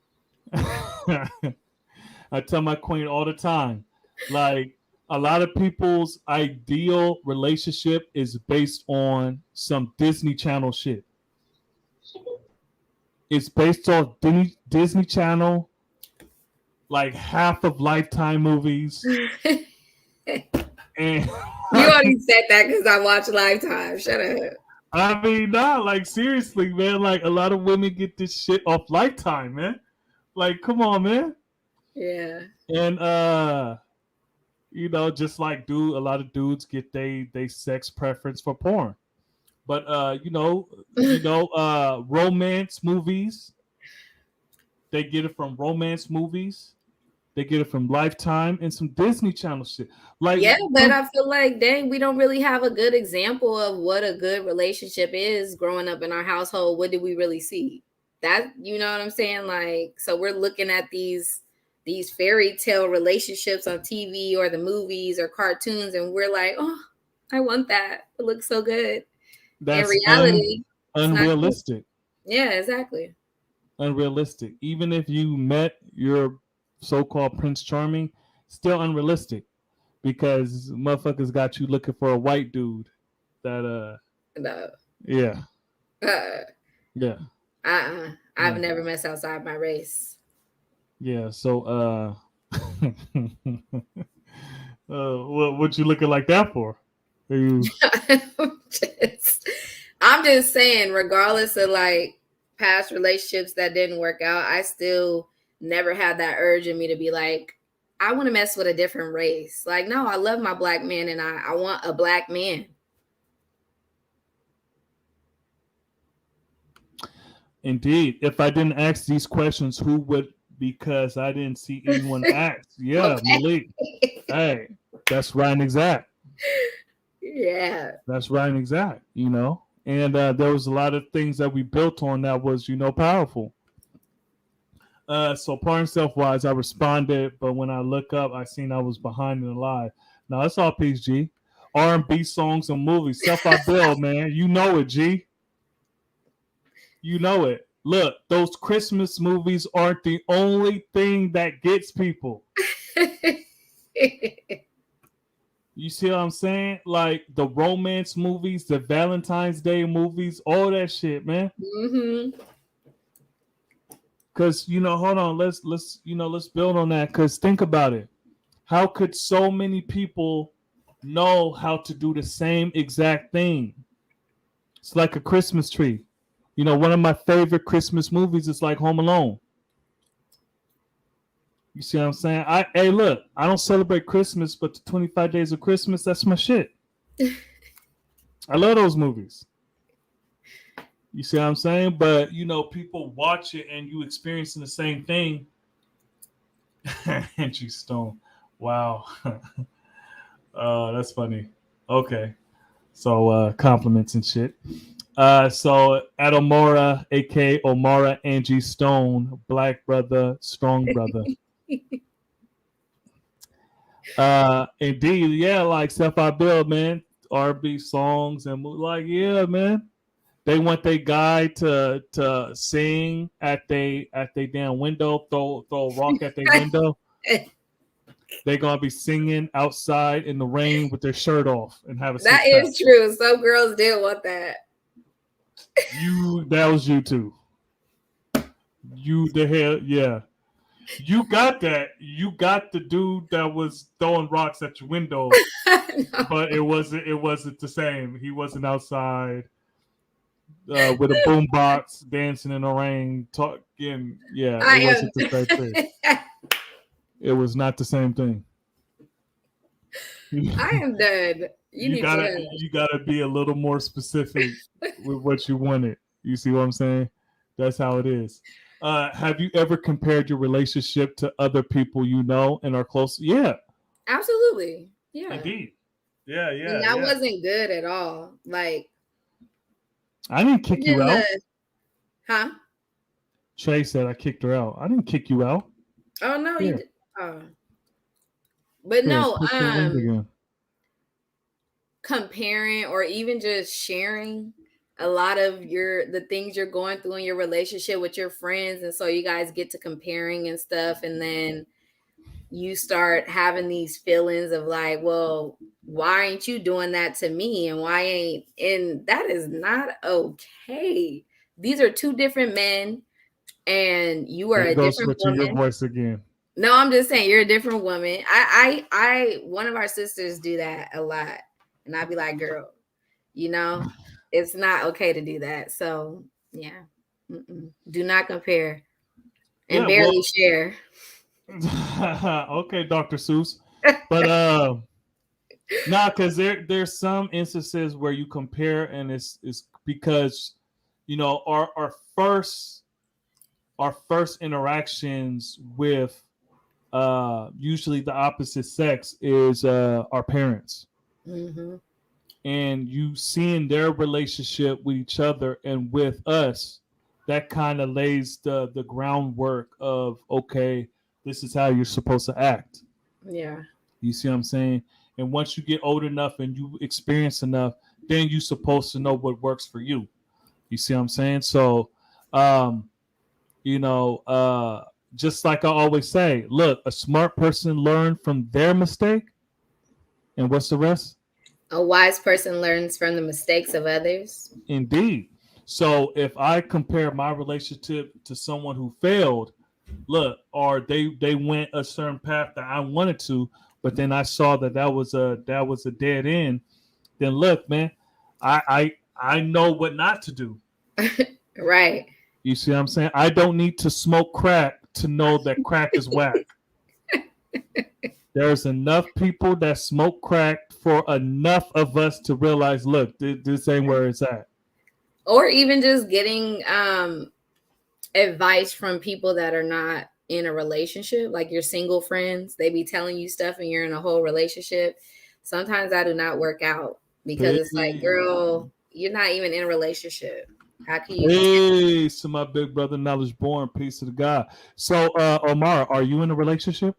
I tell my queen all the time, like a lot of people's ideal relationship is based on some Disney Channel shit. It's based off Disney Channel, like half of Lifetime movies. And You already said that because I watch Lifetime. Shut up. I mean, nah, like seriously, man. Like a lot of women get this shit off Lifetime, man. Like, come on, man. Yeah. And just like a lot of dudes get they sex preference for porn. But romance movies, they get it from romance movies. They get it from Lifetime and some Disney Channel shit. Like, yeah, but I feel like, dang, we don't really have a good example of what a good relationship is growing up in our household. What did we really see? that, you know what I'm saying? Like, so we're looking at these fairy tale relationships on TV or the movies or cartoons, and we're like, oh, I want that. It looks so good. That's In reality, it's not good. unrealistic. Yeah, exactly. Unrealistic. Even if you met your so-called Prince Charming, still unrealistic because motherfuckers got you looking for a white dude. That No. yeah. Yeah. I've never messed outside my race. Yeah. So what you looking like that for? Are you... I'm just saying, regardless of like past relationships that didn't work out, I still never had that urge in me to be like, I want to mess with a different race. Like, no, I love my black man and I want a black man. Indeed. If I didn't ask these questions, who would? Because I didn't see anyone ask. Yeah, okay. Malik. Hey, that's right and exact. Yeah. That's right and exact, you know. And there was a lot of things that we built on that was, you know, powerful. So part and self-wise, I responded, but when I look up, I seen I was behind in the live. Now, it's all peace, G. R&B songs and movies. Stuff I build, man. You know it, G. You know it. Look, those Christmas movies aren't the only thing that gets people. You see what I'm saying? Like the romance movies, the Valentine's Day movies, all that shit, man. Mm-hmm. Cause you know, hold on, let's build on that. Cause think about it. How could so many people know how to do the same exact thing? It's like a Christmas tree. You know, one of my favorite Christmas movies is like Home Alone. You see what I'm saying? Hey, look, I don't celebrate Christmas, but the 25 Days of Christmas, that's my shit. I love those movies. You see what I'm saying? But, you know, people watch it and you experiencing the same thing. Angie Stone. Wow. That's funny. Okay. So, compliments and shit. So Adomora, aka Omara Angie Stone, black brother, strong brother. Indeed, yeah, like Steph I Build, man, R&B songs and like, yeah, man. They want their guy to sing at they damn window, throw a rock at their window. They're gonna be singing outside in the rain with their shirt off and have a That is true. Some girls did want that. That was you too. You the hell, yeah. You got that. You got the dude that was throwing rocks at your window, no. But it wasn't the same. He wasn't outside with a boombox dancing in the rain, talking. Yeah, it wasn't the same thing. It was not the same thing. I am done. You gotta be a little more specific with what you wanted. You see what I'm saying? That's how it is. Have you ever compared your relationship to other people you know and are close? Yeah, absolutely. Yeah, indeed. Yeah. And that wasn't good at all. Like, I didn't kick you out. Huh? Trey said I kicked her out. I didn't kick you out. Oh no, you did. But no, comparing or even just sharing a lot of the things you're going through in your relationship with your friends, and so you guys get to comparing and stuff, and then you start having these feelings of like, well, why ain't you doing that to me, and why ain't, and that is not okay. These are two different men, and you are a different woman. Your voice again. No, I'm just saying you're a different woman. I one of our sisters do that a lot, and I'd be like, girl, you know, it's not okay to do that. So yeah, do not compare and barely share. Okay, Dr. Seuss, but because there's some instances where you compare, and it's because, you know, our first interactions with usually the opposite sex is our parents. Mm-hmm. And you seeing their relationship with each other and with us that kind of lays the groundwork of, okay, this is how you're supposed to act. Yeah. You see what I'm saying? And once you get old enough and you experience enough, then you're supposed to know what works for you. You see what I'm saying? So, um, you know, just like I always say, look, a smart person learn from their mistake, and what's the rest? A wise person learns from the mistakes of others. Indeed. So if I compare my relationship to someone who failed, look, or they went a certain path that I wanted to, but then I saw that was a dead end. Then look, man, I know what not to do. Right. You see what I'm saying? I don't need to smoke crack to know that crack is whack. There's enough people that smoke crack for enough of us to realize, look, this ain't where it's at. Or even just getting advice from people that are not in a relationship, like your single friends. They be telling you stuff and you're in a whole relationship. Sometimes that do not work out because it's like, girl, you're not even in a relationship. How can you? Peace to my big brother, knowledge born. Peace to the God. So, Omar, are you in a relationship?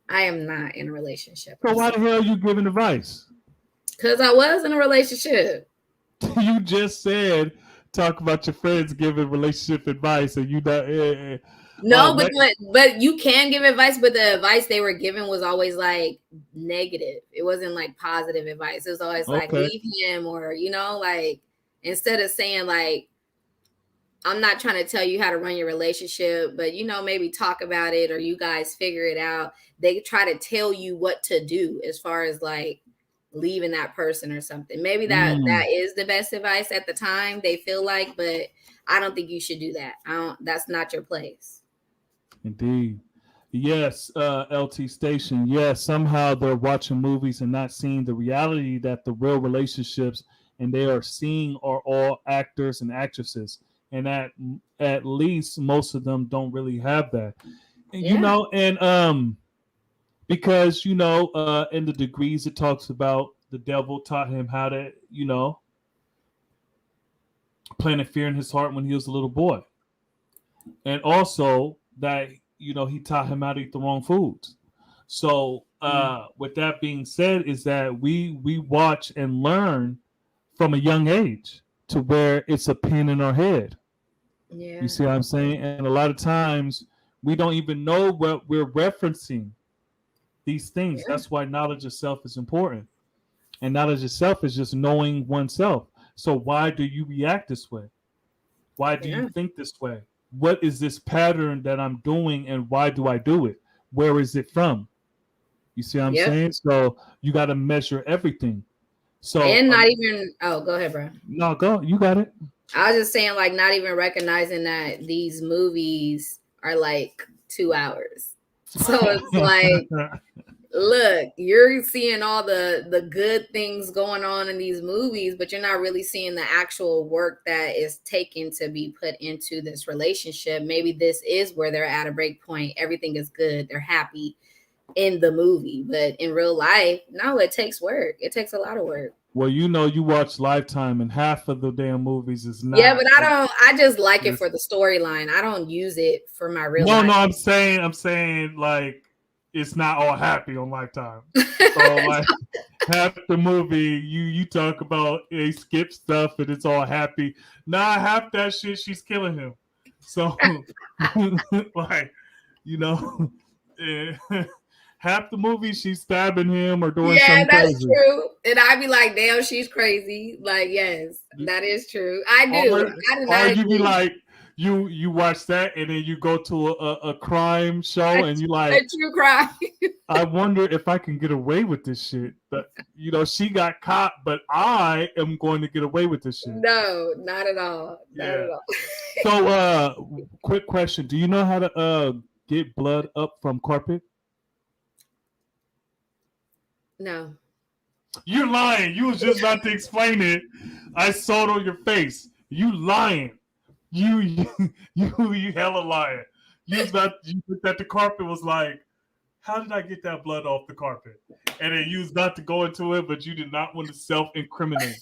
I am not in a relationship. So why the hell are you giving advice? Because I was in a relationship. You just said talk about your friends giving relationship advice, and you not. No, but you can give advice, but the advice they were given was always like negative. It wasn't like positive advice. It was always like leave him, or like instead of saying like I'm not trying to tell you how to run your relationship, but maybe talk about it or you guys figure it out. They try to tell you what to do as far as like leaving that person or something. Maybe that is the best advice at the time they feel like, but I don't think you should do that. That's not your place. Indeed. Yes, LT Station. Yes, somehow they're watching movies and not seeing the reality that the real relationships and they are seeing are all actors and actresses. And at least most of them don't really have that. And, and because in the degrees it talks about the devil taught him how to, planted fear in his heart when he was a little boy. And also that he taught him how to eat the wrong foods. So with that being said, is that we watch and learn from a young age to where it's a pin in our head. Yeah. You see what I'm saying? And a lot of times we don't even know what we're referencing these things. Yeah. That's why knowledge of self is important. And knowledge of self is just knowing oneself. So why do you react this way? Why do you think this way? What is this pattern that I'm doing and why do I do it? Where is it from? You see what I'm saying? So you got to measure everything. So and not even go ahead, bro. No, go. You got it. I was just saying, like, not even recognizing that these movies are like 2 hours. So it's like, look, you're seeing all the good things going on in these movies, but you're not really seeing the actual work that is taken to be put into this relationship. Maybe this is where they're at a break point. Everything is good. They're happy in the movie, but in real life, no, it takes work. It takes a lot of work. Well, you watch Lifetime and half of the damn movies is not. Yeah, but I just like it for the storyline. I don't use it for my real life. No, I'm saying like it's not all happy on Lifetime. So like half the movie you talk about they skip stuff and it's all happy. Nah, half that shit she's killing him. So like, half the movie she's stabbing him or doing something crazy. Yeah, that's true. And I'd be like, damn, she's crazy. Like, yes, that is true. I do. Or you be like, you watch that and then you go to a crime show and you like a true crime. I wonder if I can get away with this shit. But she got caught, but I am going to get away with this shit. No, not at all. Not at all. So quick question. Do you know how to get blood up from carpet? No. You're lying. You was just about to explain it. I saw it on your face. You lying. You hella lying. You looked at the carpet was like, how did I get that blood off the carpet? And then you was about to go into it, but you did not want to self-incriminate.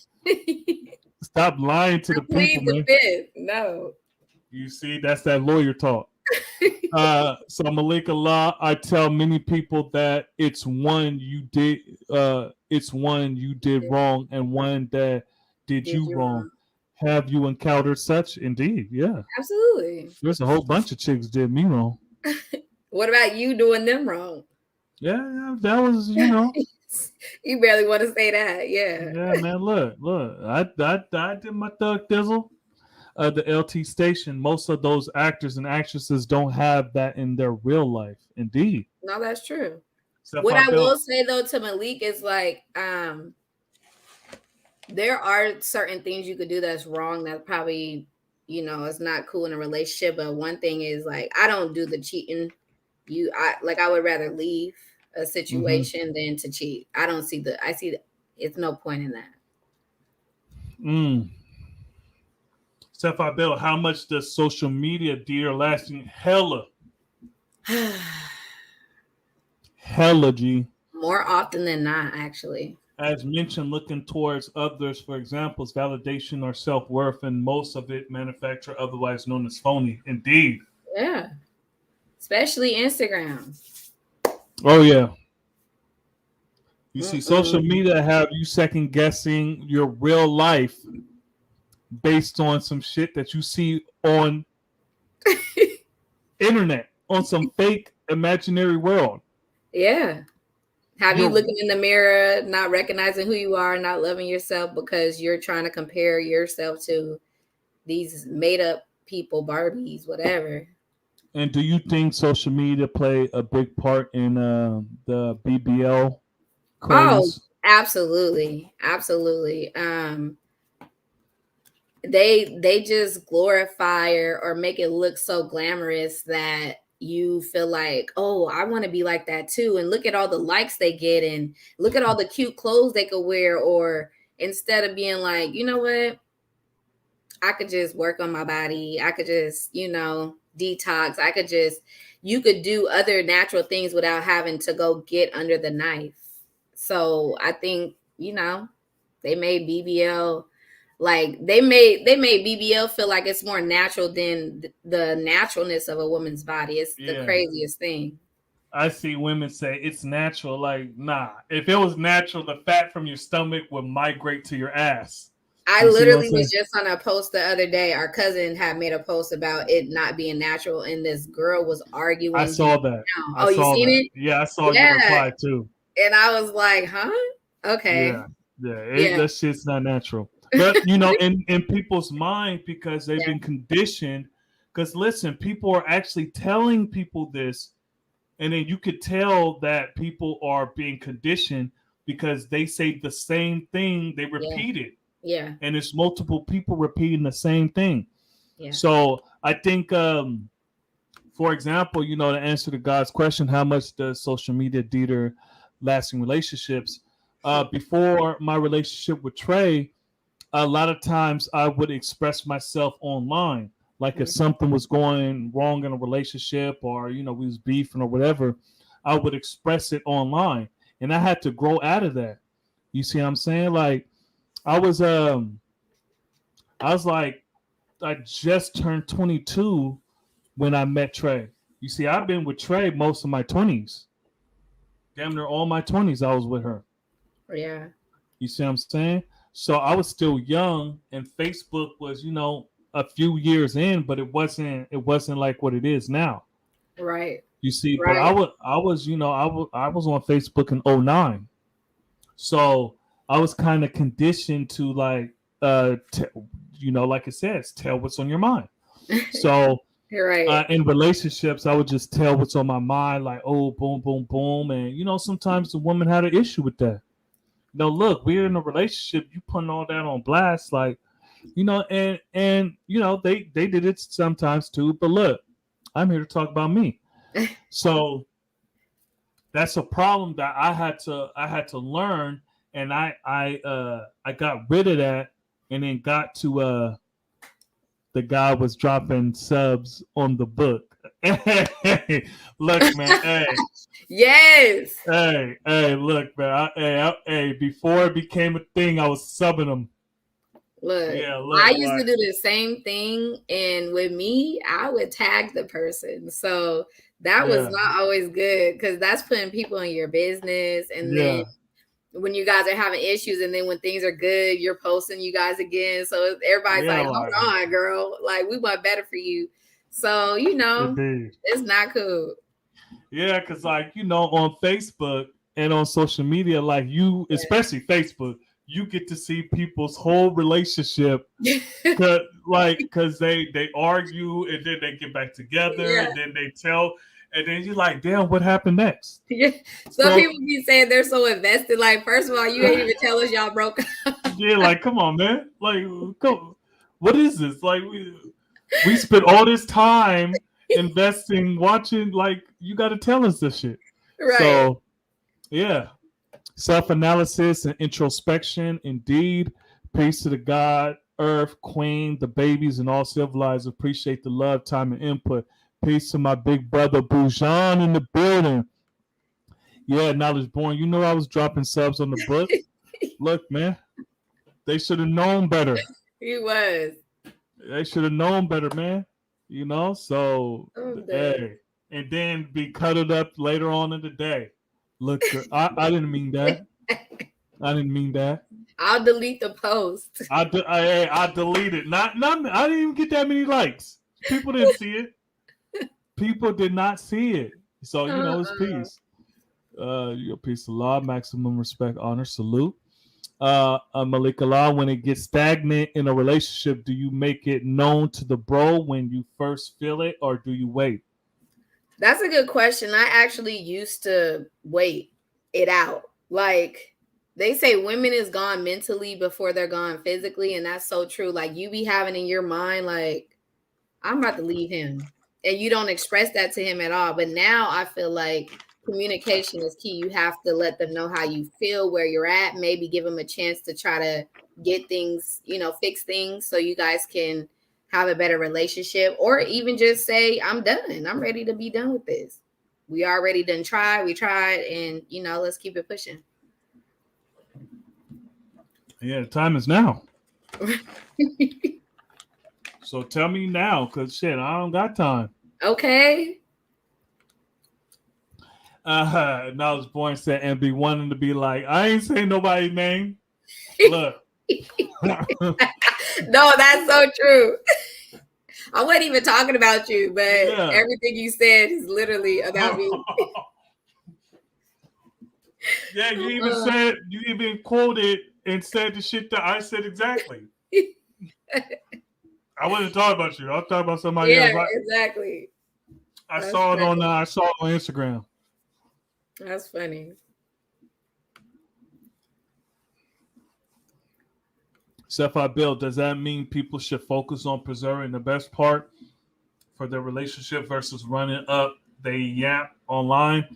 Stop lying to the people, man. No. You see, that's that lawyer talk. So Malik Allah, I tell many people that it's one you did wrong and one that did Did you you wrong. wrong? Have you encountered such? Indeed, yeah. Absolutely. There's a whole bunch of chicks did me wrong. What about you doing them wrong? Yeah, that was, You barely want to say that. Yeah. yeah, man. Look, I did my thug thizzle. The LT station. Most of those actors and actresses don't have that in their real life. Indeed. No, that's true. Except What I I will built. say though to Malik is like, there are certain things you could do that's wrong that probably, it's not cool in a relationship. But one thing is like, I don't do the cheating. I would rather leave a situation than to cheat. It's no point in that. Except I built. How much does social media dear lasting? Hella G. More often than not, actually. As mentioned, looking towards others for examples, validation or self-worth, and most of it manufactured, otherwise known as phony. Indeed. Yeah. Especially Instagram. Oh yeah. You see, social media have you second guessing your real life based on some shit that you see on internet, on some fake imaginary world. Yeah. Have you looking in the mirror, not recognizing who you are, not loving yourself because you're trying to compare yourself to these made up people, Barbies, whatever. And do you think social media play a big part in the BBL craze? Oh, absolutely. Absolutely. They just glorify or make it look so glamorous that you feel like, oh, I want to be like that too. And look at all the likes they get and look at all the cute clothes they could wear. Or instead of being like, you know what? I could just work on my body. I could just, detox. You could do other natural things without having to go get under the knife. So I think, they made BBL they made BBL feel like it's more natural than the naturalness of a woman's body. It's the craziest thing. I see women say it's natural. Like, nah. If it was natural, the fat from your stomach would migrate to your ass. I literally was just on a post the other day. Our cousin had made a post about it not being natural, and this girl was arguing. I saw that. You seen it? Yeah, I saw your reply too. And I was like, huh? Okay. Yeah. That shit's not natural. But, in people's mind, because they've been conditioned. Because, listen, people are actually telling people this. And then you could tell that people are being conditioned because they say the same thing. They repeat it. Yeah. And it's multiple people repeating the same thing. Yeah. So I think, for example, to answer to God's question, how much does social media deter lasting relationships? Before my relationship with Trey, a lot of times I would express myself online. Like if something was going wrong in a relationship or, we was beefing or whatever, I would express it online. And I had to grow out of that. You see what I'm saying? Like I was like, I just turned 22 when I met Trey. You see, I've been with Trey most of my 20s. Damn near all my 20s I was with her. Yeah. You see what I'm saying? So I was still young, and Facebook was, a few years in, but it wasn't like what it is now. Right. You see, right. But I was on Facebook in 2009. So I was kind of conditioned to like like it says, tell what's on your mind. So right. In relationships, I would just tell what's on my mind, like, oh, boom, boom, boom. And sometimes the woman had an issue with that. Look, we're in a relationship. You putting all that on blast, like, and they did it sometimes too. But look, I'm here to talk about me. So that's a problem that I had to learn, and I got rid of that, and then got to the guy was dropping subs on the book. Hey, look, man. Hey. Yes. Hey, look, man. Hey, before it became a thing, I was subbing them. Look, Yeah, I look, used to like, do the same thing, and with me, I would tag the person. So that was yeah, not always good because that's putting people in your business. And then yeah, when you guys are having issues, and then when things are good, you're posting you guys again. So everybody's yeah, like, "Hold like, on, girl, like we want better for you." So indeed. it's not cool. Yeah, because like on Facebook and on social media, like you, especially Facebook, you get to see people's whole relationship. Cause they argue and then they get back together Yeah. and then they tell, and then you're like, damn, what happened next? Yeah. Some So people be saying they're so invested. Like, first of all, you ain't even tell us y'all broke up. yeah, like come on, man, like come, what is this? Like we spent all this time investing, watching. Like you got to tell us this shit. Right. So yeah, self analysis and introspection, indeed. Peace to the God, Earth, Queen, the babies, and all civilized. Appreciate the love, time, and input. Peace to my big brother Bujan in the building. Yeah, knowledge born. You know I was dropping subs on the book. Look, man, they should have known better. He was. They should have known better, man. So I'm done. hey, and then be cut it up later on in the day. Look, I didn't mean that. I didn't mean that. I'll delete the post. I deleted. Not. I didn't even get that many likes. People didn't see it. People did not see it. So it's peace. Your peace of law, maximum respect, honor, salute. Malika Law, when it gets stagnant in a relationship, do you make it known to the bro when you first feel it, or do you wait? That's a good question. I actually used to wait it out. Like they say women is gone mentally before they're gone physically, and that's so true. Like you be having in your mind, like, I'm about to leave him. And you don't express that to him at all. But now I feel like communication is key. You have to let them know how you feel, where you're at, maybe give them a chance to try to get things, fix things so you guys can have a better relationship, or even just say, I'm done. I'm ready to be done with this. We already done tried. We tried, and let's keep it pushing. Yeah, the time is now. So tell me now, cause shit, I don't got time. Okay. Knowledge Born said and be wanting to be like, I ain't saying nobody's name. Look. No, that's so true. I wasn't even talking about you, but Yeah. everything you said is literally about me. Yeah, you even quoted and said the shit that I said exactly. I wasn't talking about you. I was talking about somebody else. Exactly. I saw it on Instagram. That's funny. Sapphire Bill, does that mean people should focus on preserving the best part for their relationship versus running up they yap online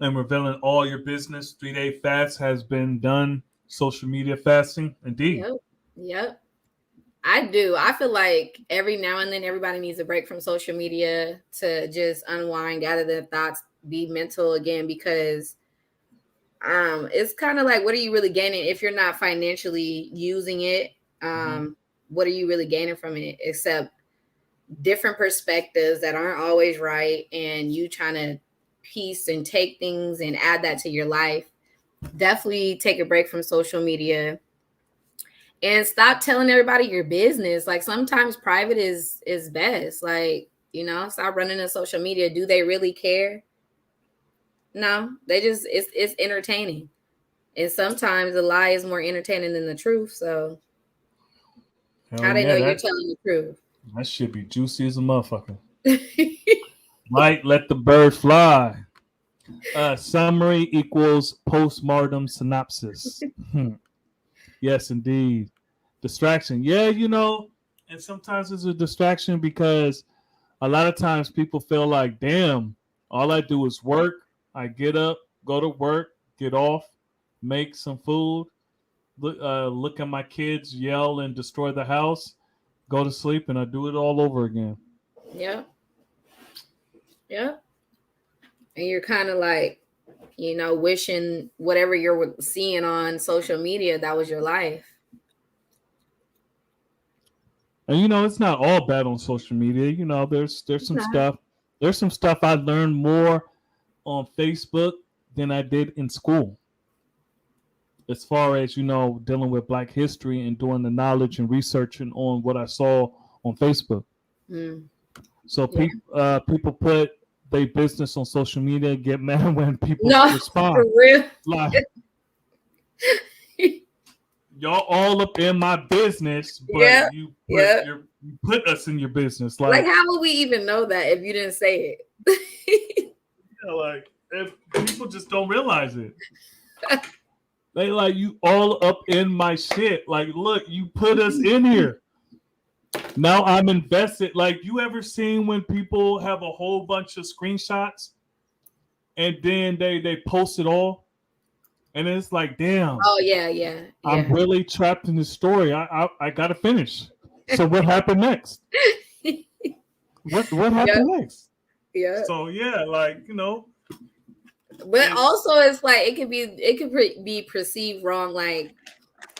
and revealing all your business? 3-day fast has been done. Social media fasting, indeed. Yep. I do. I feel like every now and then everybody needs a break from social media to just unwind, gather their thoughts, be mental again, because it's kind of like, what are you really gaining if you're not financially using it? What are you really gaining from it except different perspectives that aren't always right, and you trying to piece and take things and add that to your life? Definitely take a break from social media and stop telling everybody your business. Like sometimes private is best. Like, stop running to social media. Do they really care? No, they just it's entertaining. And sometimes the lie is more entertaining than the truth. So how they know you're telling the truth? That should be juicy as a motherfucker. Might let the bird fly. Summary equals postmortem synopsis. Yes, indeed. Distraction. Yeah, and sometimes it's a distraction because a lot of times people feel like, damn, all I do is work. I get up, go to work, get off, make some food, look at my kids, yell and destroy the house, go to sleep, and I do it all over again. Yeah. Yeah. And you're kind of like, wishing whatever you're seeing on social media, that was your life. And it's not all bad on social media. There's some stuff. There's some stuff I learned more on Facebook than I did in school. As far as dealing with Black history and doing the knowledge and researching on what I saw on Facebook. Mm. So Yeah. people put their business on social media, get mad when people No, respond. for real. Like, y'all all up in my business, but Yeah, you yeah. you put us in your business. Like, how would we even know that if you didn't say it? Like, if people just don't realize it. They like, you all up in my shit. Like, look, you put us in here. Now I'm invested. Like, you ever seen when people have a whole bunch of screenshots and then they post it all? And it's like, damn. Oh yeah. I'm really trapped in this story. I gotta finish. So what happened next? What happened next? Yeah. So yeah, like But also, it's like it could be perceived wrong. Like,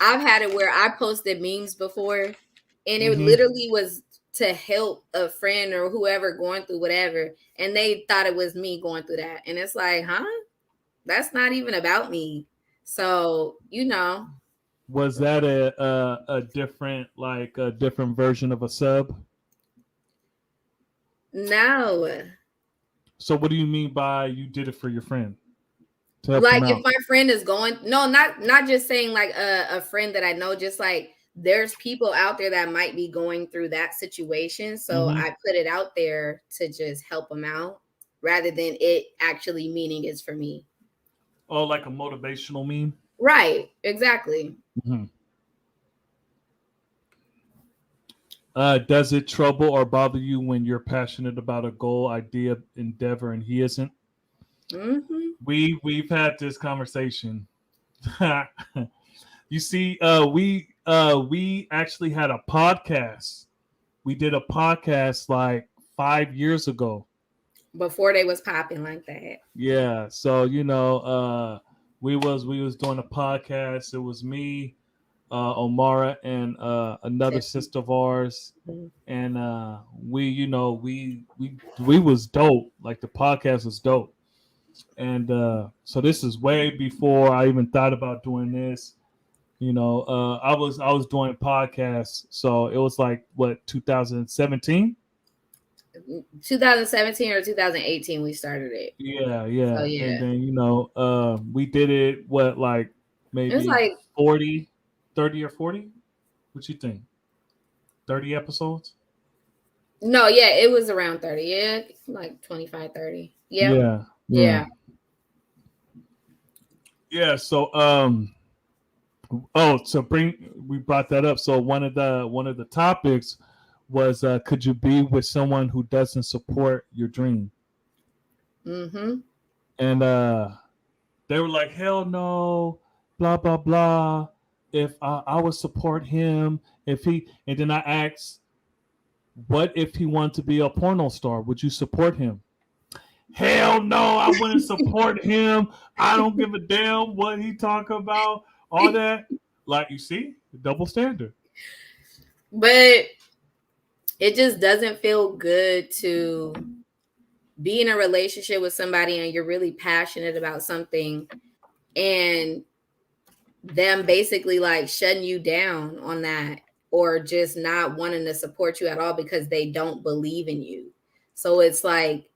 I've had it where I posted memes before, and it literally was to help a friend or whoever going through whatever, and they thought it was me going through that, and it's like, huh? That's not even about me. So was that a different version of a sub? No. So what do you mean by you did it for your friend? Like, if my friend is going, no, not just saying like a friend that I know, just like there's people out there that might be going through that situation. So I put it out there to just help them out rather than it actually meaning it's for me. Oh, like a motivational meme? Right, exactly. Does it trouble or bother you when you're passionate about a goal, idea, endeavor, and he isn't? We've had this conversation. You see, we actually had a podcast. We did a podcast like 5 years ago. Before they was popping like that. Yeah. So we was doing a podcast. It was me, Omara, and another sister of ours, and we was dope. Like, the podcast was dope, and so this is way before I even thought about doing this. I was doing podcasts, so it was like, what, 2017? 2017 or 2018 we started it. Yeah. So, yeah. And then we did it, what, like maybe it's like 30 or 40? What you think? 30 episodes? No, yeah, it was around 30. Yeah, like 25, 30. Yeah. So we brought that up. So one of the topics was, could you be with someone who doesn't support your dream? And they were like, hell no, blah blah blah. If I would support him, and then I asked, what if he wanted to be a porno star? Would you support him? Hell no, I wouldn't support him. I don't give a damn what he talk about. All that. Like, you see, double standard. But it just doesn't feel good to be in a relationship with somebody and you're really passionate about something and them basically like shutting you down on that, or just not wanting to support you at all because they don't believe in you. So it's like,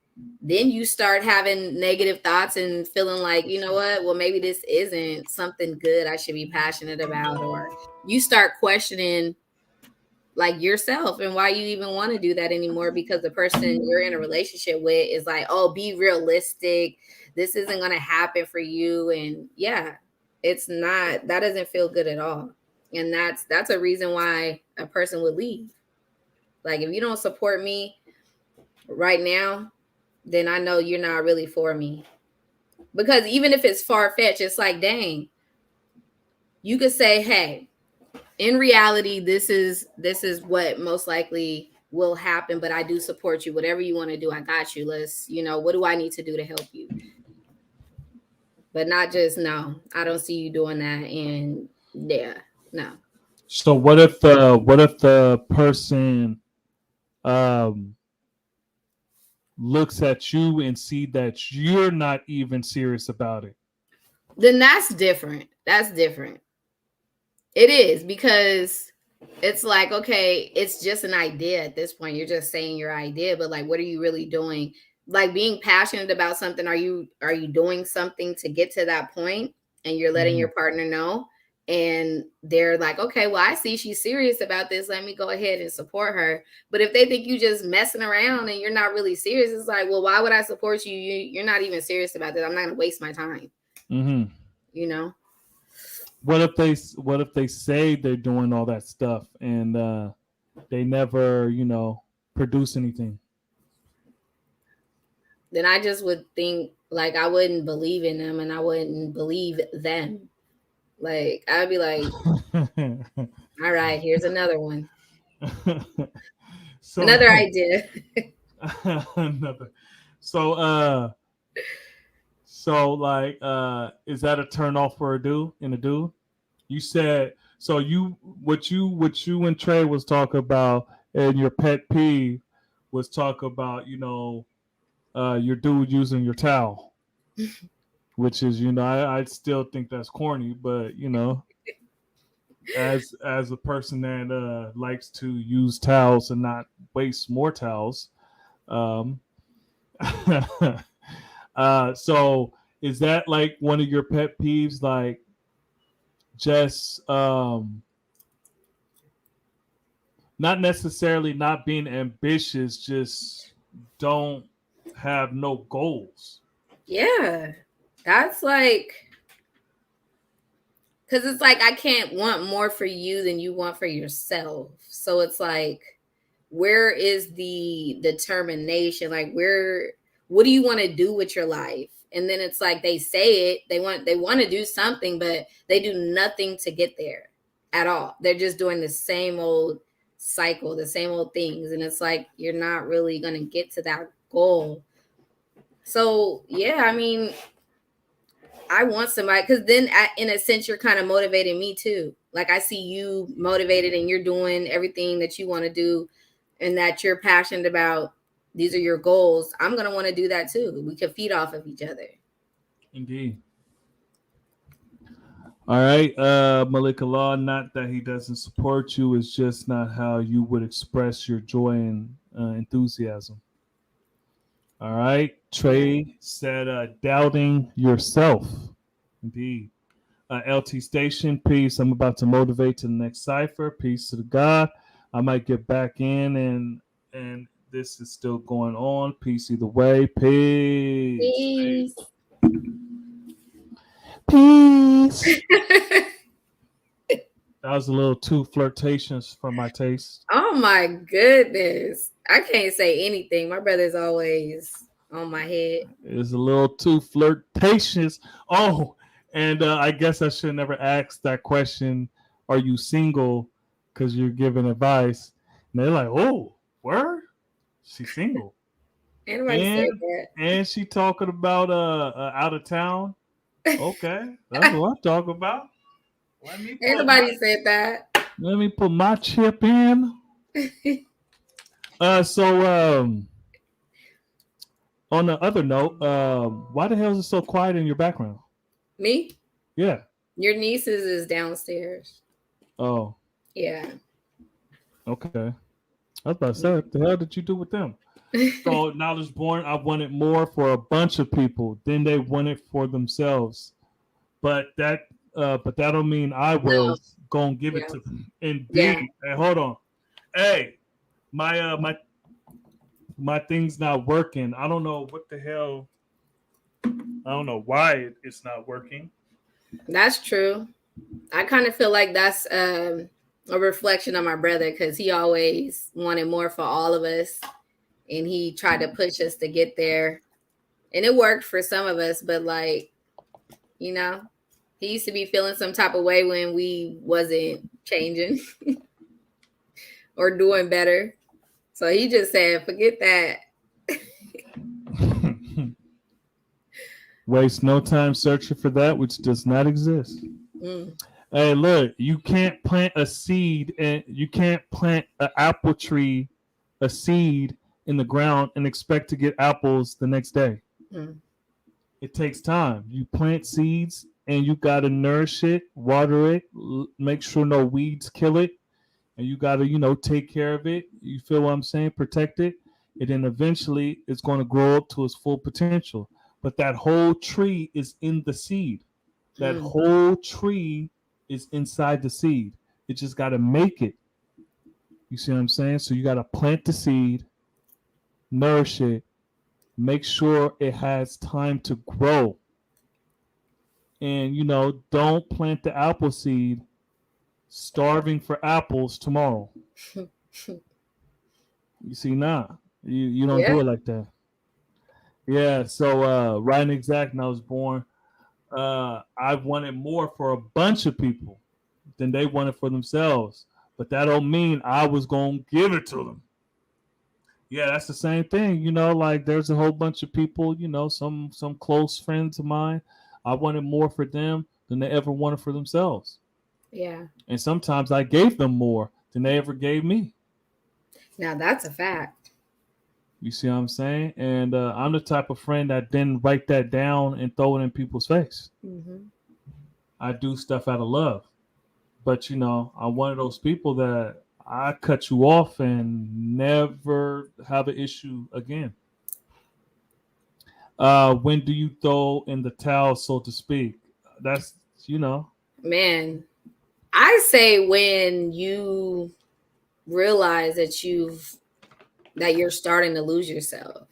then you start having negative thoughts and feeling like, you know what, well, maybe this isn't something good I should be passionate about. Or you start questioning like yourself and why you even want to do that anymore, because the person you're in a relationship with is like, oh, be realistic. This isn't going to happen for you. And yeah, it's not, that doesn't feel good at all. And that's a reason why a person would leave. Like, if you don't support me right now, then I know you're not really for me. Because even if it's far-fetched, it's like, dang, you could say, hey, in reality, this is what most likely will happen, but I do support you. Whatever you want to do, I got you. Let's, what do I need to do to help you? But not just, no, I don't see you doing that. And yeah, no. So what if the person um looks at you and see that you're not even serious about it? Then that's different. That's different. It is because it's like, okay, it's just an idea at this point. You're just saying your idea, but like, what are you really doing? Like being passionate about something, are you doing something to get to that point and you're letting Mhm. your partner know? And they're like, okay, well, I see she's serious about this. Let me go ahead and support her. But if they think you just messing around and you're not really serious, it's like, well, why would I support you? You're not even serious about this. I'm not gonna waste my time, Mhm. you know? What if they say they're doing all that stuff and they never, produce anything? Then I just would think like I wouldn't believe in them and I wouldn't believe them. Like I'd be like, all right, here's another one, So another idea. another. So is that a turn off for a dude in a dude? You said so you what you and Trey was talking about and your pet peeve was talk about, your dude using your towel, which is, I still think that's corny, but as a person that likes to use towels and not waste more towels, um, so is that like one of your pet peeves? Like just not necessarily not being ambitious, just don't have no goals. Yeah, that's like, because it's like I can't want more for you than you want for yourself. So it's like, where is the determination? Like, what do you want to do with your life? And then it's like they say it, they want to do something, but they do nothing to get there at all. They're just doing the same old cycle, the same old things, and it's like you're not really going to get to that goal. So yeah, I mean, I want somebody, because then in a sense you're kind of motivating me too. Like I see you motivated and you're doing everything that you want to do and that you're passionate about. These are your goals. I'm going to want to do that too. We could feed off of each other. Indeed. All right, Malika Law. Not that he doesn't support you; it's just not how you would express your joy and enthusiasm. All right, Yeah. Trey said, "Doubting yourself." Indeed. LT Station, peace. I'm about to motivate to the next cipher. Peace to the God. I might get back in and this is still going on. Peace either way. Peace. Peace. Peace. That was a little too flirtatious for my taste. Oh my goodness. I can't say anything. My brother's always on my head. It's a little too flirtatious. Oh, and I guess I should never ask that question. Are you single? Because you're giving advice. And they're like, oh, where? She's single. Anybody said And and she talking about out of town. Okay, that's that? what I'm talking about. Let me put my Anybody said that? let me put my chip in. So on the other note, why the hell is it so quiet in your background? Me? Yeah. Your nieces is downstairs. Oh, Yeah. okay. I was about to say, what the hell did you do with them? So knowledge born, I wanted more for a bunch of people. Then they want it for themselves. But that don't mean I No. was gonna give it Yeah. to them. Indeed. Yeah. Hey, hold on. Hey, my thing's not working. I don't know what the hell. I don't know why it's not working. That's true. I kind of feel like that's a reflection of my brother because he always wanted more for all of us and he tried to push us to get there. And it worked for some of us, but like, you know, he used to be feeling some type of way when we wasn't changing or doing better. So he just said, forget that. Waste no time searching for that which does not exist. Mm. Hey, look, you can't plant a seed and you can't plant an apple tree, a seed in the ground and expect to get apples the next day. Mm. It takes time. You plant seeds and you got to nourish it, water it, make sure no weeds kill it, and you got to, take care of it. You feel what I'm saying? Protect it. And then eventually it's going to grow up to its full potential. But that whole tree is in the seed. That Mm. whole tree is inside the seed. It just got to make it. You see what I'm saying? So you got to plant the seed, nourish it, make sure it has time to grow. And, don't plant the apple seed starving for apples tomorrow. You see, you don't Yeah. do it like that. Yeah, so right and exact, when I was born, I wanted more for a bunch of people than they wanted for themselves. But that don't mean I was going to give it to them. Yeah, that's the same thing. Like there's a whole bunch of people, some close friends of mine. I wanted more for them than they ever wanted for themselves. Yeah. And sometimes I gave them more than they ever gave me. Now that's a fact. You see what I'm saying? And I'm the type of friend that didn't write that down and throw it in people's face. Mm-hmm. I do stuff out of love. But, I'm one of those people that I cut you off and never have an issue again. When do you throw in the towel, so to speak? That's, Man, I say when you realize that you're starting to lose yourself.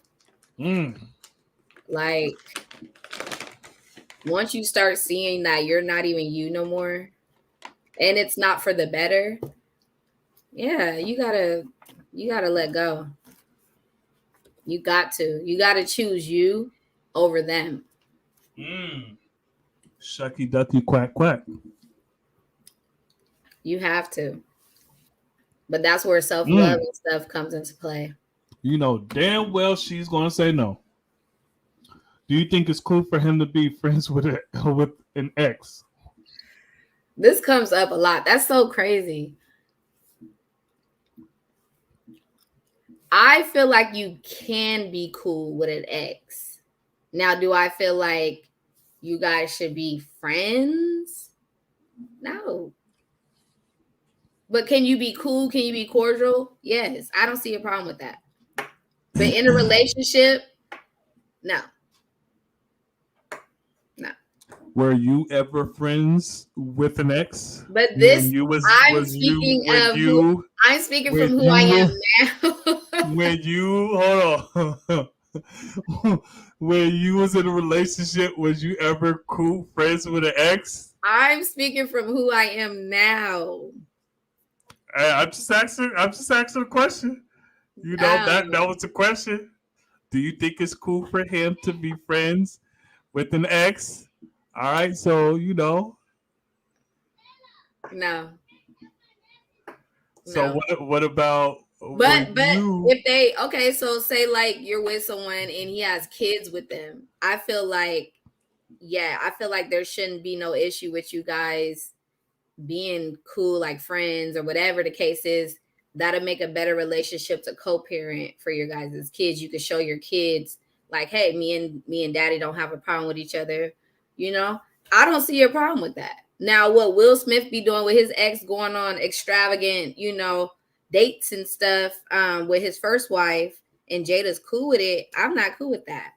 Like once you start seeing that you're not even you no more, and it's not for the better, yeah, you gotta let go. You got to choose you over them. Shucky ducky quack quack. You have to. But that's where self-love and stuff comes into play. You know damn well she's gonna say no. Do you think it's cool for him to be friends with an ex? This comes up a lot. That's so crazy. I feel like you can be cool with an ex. Now, do I feel like you guys should be friends? No. But can you be cool? Can you be cordial? Yes. I don't see a problem with that. But in a relationship, no. No. Were you ever friends with an ex? But this, I'm speaking from who I am now. When you, hold on. When you was in a relationship, was you ever cool friends with an ex? I'm speaking from who I am now. I'm just asking a question. That was the question. Do you think it's cool for him to be friends with an ex? All right, so No. So what about? But if they so say like you're with someone and he has kids with them, I feel like there shouldn't be no issue with you guys being cool, like friends or whatever the case is. That'll make a better relationship to co-parent for your guys' kids. You can show your kids like, hey, me and daddy don't have a problem with each other. I don't see a problem with that. Now, what Will Smith be doing with his ex, going on extravagant, dates and stuff with his first wife, and Jada's cool with it. I'm not cool with that.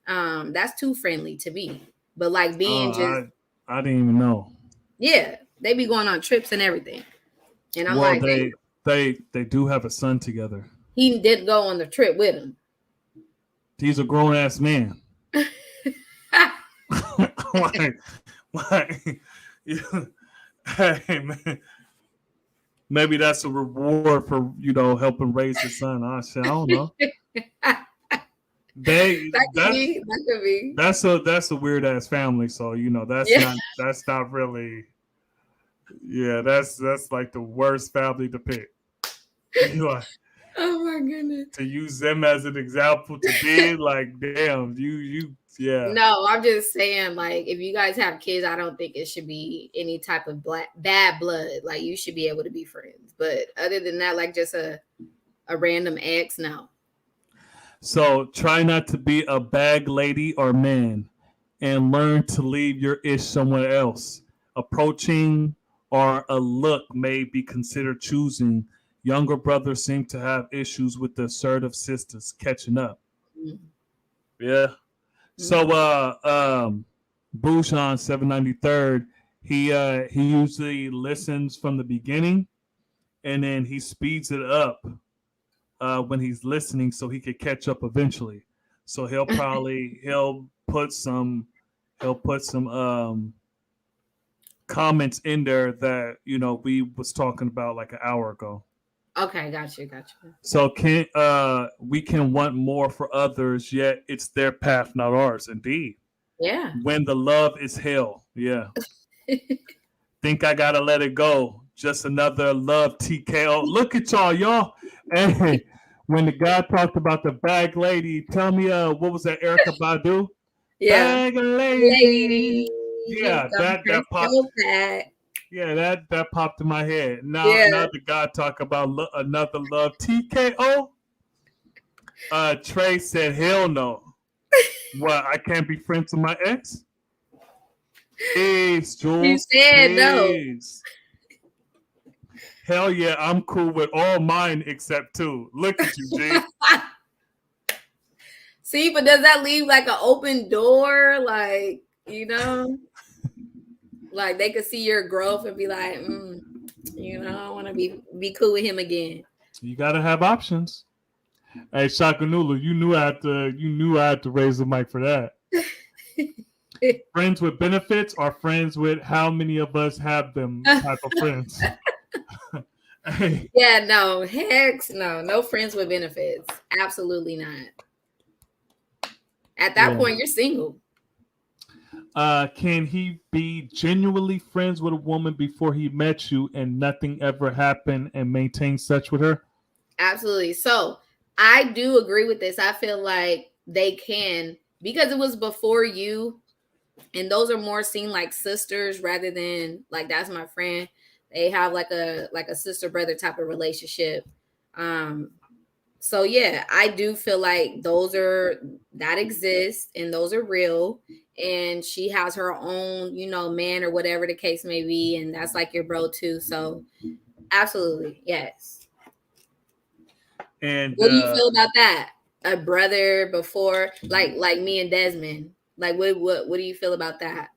That's too friendly to me. But like being I didn't even know. Yeah, they be going on trips and everything. And I'm like, they do have a son together. He did go on the trip with him. He's a grown ass man. Hey man, maybe that's a reward for helping raise the son. I don't know. That could be. That's a weird ass family. So that's not really. Yeah, that's like the worst family to pick. Oh my goodness! To use them as an example to be like, damn, you Yeah. No, I'm just saying, like, if you guys have kids, I don't think it should be any type of bad blood. Like, you should be able to be friends. But other than that, like, just a random ex, no. So try not to be a bag lady or man, and learn to leave your ish somewhere else. Approaching or a look may be considered choosing. Younger brothers seem to have issues with the assertive sisters catching up. Mm. Yeah. So Bouchon 793rd, he usually listens from the beginning and then he speeds it up when he's listening so he could catch up eventually. So he'll put some comments in there that we was talking about like an hour ago. Okay, gotcha. So we can want more for others, yet it's their path, not ours. Indeed. Yeah. When the love is hell. Yeah. Think I gotta let it go. Just another love TKO. Look at y'all. Hey, when the guy talked about the bag lady, tell me what was that, Erica Badu? Yeah. Bag lady. Yeah, He's that popped. so bad. Yeah, that popped in my head. Now the guy talk about another love TKO. Trey said, "Hell no." What? I can't be friends with my ex? Peace, Jules. You said Peace. No. Hell yeah, I'm cool with all mine except two. Look at you, G. See, but does that leave like an open door? Like, like they could see your growth and be like, I want to be cool with him again. You gotta have options. Hey, Shakanulu, you knew I had to raise the mic for that. Friends with benefits or friends with how many of us have them type of friends. Hey. Yeah, no, heck, no friends with benefits. Absolutely not. At that point, you're single. Can he be genuinely friends with a woman before he met you and nothing ever happened and maintain such with her? Absolutely. So I do agree with this. I feel like they can, because it was before you, and those are more seen like sisters rather than like that's my friend. They have like a sister brother type of relationship. So yeah, I do feel like that exists and those are real. And she has her own, man or whatever the case may be, and that's like your bro too. So absolutely, yes. And what do you feel about that? A brother before, like me and Desmond. Like what do you feel about that?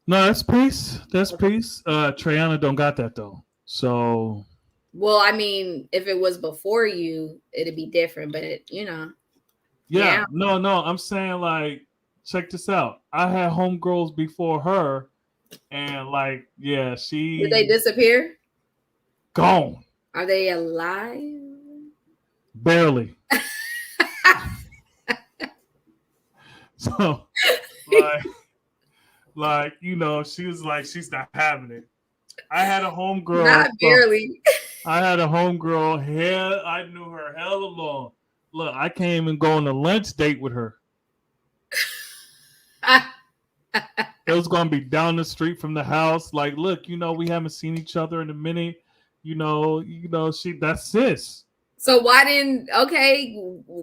No, that's peace. That's peace. Triana don't got that though. So well, I mean, if it was before you, it'd be different, but Yeah. No, I'm saying like check this out. I had homegirls before her and like she did they disappear? Gone. Are they alive? Barely. So like she was like she's not having it. I had a homegirl. Not barely. I had a homegirl. I knew her hella long. Look, I can't even go on a lunch date with her. It was gonna be down the street from the house. Like, look, we haven't seen each other in a minute. That's sis. So why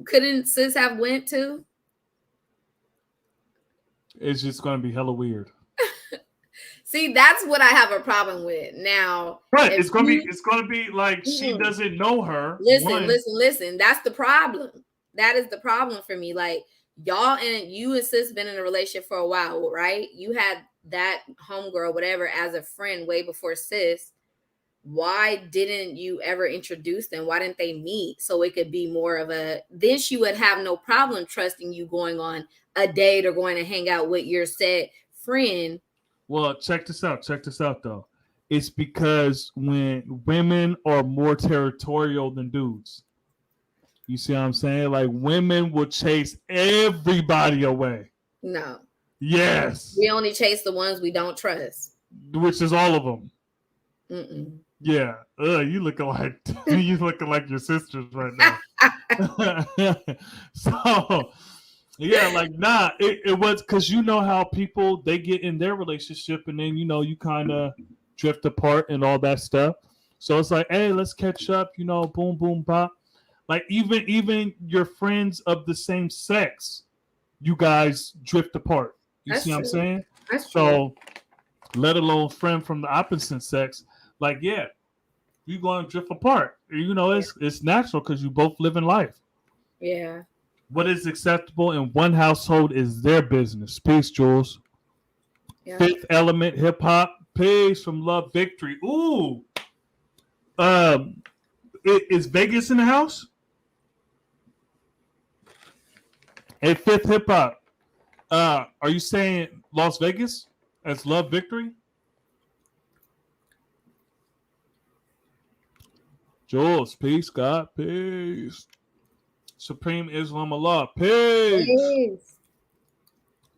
couldn't sis have went to? It's just gonna be hella weird. See, that's what I have a problem with now. Right, it's gonna be like she doesn't know her. Listen. That's the problem. That is the problem for me. Like y'all and you and sis been in a relationship for a while, right? You had that homegirl, whatever, as a friend way before sis. Why didn't you ever introduce them? Why didn't they meet so it could be more of then she would have no problem trusting you going on a date or going to hang out with your said friend. Well, check this out though. It's because when women are more territorial than dudes. You see what I'm saying? Like women will chase everybody away. No. Yes. We only chase the ones we don't trust. Which is all of them. Mm-mm. Yeah. You looking like your sisters right now. So Yeah, like nah, it was because you know how people they get in their relationship and then you kind of drift apart and all that stuff. So it's like, hey, let's catch up, boom, boom, pop. Like even your friends of the same sex, you guys drift apart. You That's see what I'm true. saying? That's true. So let alone friend from the opposite sex, like yeah, you going to drift apart. It's natural because you both live in life. Yeah. What is acceptable in one household is their business. Peace, Jules. Yeah. Fifth Element, hip hop. Peace from Love Victory. Ooh. Is Vegas in the house? Hey, Fifth Hip Hop. Are you saying Las Vegas as Love Victory? Jules, peace, God, peace. Supreme Islam Allah, peace. Yes.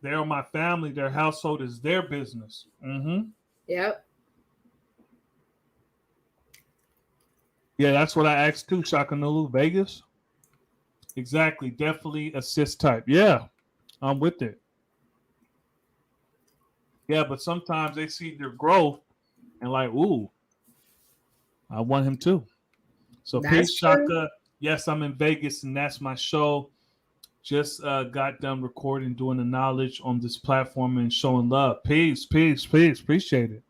They are my family. Their household is their business. Mm-hmm. Yep. Yeah, that's what I asked too, Shakanulu. Vegas? Exactly. Definitely a cis type. Yeah, I'm with it. Yeah, but sometimes they see their growth and like, ooh, I want him too. So That's peace, true. Shaka. Yes, I'm in Vegas and that's my show. Just got done recording, doing the knowledge on this platform and showing love. Peace, peace, peace. Appreciate it.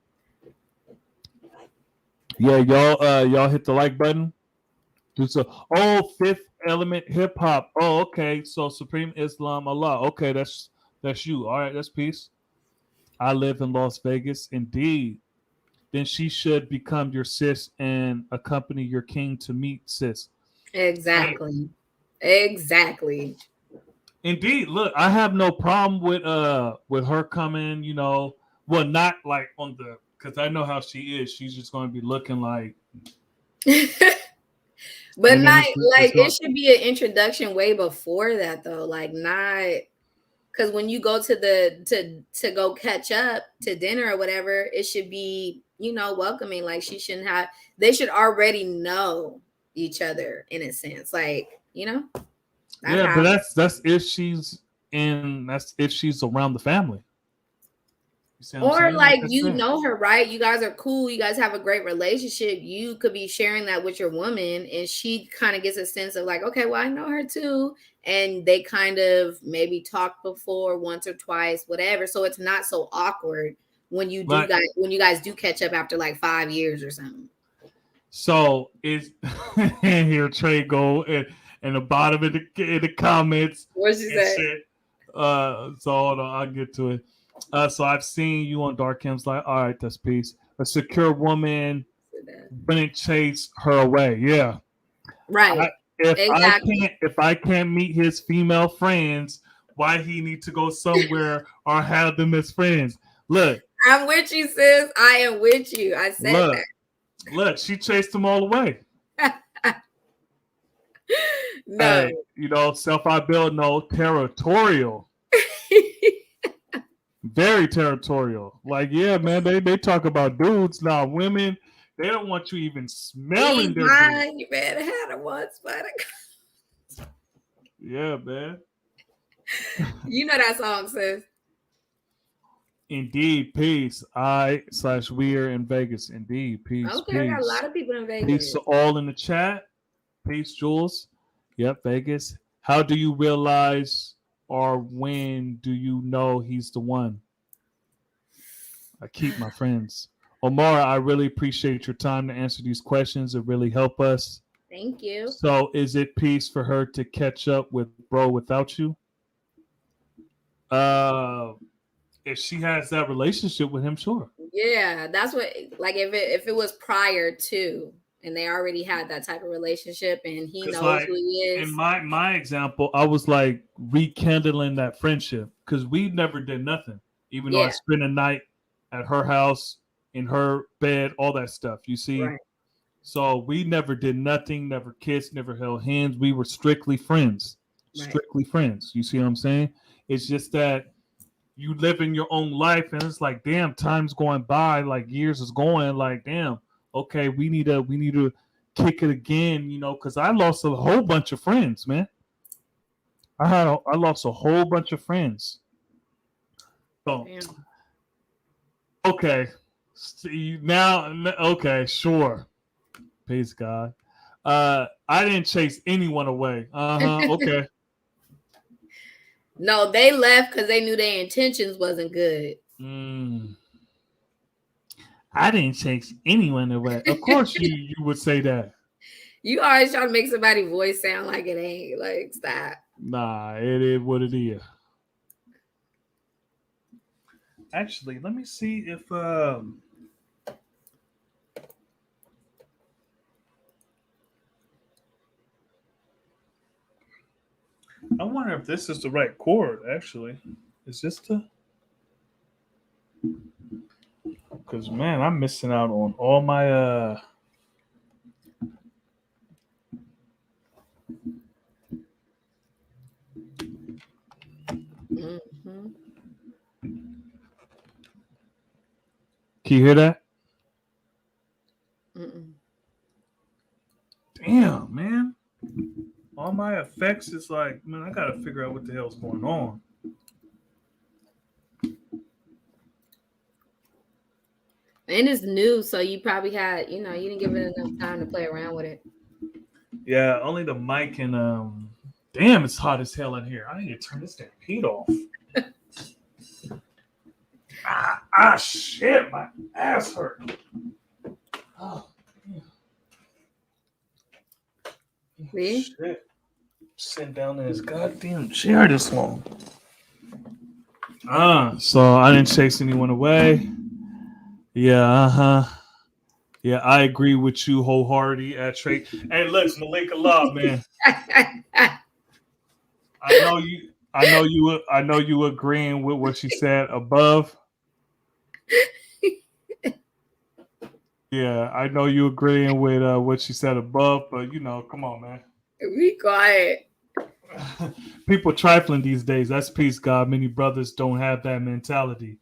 Yeah, y'all hit the like button. Fifth Element hip hop. Oh, okay. So Supreme Islam Allah. Okay, that's you. All right, that's peace. I live in Las Vegas. Indeed. Then she should become your sis and accompany your king to meet sis. Hey, Exactly. Exactly. indeed. Look, I have no problem with her coming. Well, not like on the because I know how she is. She's just going to be looking like, But and then not it's like it going. should be an introduction way before that though. Like not because when you go to the to go catch up to dinner or whatever, it should be, welcoming. Like she shouldn't have they should already know each other in a sense. Like, that's Yeah, but how that's if she's in. That's if she's around the family. You see what I'm or saying? Like like I you said. know her, right? You guys are cool, you guys have a great relationship. You could be sharing that with your woman, and she kind of gets a sense of like, okay, well, I know her too. And they kind of maybe talked before once or twice, whatever. So it's not so awkward when Like when you guys do catch up after like 5 years or something. so is here Trey go and the bottom of in the comments What she and say? shit. So hold on, I'll get to it. So I've seen you on Dark Hymns like, all right, that's peace. A secure woman wouldn't chase her away. Yeah. Right. I, if I Exactly. can't if I can't meet his female friends, why he need to go somewhere or have them as friends? Look, I'm with you, sis. I am with you. I said look, look. She chased them all away. that. No. Hey, self-I-build, no, territorial. Very territorial. Like, yeah, man, they talk about dudes. Now, women, they don't want you even smelling Eat their dude. mine. You better have it once, but Yeah, man. you know that song, sis. Indeed, peace. I/we are in Vegas. Indeed, peace, Okay, I got a peace. lot of people in Peace Vegas. to all in the chat. Peace, Jules. Yep, Vegas. How do you realize or when do you know he's the one? I keep my friends. Omar, I really appreciate your time to answer these questions. It really help us. Thank you. So is it peace for her to catch up with bro without you? Uh if she has that relationship with him, sure. Yeah, that's what like if it was prior to and they already had that type of relationship and he Because knows like who he in is. my example, I was like rekindling that friendship because we never did nothing. Even though I Yeah, spent a night at her house, in her bed, all that stuff. You see, right, so we never did nothing, never kissed, never held hands. We were strictly friends. right, Strictly friends. You see what I'm saying? It's just that you live in your own life and it's like, damn, time's going by, like years is going, like, damn, okay, we need to kick it again, because I lost a whole bunch of friends, man. I lost a whole bunch of friends. So Damn. okay, see now. Okay, sure. Peace, God. I didn't chase anyone away. Okay. No, they left because they knew their intentions wasn't good. Mm, I didn't chase anyone away. Of course, you would say that. You always try to make somebody's voice sound like it ain't. Like, stop. Nah, it is what it is. Actually, let me see if I wonder if this is the right chord. Actually, is this the? Because man, I'm missing out on all my Mm-hmm. Can you hear that? Mm-mm. Damn, man. All my effects is like, man, I gotta figure out what the hell's going on. And it's new, so you probably had, you didn't give it enough time to play around with it. Yeah, only the mic and damn, it's hot as hell in here. I need to turn this damn heat off. Shit, my ass hurt. Oh, See? shit. Sitting down in this goddamn chair this long. So I didn't chase anyone away. Yeah, Yeah, I agree with you wholeheartedly at Trey. Hey, look, Malika Law, man. I know you agreeing with what she said above. Yeah, I know you agreeing with what she said above, but come on, man. Be quiet. People trifling these days. That's peace, God. Many brothers don't have that mentality.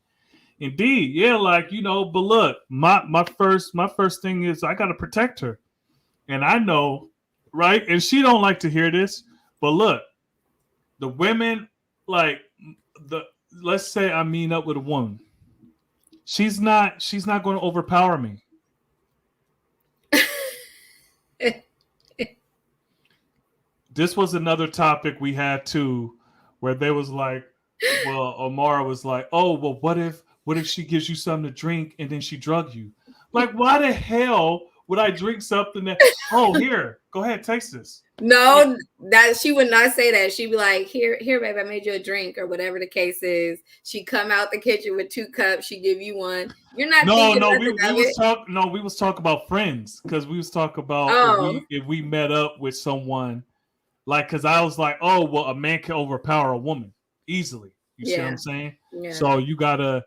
Indeed, yeah, but look, my first thing is I gotta protect her. And I know, right? And she don't like to hear this, but look, the women, like the let's say I meet up with a woman. She's not gonna overpower me. This was another topic we had too, where they was like, well, Omara was like, oh, well, what if she gives you something to drink and then she drug you? Like, why the hell would I drink something that? Oh, here, go ahead, taste this. No, that she would not say that. She'd be like, here, babe, I made you a drink or whatever the case is. She come out the kitchen with 2 cups. She give you one. You're not thinking nothing of it. We was talking about friends because we was talking about Oh, if we met up with someone, like, because I was like, oh, well, a man can overpower a woman easily. You see what yeah, I'm saying? yeah. So you gotta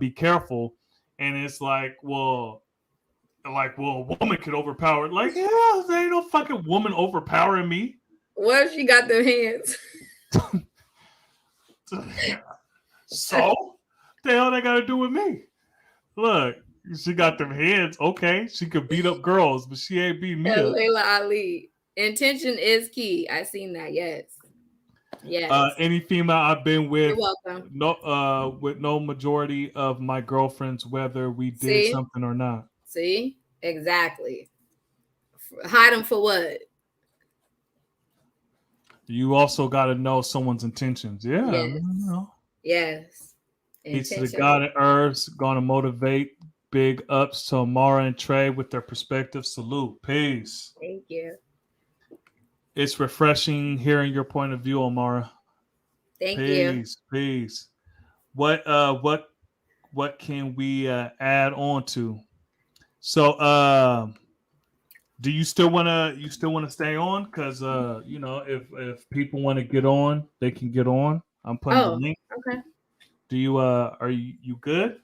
be careful. And it's like, well, a woman could overpower. Like, yeah, there ain't no fucking woman overpowering me. What if she got them hands? So, the hell they got to do with me? Look, she got them hands. Okay, she could beat up girls, but she ain't beating me up. Layla Ali. Intention is key. I seen that. Yes. Yes. Any female I've been with, You're welcome. with no majority of my girlfriends, whether we did See? something or not. See? Exactly. Hide them for what? You also got to know someone's intentions. Yeah. Yes. Yes. Peace to the God of Earth's going to motivate. Big ups to Amara and Trey with their perspective. Salute. Peace. Thank you. It's refreshing hearing your point of view, Amara. Thank you. Peace. What can we add on to? So do you still wanna stay on? Because if people want to get on, they can get on. I'm putting the link. Okay. Do you are you good?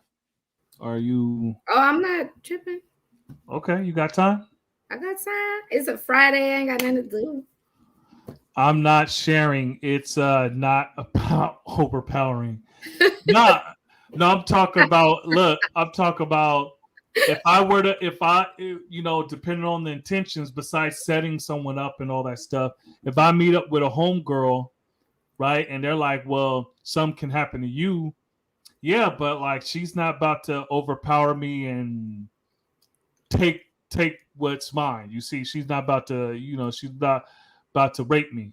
Are you I'm not tripping. okay? You got time? I got time. It's a Friday. I ain't got nothing to do. I'm not sharing. It's not about overpowering. No, I'm talking about. Look, I'm talking about if I depending on the intentions, besides setting someone up and all that stuff. If I meet up with a homegirl right? And they're like, well, some can happen to you. Yeah, but like she's not about to overpower me and take what's mine. You see, she's not about to, she's not about to rape me.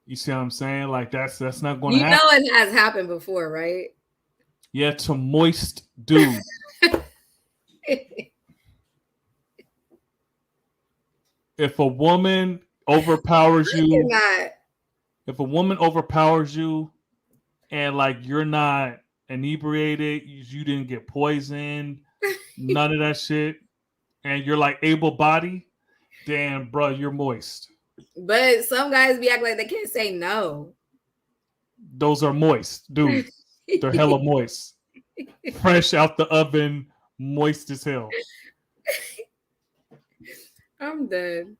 You see what I'm saying? Like that's not going to You know happen. it has happened before, right? Yeah, to moist dude. If a woman overpowers you, Not. if a woman overpowers you, and like you're not inebriated, you didn't get poisoned, none of that shit, and you're like able bodied, then bro, you're moist. But some guys be acting like they can't say no. Those are moist, dude. They're hella moist. Fresh out the oven, moist as hell. I'm done.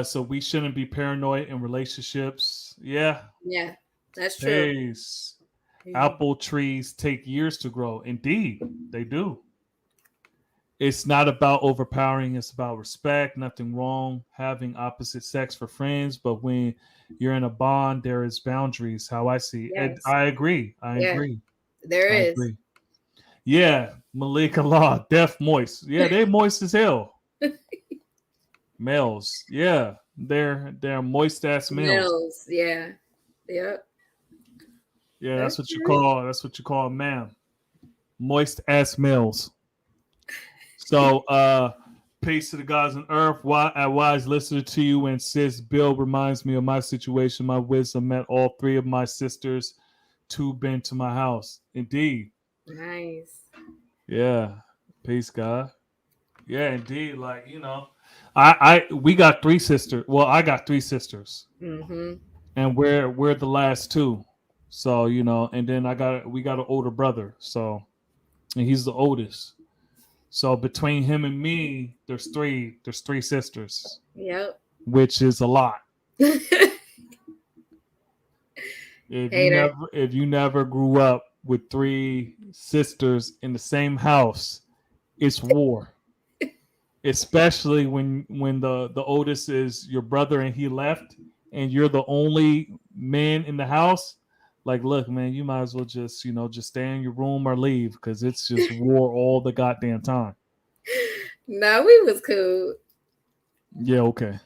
So we shouldn't be paranoid in relationships. Yeah. Yeah, that's true. Peace. Apple trees take years to grow. Indeed, they do. It's not about overpowering, it's about respect. Nothing wrong having opposite sex for friends, but when you're in a bond, there is boundaries, how I see. And Yes. I agree. Yeah. There is. Agree. Yeah, Malika Law, deaf moist. Yeah, they moist as hell. Males. Yeah. They're moist ass males. Yeah. Yep. Yeah, that's what you call a man. Moist ass males. So peace to the gods on earth. Why I wise listener to you and sis Bill reminds me of my situation. My wisdom met all three of my sisters. Two been to my house. Indeed. Nice. Yeah. Peace, God. Yeah, indeed. Like, we got three sisters. Well, I got three sisters. Mm-hmm. And we're the last two. So, and then we got an older brother. So, and he's the oldest. So between him and me, there's three sisters. Yep. Which is a lot. If you never grew up with three sisters in the same house, it's war. Especially when the oldest is your brother and he left and you're the only man in the house. Like, look, man, you might as well just stay in your room or leave because it's just war all the goddamn time. No, we was cool. Yeah, okay.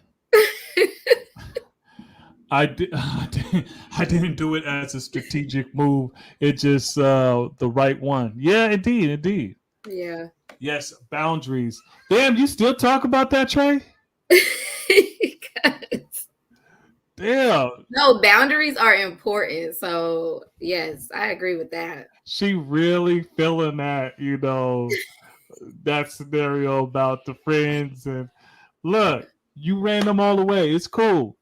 I didn't do it as a strategic move. It just the right one. Yeah, indeed. Yeah. Yes, boundaries. Damn, you still talk about that, Trey? Damn. No, boundaries are important. So yes, I agree with that. She really feeling that, that scenario about the friends and look, you ran them all away. It's cool.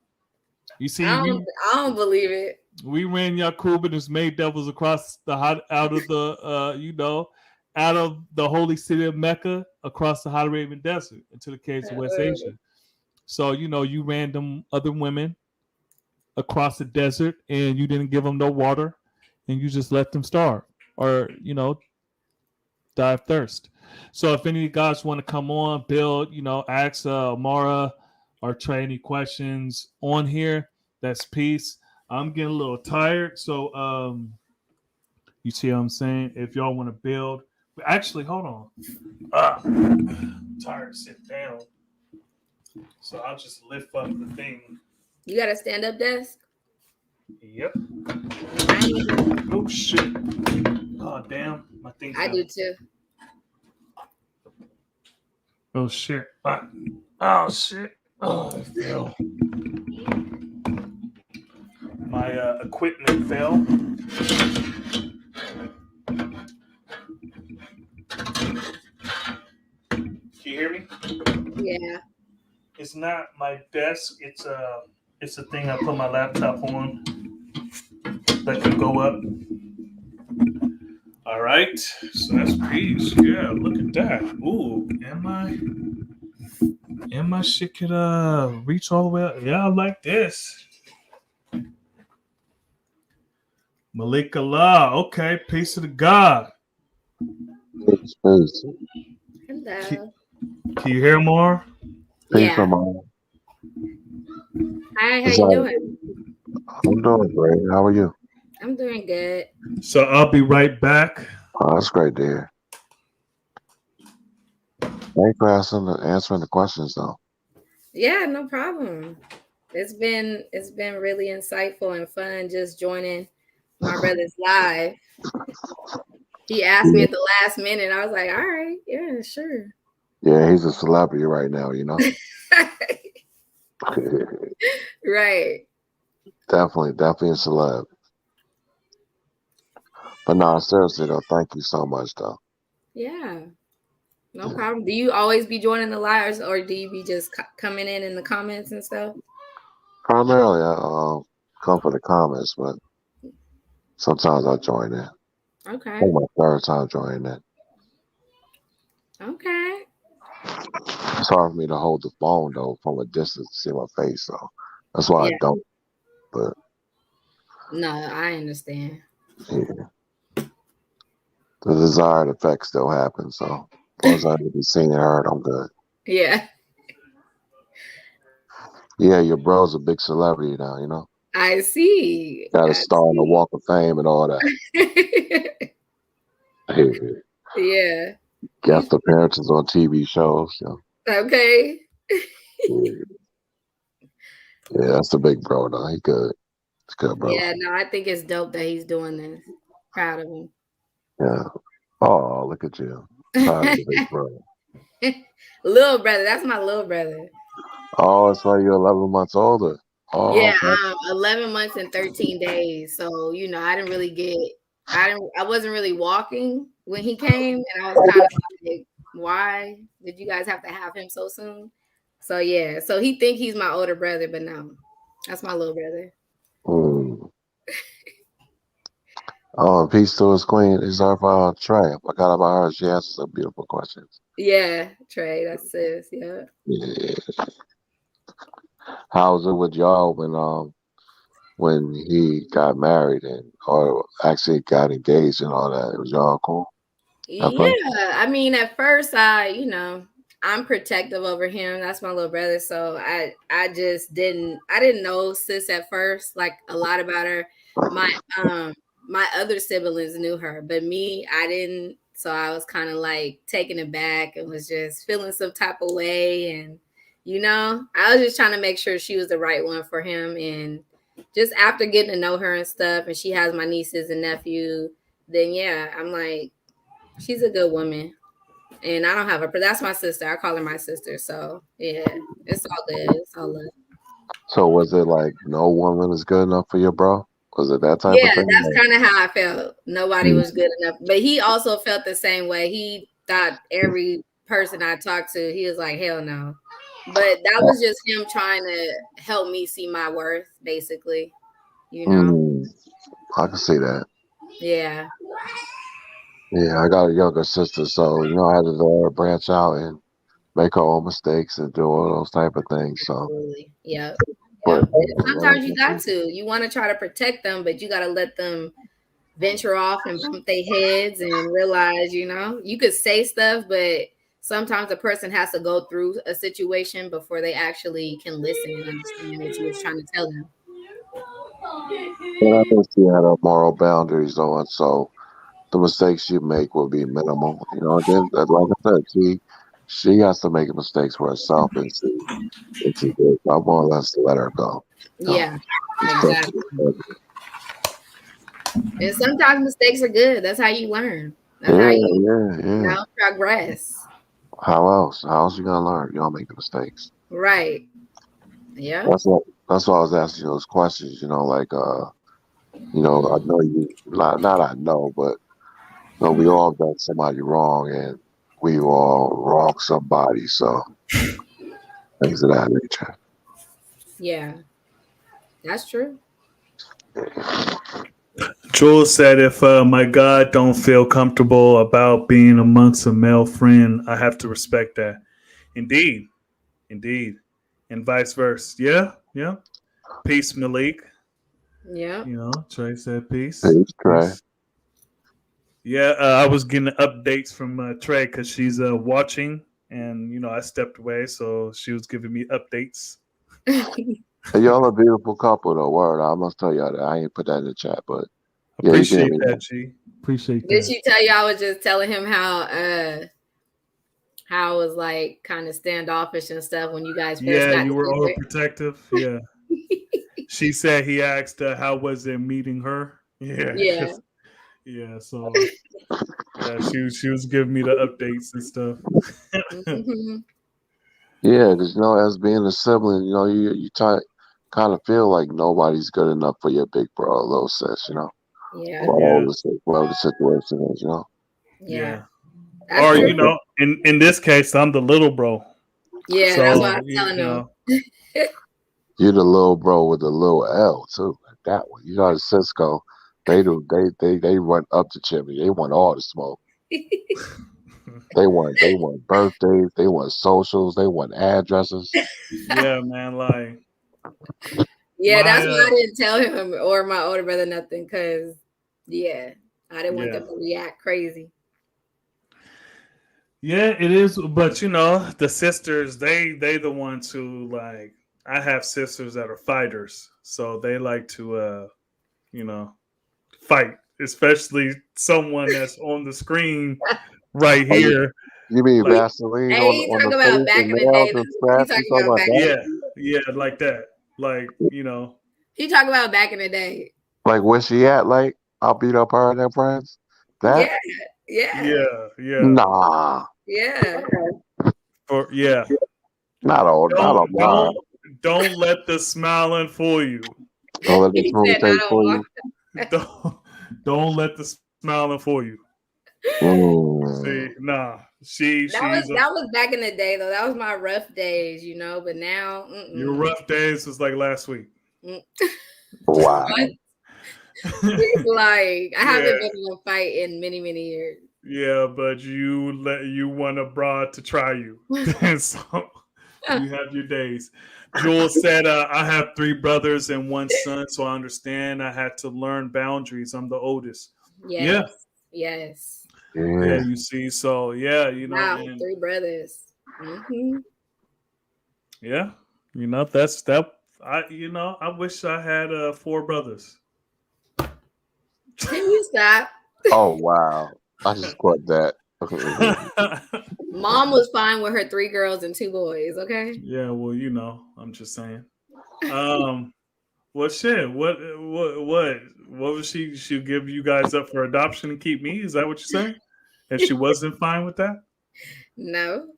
You see, I don't believe it. We ran Yakub and his maid devils across out of the out of the holy city of Mecca across the hot Arabian desert into the caves of West Asia. So you ran them other women across the desert and you didn't give them no water and you just let them starve or die of thirst. So if any of you guys want to come on, build, ask Amara or Trey any questions on here, that's peace. I'm getting a little tired, so you see what I'm saying? If y'all want to build, actually, hold on. I'm tired. Sit down. So I'll just lift up the thing. You got a stand-up desk? Yep. Oh shit! Oh damn, my thing. I do too. Oh shit! Oh shit! Oh, it fell. My equipment fell. Can you hear me? Yeah. It's not my desk. It's a thing I put my laptop on that can go up. All right. So that's peace. Yeah, look at that. Ooh, and my shit could reach all the way up. Yeah, I like this. Malik Allah. Okay, peace to the God. Hello. Can you hear more? Yeah. Hi, how It's you like, doing? I'm doing great. How are you? I'm doing good. So I'll be right back. Oh, that's great to hear. Thanks for answering the questions, though. Yeah, no problem. It's been really insightful and fun just joining my brother's live. He asked me Yeah, at the last minute. I was like, all right, yeah, sure. yeah, he's a celebrity right now, Right. definitely a celeb. But no, seriously though, thank you so much though. Yeah, no Yeah. problem. Do you always be joining the lives or do you be just coming in the comments and stuff? Primarily, I come for the comments, but sometimes I join in. Okay. Oh, my third time joining in. Okay. It's hard for me to hold the phone though from a distance to see my face, so that's why I Yeah. don't. But No, I understand. yeah, the desired effect still happens. So as long as I can be seen and heard, I'm good. Yeah, Yeah, your bro's a big celebrity now. I see. Got a I star on the see. Walk of Fame and all that. Yeah. He's Guest appearances on TV shows. okay. Yeah, yeah, that's the big bro though. He good. He's good, brother. Yeah, no, I think it's dope that he's doing this. Proud of Yeah. Oh, look at you. Proud of him. the big bro. Little brother, that's my little brother. Oh, it's right. You're 11 months older. Oh, Yeah, okay. 11 months and 13 days. So, I didn't really I wasn't really walking when he came, and I was kind of like, why did you guys have to have him so soon? So yeah, so he think he's my older brother, but no, that's my little brother. Mm. Oh, and peace to his queen. Is our Trey. I forgot about her. She asked some beautiful questions. Yeah, Trey, that's sis. Yeah. Yeah. How's it with y'all when he got married and or actually got engaged and all that? It was y'all cool at Yeah, first? I mean, at first, I'm protective over him. That's my little brother, so I just I didn't know sis at first, like a lot about her. My um my other siblings knew her, but me, I didn't. So I was kind of like taken aback and was just feeling some type of way, and I was just trying to make sure she was the right one for him. And just after getting to know her and stuff, and she has my nieces and nephew, then yeah, I'm like she's a good woman, and I don't have a. That's my sister. I call her my sister. So yeah, it's all good. It's all love. So was it like no woman is good enough for your bro? Was it that type of Yeah, thing? that's kind of how I felt. Nobody Mm. was good enough, but he also felt the same way. He thought every person I talked to, he was like, hell no. But that was just him trying to help me see my worth, basically. You know? Mm, I can see that. Yeah. Yeah, I got a younger sister, so I had to let her branch out and make her own mistakes and do all those type of things. So, Absolutely. Yep. but Yep. And sometimes you got to. You want to try to protect them, but you got to let them venture off and bump their heads and realize, you could say stuff, but sometimes a person has to go through a situation before they actually can listen and understand what you was trying to tell them. I think she had her moral boundaries though, and so the mistakes you make will be minimal. Again, like I said, she has to make mistakes for herself and see if she did. I more or less let her go. You know, Yeah, It's exactly. And sometimes mistakes are good. That's how you learn. That's how yeah, you, yeah, yeah. progress. How else? How else you gonna learn? You don't make the mistakes. Right. Yeah. That's why I was asking you those questions. Like I know you not I know, but we all done somebody wrong and we all wrong somebody. So things of that nature. Yeah. That's true. Jules said, "If my God don't feel comfortable about being amongst a male friend, I have to respect that." Indeed, indeed, and vice versa. Yeah, yeah. Peace, Malik. Yeah. Trey said peace. Peace, Trey. Peace. Yeah, I was getting updates from Trey because she's watching, and I stepped away, so she was giving me updates. Hey, y'all a beautiful couple though. Word, I must tell y'all that. I ain't put that in the chat, but yeah, you did Appreciate me. that, G. Appreciate Did that. she tell you I was just telling him how it was like kind of standoffish and stuff when you guys first Yeah, got you were together? overprotective. Yeah. She said he asked how was it meeting her? Yeah. Yeah. Yeah, so yeah, she was giving me the updates and stuff. Hmm. Yeah, because as being a sibling, you kind of feel like nobody's good enough for your big bro or little sis, Yeah. whatever Yeah, whateve the situation is. Yeah. yeah. That's Or true. in this case, I'm the little bro. Yeah, that's what I So was telling him. You're the little bro with the little L too, like that one. You know, the Cisco, they run up the chimney. They want all the smoke. They want birthdays. They want socials. They want addresses. yeah, man. Like Yeah, my that's why I didn't tell him or my older brother nothing, because yeah, I didn't want yeah. them to react crazy. Yeah, it is. But the sisters, they the ones who like. I have sisters that are fighters, so they like to you know fight, especially someone that's on the screen right Oh, here. you mean Like Vaseline Hey, on he the talking about face back and in the nails day. and He straps? You talking talking about about back in that? the yeah, day. yeah, like that. Like He talking about back in the day. Like where she at? Like I'll beat up her and her friends. That Yeah, yeah, yeah, yeah. nah, yeah. For yeah. not on mine. Don't let the smiling fool you. Don't let the He smooth said take not on for my. you. Don't don't let the smiling fool you. Mm. See, nah. She's That was back in the day though. That was my rough days, but now, your rough days was like last week. Mm. Wow. Like I Yeah, haven't been in a fight in many, many years. yeah, but you want a broad to try you, and so you have your days. Jules said, "I have 3 brothers and 1 son, so I understand. I had to learn boundaries. I'm the oldest. Yeah, Yes, yes. yeah. Yeah. You see, so yeah, Wow, and 3 brothers. Hmm. yeah, that's that. I wish I had 4 brothers. Can you stop? Oh wow. I just caught that. Mom was fine with her 3 girls and 2 boys. Okay. Yeah, well, I'm just saying. Um, well, shit. What was she? She'll give you guys up for adoption and keep me? Is that what you're saying? And she wasn't fine with that? No.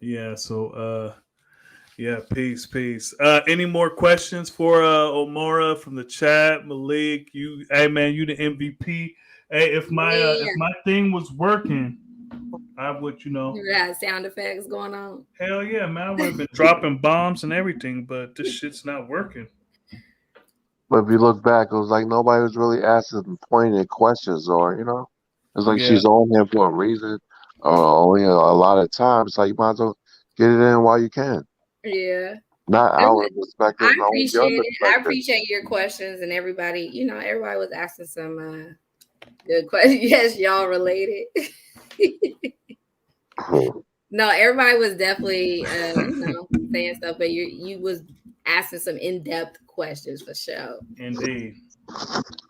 Yeah. So, yeah. Peace. Any more questions for Omora from the chat? Malik, hey man, you the MVP. Hey, if Yeah. my thing was working, I would, You had sound effects going on. hell yeah, man, I would have been dropping bombs and everything, but this shit's not working. But if you look back, it was like nobody was really asking pointed questions, or it's like Yeah. she's on here for a reason. A lot of times, like you might as well get it in while you can. Yeah. Not our perspective, I no your appreciate it. I perspective. appreciate your questions and everybody. Everybody was asking some good questions. Yes, y'all related. No, everybody was definitely saying stuff, but you was asking some in-depth questions for sure. Indeed.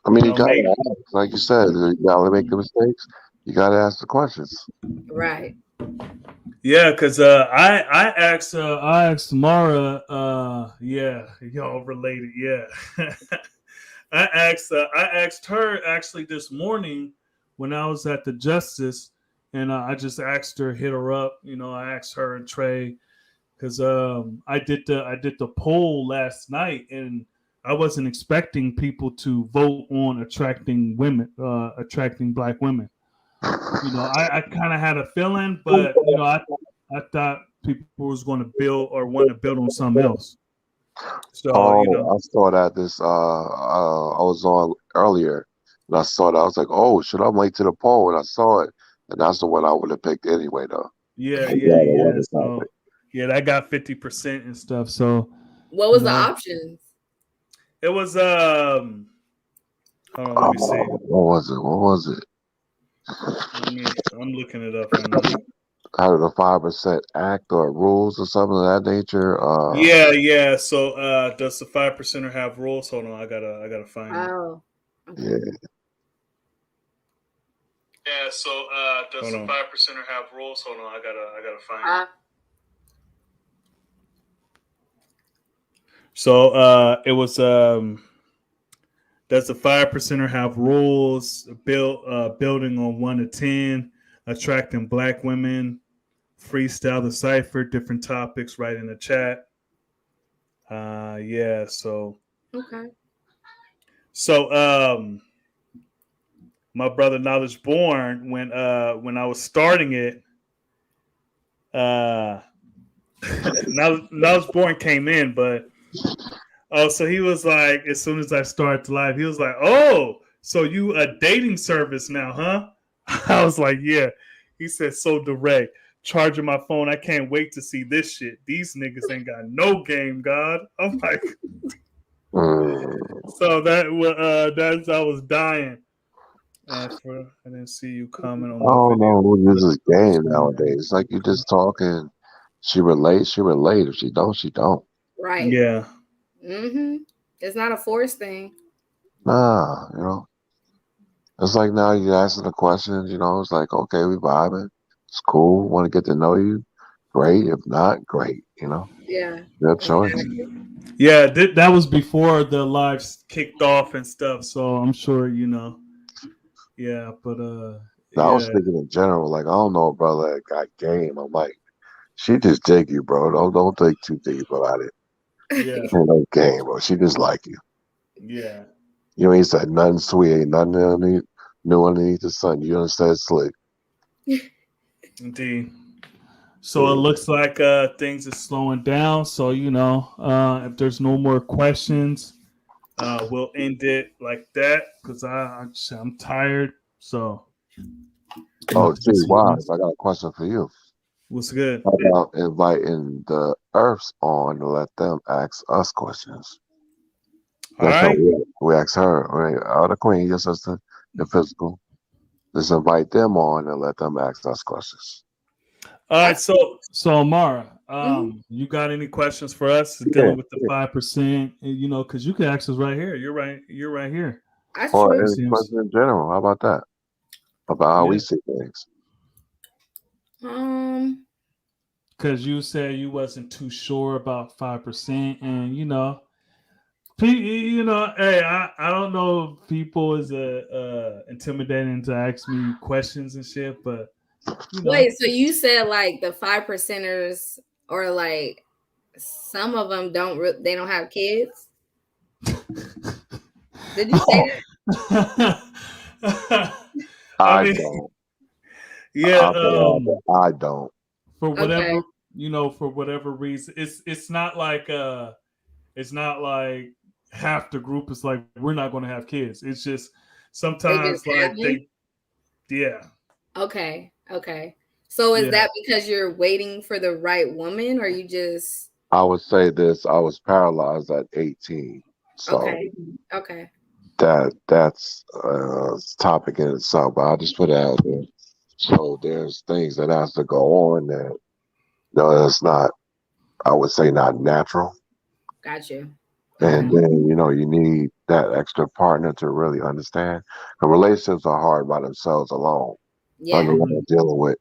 I mean, you gotta Maybe. ask, like you said, you gotta make the mistakes. You gotta ask the questions. Right. Yeah, because I asked Mara, yeah, y'all related, yeah. I asked her actually this morning when I was at the Justice, and I just asked her, hit her up. I asked her and Trey because I did the poll last night, and I wasn't expecting people to vote on attracting women, attracting Black women. I kind of had a feeling, but I thought people was going to build or want to build on something else. So Oh, I saw that I was on earlier, and I saw that. I was like, oh, shit, I'm late to the poll, and I saw it, and that's the one I would have picked anyway, though. yeah, I'm glad it yeah. wasn't So topic. yeah, that got 50% and stuff. So What you was the know, options? it was Hold on, let Oh, me see. what was it? What was it? I'm looking it up right now. out of the 5% act or rules or something of that nature. Yeah. So does the 5%er have rules? Hold on, I gotta find it. Oh, okay. Yeah. Yeah, so does the 5%er have rules? Hold on, I gotta find Uh, it. So it was does the 5%er have rules? Building on 1 to 10, attracting black women, freestyle the cipher, different topics, right in the chat. Yeah, okay. so my brother Knowledge Born, when I was starting it, Knowledge Born came in, but so he was like, as soon as I started to live, he was like, "Oh, so you a dating service now, huh?" I was like, "Yeah." He said, "So direct, charging my phone. I can't wait to see this shit. These niggas ain't got no game, God." I'm like, so that's I was dying. I didn't see you comment on I my don't video. know who uses game nowadays. It's like you just talking. She relate. She relate. If she don't, she don't. Right. Yeah, Mm-hmm. It's not a forced thing. Nah, it's like now you asking the questions. It's like okay, we vibing. It's cool. Want to get to know you. Great. If not, great. Yeah. Your choice. Exactly. yeah. That was before the lives kicked off and stuff. So I'm sure Yeah, but Now, I was yeah, speaking in general. Like I don't know, a brother that got game. I'm like, she just dig you, bro. Don't think too deep about it. yeah, Ain't no game, bro. She just like you. yeah, Ain't said nothing sweet, ain't nothing new underneath the sun. You understand slick. indeed. So it looks like things are slowing down. So if there's no more questions, we'll end it like that because I'm tired. So Oh, gee, just Wise, I got a question for you. what's good? How about inviting the Earths on to let them ask us questions? All That's how right, we ask her, right? The queen, your sister, your physical. Just invite them on and let them ask us questions. all right. That's So Amara, mhm. you got any questions for us Yeah, dealing with the 5%? Because you can ask us right here. You're right. You're right here. That's or true. any Seems question in general. How about that? About how we yeah. see things. Um, Because you said you wasn't too sure about 5%, and hey, I don't know if people is intimidating to ask me questions and shit, but wait, so you said like the 5%ers or like some of them they don't have kids? Did you say oh, that? I I mean, don't. yeah, I'll put it out there. I don't. for Okay. whatever for whatever reason, it's not like half the group is like we're not going to have kids. It's just They just sometimes like haven't? yeah, Okay. Okay. So is yeah. that because you're waiting for the right woman or you just I would say this. I was paralyzed at 18. So okay. Okay. that's a topic in itself. But I'll just put it out there. So there's things that has to go on that it's not, I would say, not natural. Got you. And Okay. Mhm. then, you need that extra partner to really understand. The relationships are hard by themselves alone. I'm the Yeah. one dealing with,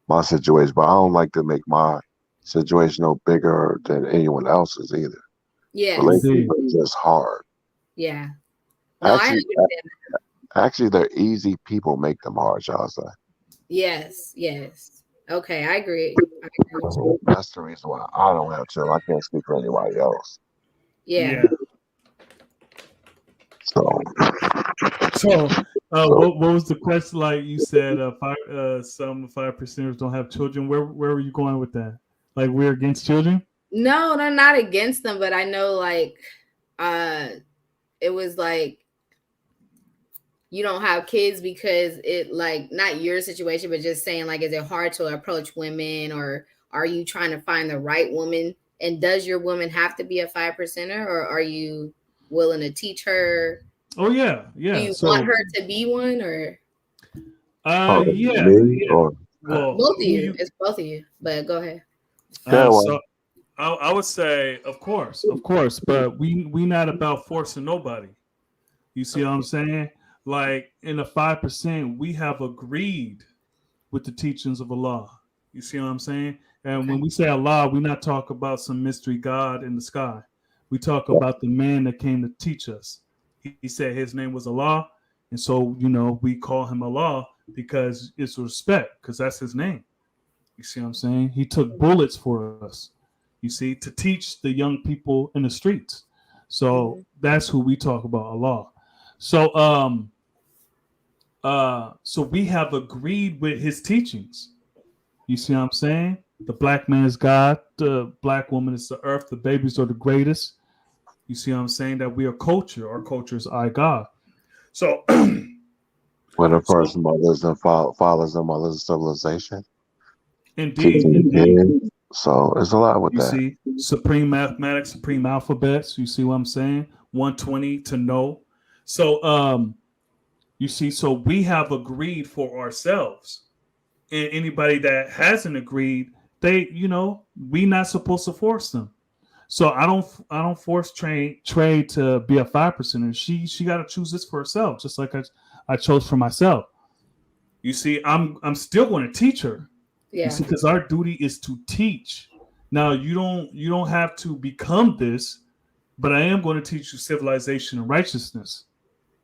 my situation, but I don't like to make my situation no bigger than anyone else's either. Yes. Relationships Indeed. are just hard. Yeah. No, I Actually, understand. actually, they're easy. People make them hard, y'all say. Yes. Yes. Okay, I agree. I agree with you. So that's the reason why I don't have children. I can't speak for anybody else. Yeah. Yeah. So, So, so what was the question? Like you said, some 5%ers don't have children. Where were you going with that? Like we're against children? No, they're not against them, but I know like uh it was like you don't have kids because it like not your situation, but just saying like is it hard to approach women or are you trying to find the right woman? And does your woman have to be a 5%er or are you willing to teach her? Oh yeah, Do yeah. you want So, her to be one or yeah, me or yeah. Well, Both of who you. It's both of you. But go ahead. Yeah, well, so I would say, of course, but we not about forcing nobody. You see what I'm saying? Like in the 5%, we have agreed with the teachings of Allah. You see what I'm saying? And Okay. when we say Allah, we not talk about some mystery God in the sky. We talk about the man that came to teach us. He said his name was Allah, and so we call him Allah because it's respect, because that's his name. You see what I'm saying? He took bullets for us. You see, to teach the young people in the streets. So that's who we talk about, Allah. So so we have agreed with his teachings. You see what I'm saying? The black man is God, the black woman is the earth, the babies are the greatest. You see what I'm saying? That we are culture. Our culture is I God. So when a person mothers and fathers and mothers of civilization, indeed. so there's a lot with You that. see, supreme mathematics, supreme alphabets. You see what I'm saying? 120 to know. So you see, so we have agreed for ourselves. And anybody that hasn't agreed, we not supposed to force them. So I don't force trade to be a 5%. She got to choose this for herself, just like I chose for myself. You see, I'm still going to teach her. Yeah. You see, because our duty is to teach. Now you don't have to become this, but I am going to teach you civilization and righteousness.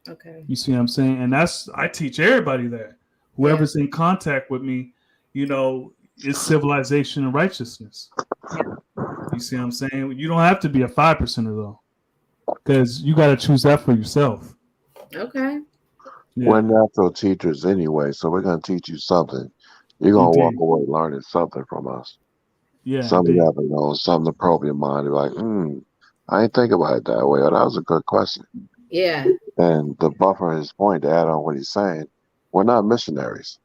Okay. You see what I'm saying? And I teach everybody that. Whoever's in contact with me, is civilization and righteousness. You see what I'm saying? You don't have to be a 5%er though, because you got to choose that for yourself. Okay. Yeah. We're natural teachers anyway, so we're going to teach you something. You're going to walk away learning something from us. Yeah. Something you haven't known, something to probe your mind. You're like, I ain't think about it that way. Or that was a good question. Yeah. And to buffer his point, to add on what he's saying, we're not missionaries.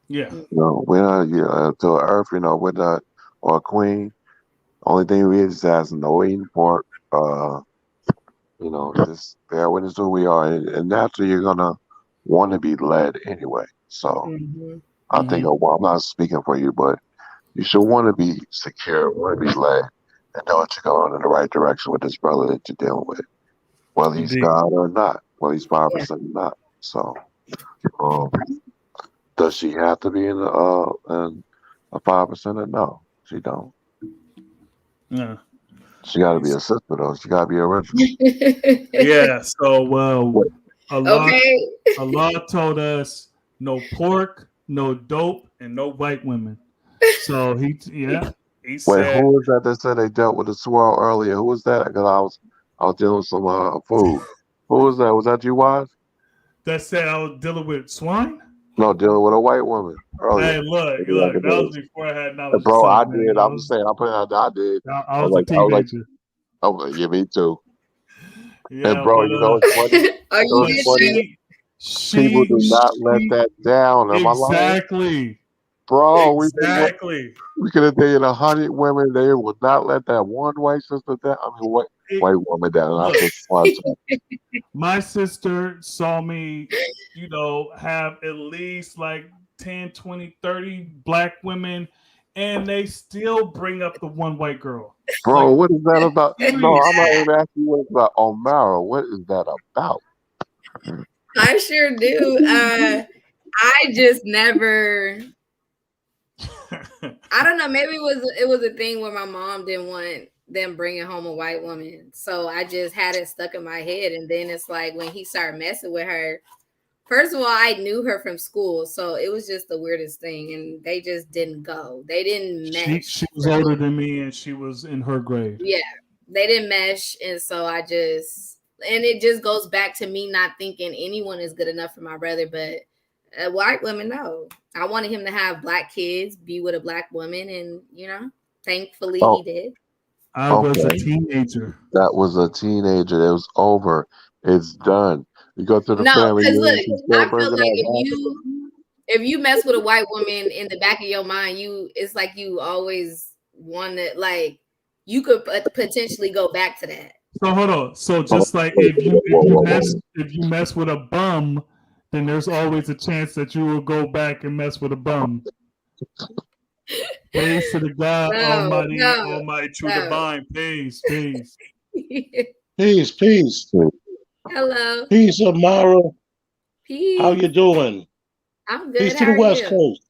Yeah. We're not to Earth. We're not, or a queen. Only thing we is as no eating pork. Just bear witness to who we are, and naturally you're gonna want to be led anyway. So I think, I'm not speaking for you, but you should want to be secure, want to be led, and know that you're going in the right direction with this brother that you're dealing with, whether he's God or not, whether he's 5% or not. So, does she have to be in a 5%? No, she don't. Yeah. She got to be a sister though. She got to be original. Yeah. So Okay. Allah told us no pork, no dope, and no white women. So he Wait, said, who was that said they dealt with a swirl earlier? Who was that? Because I was dealing with some food. Who was that? Was that you, Wise? that said I was dealing with swine. No, dealing with a white woman earlier. Hey, look, that was before I had knowledge. Bro, I man. did. I'm just saying. I'm putting out there. I did. I was a teenager. Yeah, me too. Yeah, and bro, it's funny. Are you funny. People do not let that down. Am exactly. Bro, exactly. We could have dated 100 women. They would not let that one white sister down. I mean, white woman down. Look, I my sister saw me, have at least like 10, 20, 30 black women, and they still bring up the one white girl. Bro, what is that about? No, I'm not even asking you what it's about. Omara, what is that about? I sure do. I just never. I don't know. Maybe it was a thing where my mom didn't want them bringing home a white woman, so I just had it stuck in my head. And then it's like when he started messing with her. First of all, I knew her from school, so it was just the weirdest thing, and they just didn't go. They didn't mesh. She was older than me, and she was in her grade. Yeah, they didn't mesh, and so and it just goes back to me not thinking anyone is good enough for my brother, but white women, no. I wanted him to have black kids, be with a black woman, and thankfully he did. I was a teenager. That was a teenager. It was over. It's done. You go to the family. Because look, I feel like if you mess with a white woman, in the back of your mind, it's like you always want to, like, you could potentially go back to that. So hold on. So just like if you mess with a bum, then there's always a chance that you will go back and mess with a bum. Praise to the God Almighty, Almighty, true, no. divine. Peace. Peace. Hello. Peace, Amara. How Peace. you doing? I'm Peace good. to How the are West you? Coast.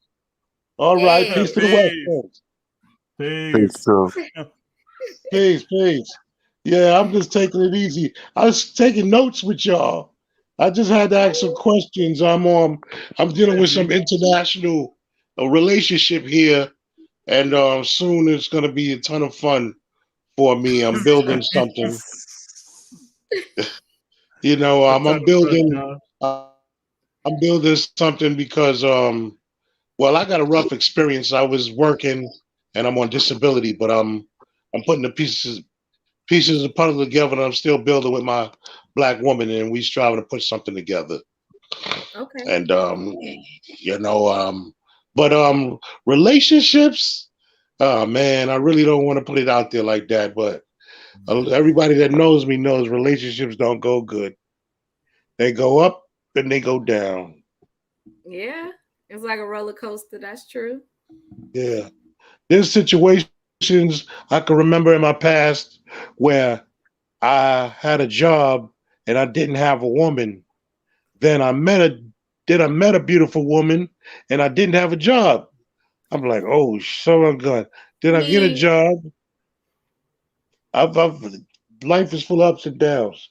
All right, Yay. peace to the West Peace. Coast. Peace Peace. too. Peace. Yeah, I'm just taking it easy. I was taking notes with y'all. I just had to ask some questions. I'm dealing with some international relationship here, and soon it's gonna be a ton of fun for me. I'm building something. You know, A ton of fun, John. I'm building something because well, I got a rough experience. I was working and I'm on disability, but I'm putting the pieces of puzzle together, and I'm still building with my black woman, and we striving to put something together. Okay. And you know, but relationships, oh man, I really don't want to put it out there like that, but everybody that knows me knows relationships don't go good. They go up and they go down. Yeah. It's like a roller coaster. That's true. Yeah. There's situations I can remember in my past where I had a job and I didn't have a woman. Then I met a beautiful woman and I didn't have a job. I'm like, oh, so I'm good. Then I get a Me, job. I've life is full of ups and downs.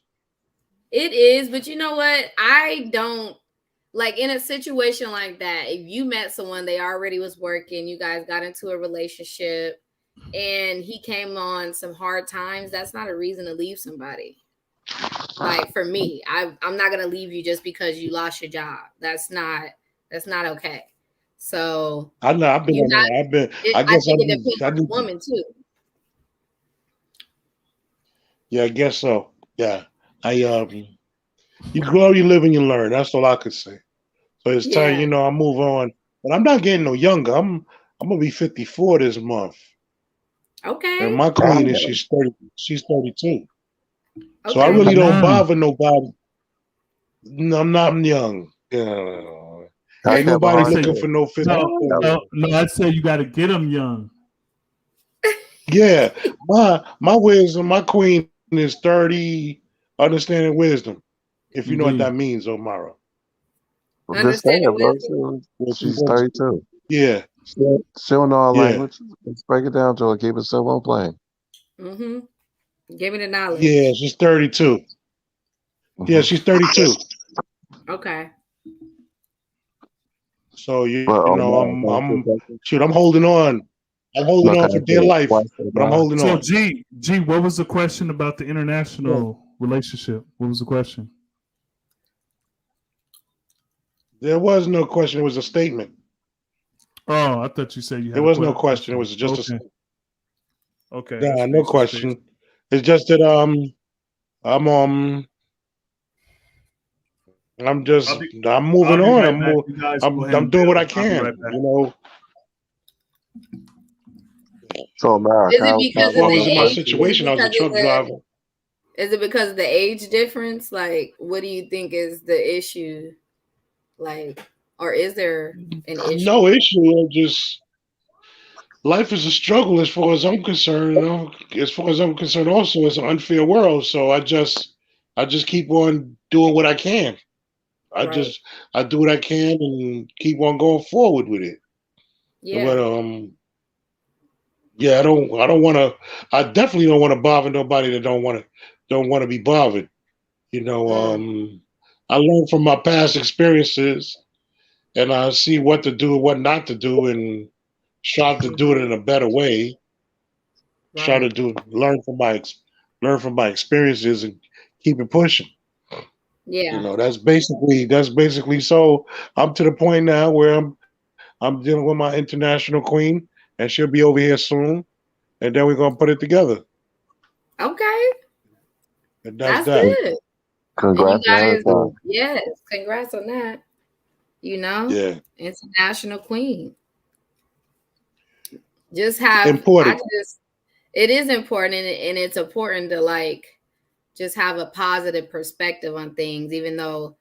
it is, but you know what? I don't like in a situation like that. If you met someone, they already was working, you guys got into a relationship, and he came on some hard times, that's not a reason to leave somebody. Like for me, I'm not gonna leave you just because you lost your job. That's not okay. So I know I've been you on not. that. I I guess think it depends I on the need to, woman too. yeah, I guess so. Yeah. I you grow, you live and you learn. That's all I could say. So it's time, Yeah. I move on. But I'm not getting no younger. I'm gonna be 54 this month. And Okay. my queen is she's 32. So I Okay. really don't Amen. bother nobody. No, I'm not young. Yeah. Have Ain't to have a nobody I heart say looking attack. for no no, 54 year no, old. no. I say you got to get them young. Yeah. My wisdom, my queen is 30, understanding wisdom. If you know what that Indeed. means, Omara. I'm just saying, Understanding bro. wisdom. She's 32. Yeah. She don't know our Yeah. language. Let's break it down to her. Keep it simple and plain. Mm-hmm. Give me the knowledge. Yeah, she's 32. Yeah, Mhm. she's 32. Okay. So But you know, man, can I ask you a question? I'm holding on. I'm holding No, on can I for ask dear you a life, question, but I'm man? holding So on. G, what was the question about the Yeah. international relationship? What was the question? There was no question. It was a statement. Oh, I thought you said you There had a was no question. It question. was just a Okay, that's nah, no peace. That's peace. question. It's just that I'm I'm I'll just be I'm I'll moving be on. right back. You guys go ahead I'm and doing what I build. I'll be can. right back. You know, So, Mara, Is it can I because before of I pose the was a in my age? question to Is you? it situation, I was a because of truck the driver. is it because of the age difference? Like, what do you think is the issue? Like, or is there an issue? No issue. Just life is a struggle as far as I'm concerned. As far as I'm concerned, also it's an unfair world. So I just keep on doing what I can. I Right. just I do what I can and keep on going forward with it. But Yeah. yeah, I don't want to. I definitely don't want to bother nobody that don't want to be bothered. You know, Mm, I learn from my past experiences, and I see what to do and what not to do, and strive to do it mhm. in a better way. Try to Right. do learn from my experiences and keep it pushing. You Yeah. know, that's basically. So I'm to the point now where I'm dealing with my international queen, and she'll be over here soon, and then we're gonna put it together. Okay. And that's That's that. good. And you Congrats ahead guys, of time. yes, congrats on that. You know, Yeah, international queen. Just have I important. just it is important, and it's important to like just have a positive perspective on things, even though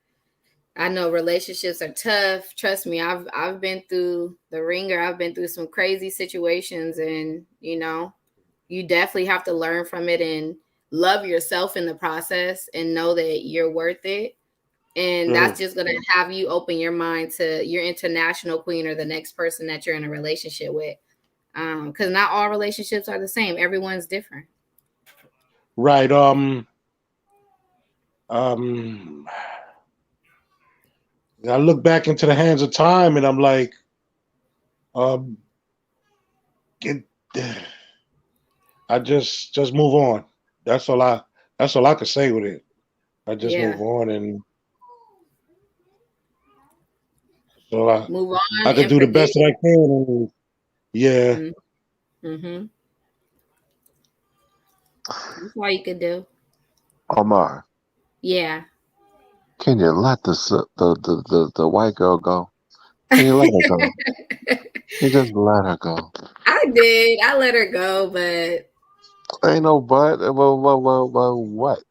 I know relationships are tough. Trust me, I've been through the ringer. I've been through some crazy situations, and you definitely have to learn from it and love yourself in the process and know that you're worth it. And that's just gonna have you open your mind to your international queen or the next person that you're in a relationship with. Because not all relationships are the same. Everyone's different. Right. Um. I look back into the hands of time, and I'm like, um, it, I just move on. That's all I. That's all I could say with it. I just Yeah. move on, and so Move on I could and do the forget. best that I can. And yeah. Mm-hmm. That's all you could do. Omar, Yeah. can you let the white girl go? Can you let her go? You just let her go. I did. I let her go, but Ain't no but. Well, what?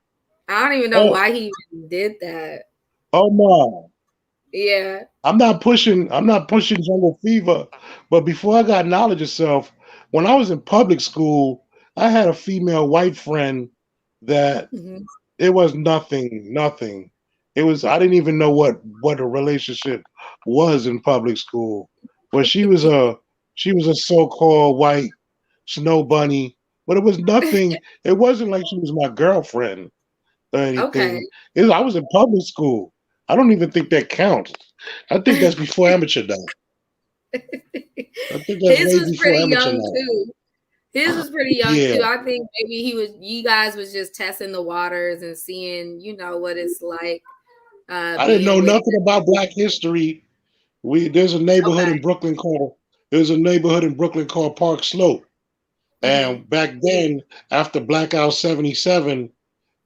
I don't even know Oh, why he even did that. oh my. Yeah. I'm not pushing. I'm not pushing jungle fever. But before I got knowledge of self, when I was in public school, I had a female white friend that Hmm. it was nothing, nothing. It was I didn't even know what a relationship was in public school. But she was a so-called white snow bunny, but it was nothing. It wasn't like she was my girlfriend or Okay. anything. I was in public school. I don't even think that counts. I think that's before amateur night. I think that's His way was before pretty amateur young night. too. His was pretty young Yeah. too. I think maybe you guys was just testing the waters and seeing, what it's like I didn't being know with. nothing about black history. There's a neighborhood Okay. in Brooklyn called Park Slope. Hmm. And back then, after Blackout 77,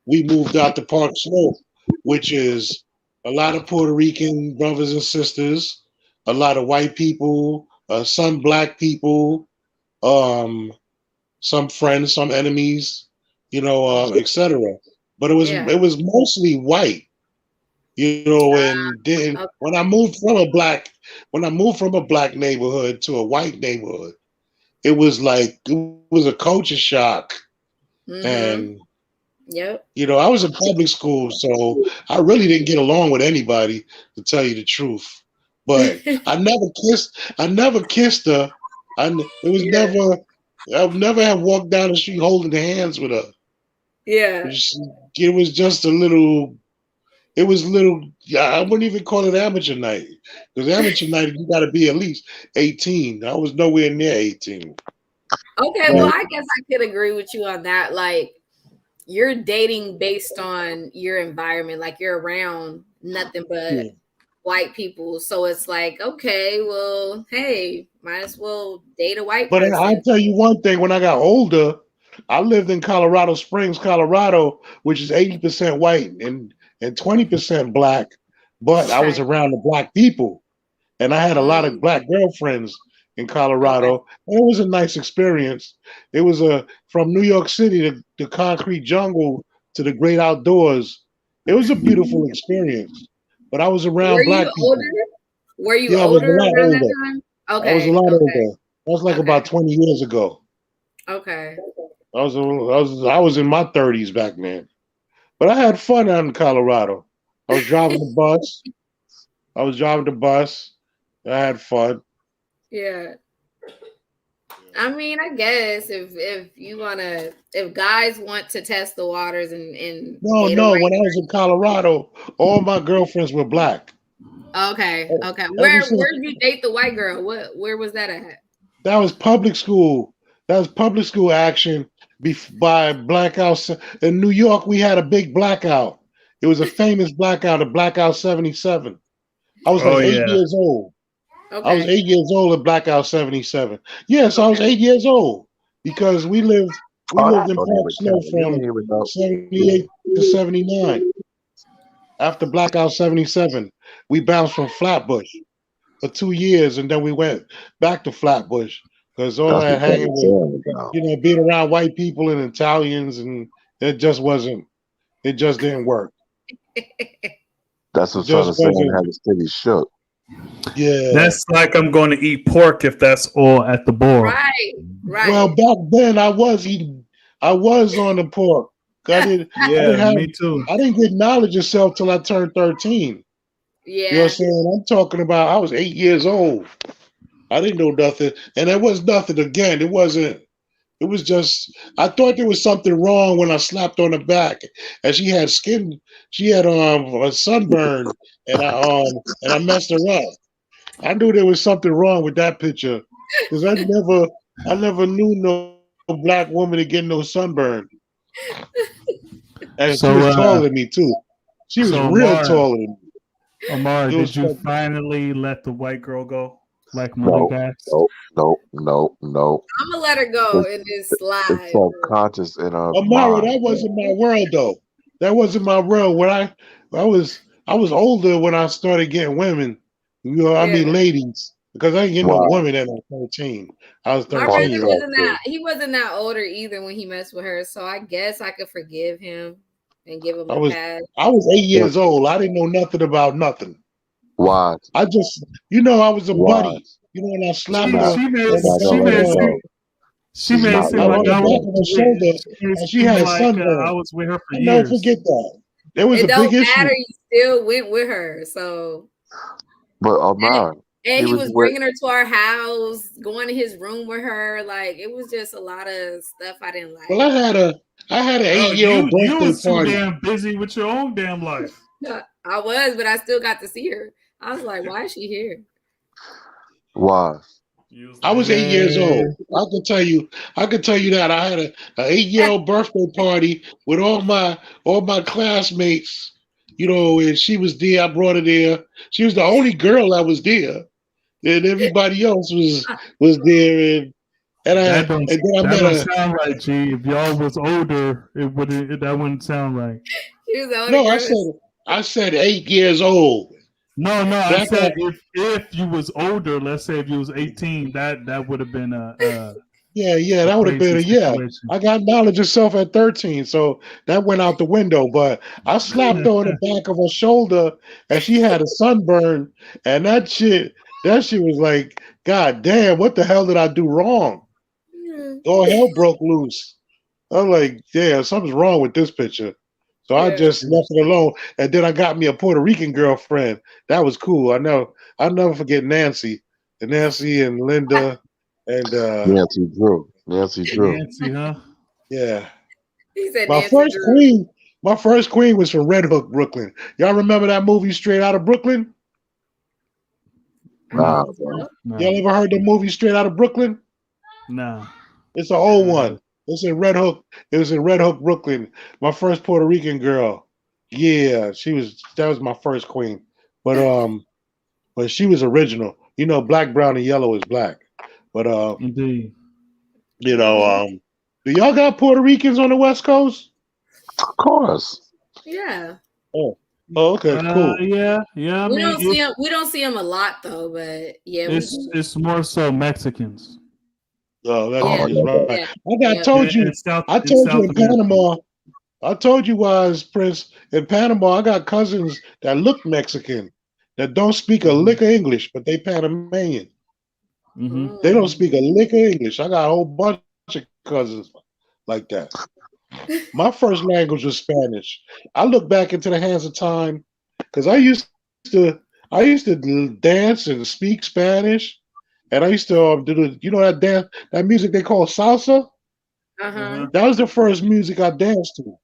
we moved out to Park Slope, which is a lot of Puerto Rican brothers and sisters, a lot of white people, some black people, um, some friends, some enemies, etc. But Yeah. it was mostly white, and then Okay. when I moved from a black neighborhood to a white neighborhood, it was like it was a culture shock. Mm-hmm. And Yep. I was in public school, so I really didn't get along with anybody, to tell you the truth. But I never kissed her. It was Yeah. never, I've never have walked down the street holding hands with her. Yeah. It was just it was little, yeah, I wouldn't even call it amateur night. Because amateur night, you got to be at least 18. I was nowhere near 18. Okay, well, Yeah. I guess I could agree with you on that. Like, you're dating based on your environment, like you're around nothing but Yeah. white people. So it's like, okay, well, hey, might as well date a white But I'll person. tell you one thing, when I got older, I lived in Colorado Springs, Colorado, which is 80% white and 20% black. But I was Okay. around the black people, and I had a lot of Mm, black girlfriends in okay. Colorado. And it was a nice experience. It was from New York City to the concrete jungle to the great outdoors. It was a beautiful experience. But I was Were around you black people. older? Were you Yeah, I was a older lot around that older. time? I was a Okay. lot Okay. older. That was like Okay. about 20 years ago. Okay. I was in my 30s back then. But I had fun out in Colorado. I was driving the bus. I was driving the bus. I had fun. Yeah. I mean, I guess if you wanna, if guys want to test the waters and No, date a no. white. When I was in Colorado, all my girlfriends were black. Okay, okay. Ever Where since did you date the white girl? Where was that at? that was public school. That was public school action by blackout. In New York, we had a big blackout. It was a famous blackout, a blackout 77. I was Oh like 8 yeah. years old. I was Okay, 8 years old at Blackout 77. Yes, I was okay. 8 years old because we Oh, lived that in don't Park even Slope count. You from ain't even know. 78 to 79. After Blackout 77, we bounced from Flatbush for 2 years, and then we went back to Flatbush because all That's that what hanging I'm with, saying about. being around white people and Italians, and it just wasn't, it just didn't work. That's It what I'm trying just to say. And wasn't. had the city shook. Yeah. That's like I'm going to eat pork if that's all at the boil. Right, Well, right. back then I was eating. I was on the pork. I didn't. I didn't Yeah, have. me too. I didn't get knowledge of self till I turned 13. You know what I'm Yeah. saying? I'm talking about. I was 8 years old. I didn't know nothing, and it was nothing. Again, it wasn't. It was just. I thought there was something wrong when I slapped on the back, and she had skin. She had a sunburn, and I messed her up. I knew there was something wrong with that picture because I never knew no black woman to get no sunburn, and she was So, taller than me too. She was so real Amar, taller than me. Amar, It was did you like, finally let the white girl go, like Malik No, asked? no, no, no, no. I'm gonna let her go It's, in this it's slide. subconscious in our Amara, mind. that wasn't my world though. That wasn't my world. I was I was older when I started getting women. You know, I Yeah. mean ladies, because I ain't getting no Wow. women at 13. I was My 13 brother years old. he wasn't that older either when he messed with her, so I guess I could forgive him and give him I a was pass. I was 8 years old. I didn't know nothing about nothing. Why? I just, I was a Why? buddy. When I She's slapped She her not. she made on She's the not she gonna back let of made it it her, seem go. she She's made it not seem letting on like it the I was back go. of her shoulder, she made it and she seem had like I sunburn. was with her for I never years. forget that. There was It a big don't issue. matter. You still went with her, so But and, Omar, and he he was was with. bringing her to our house, going to his room with her. Like it was just a lot of stuff I didn't Well, like. I had an Oh, 8 year old you birthday was too party. damn busy with your own damn life. I was, but I still got to see her. I was like, why is she here? Why? You was I like, was 8 years man, old. I can tell you that I had a 8 year old birthday party with all my classmates. And she was there. I brought her there. She was the only girl that was there, and everybody else was there. that don't And then I that met don't her. sound right, G. If y'all was older, that wouldn't sound right. She was the only No, I girl. said 8 years old. No, I Back said up. if you was older, let's say if you was 18, that would have been Yeah, a that would have been crazy a yeah. situation. I got knowledge of self at 13, so that went out the window. But I slapped her on the back of her shoulder, and she had a sunburn, and that shit was like, God damn, what the hell did I do wrong? All hell broke loose. I'm like, yeah, something's wrong with this picture. So I Yeah. just left it alone, and then I got me a Puerto Rican girlfriend. That was cool. I'll never forget Nancy and Linda, and Nancy Drew. Nancy Drew. Nancy, huh? yeah. He said My Nancy first Drew. queen, my first queen was from Red Hook, Brooklyn. Y'all remember that movie Straight Out of Brooklyn? I don't Nah, know. bro. Y'all No, ever heard the movie Straight Out of Brooklyn? no. It's an old Uh, one. It's in Red Hook. It was in Red Hook, Brooklyn. My first Puerto Rican girl. Yeah, that was my first queen. But she was original. Black, brown, and yellow is black. But indeed. you know, do y'all got Puerto Ricans on the West Coast? Of course. Yeah. Oh, okay, cool. Yeah. I mean, We don't see him a lot though, but yeah, we do. it's more so Mexicans Oh, Yeah. Oh that's yeah. right. Yeah. I Yeah. told you. I In told you South in America. Panama. I told you was Prince in Panama. I got cousins that look Mexican that don't speak a Hmm. lick of English, but they Panamanian. Hmm. They don't Mm. speak a lick of English. I got a whole bunch of cousins like that. My first language was Spanish. I look back into the hands of time because I used to dance and speak Spanish, and I used to do that dance that music they call salsa. Uh-huh. Uh-huh. That was the first music I danced to.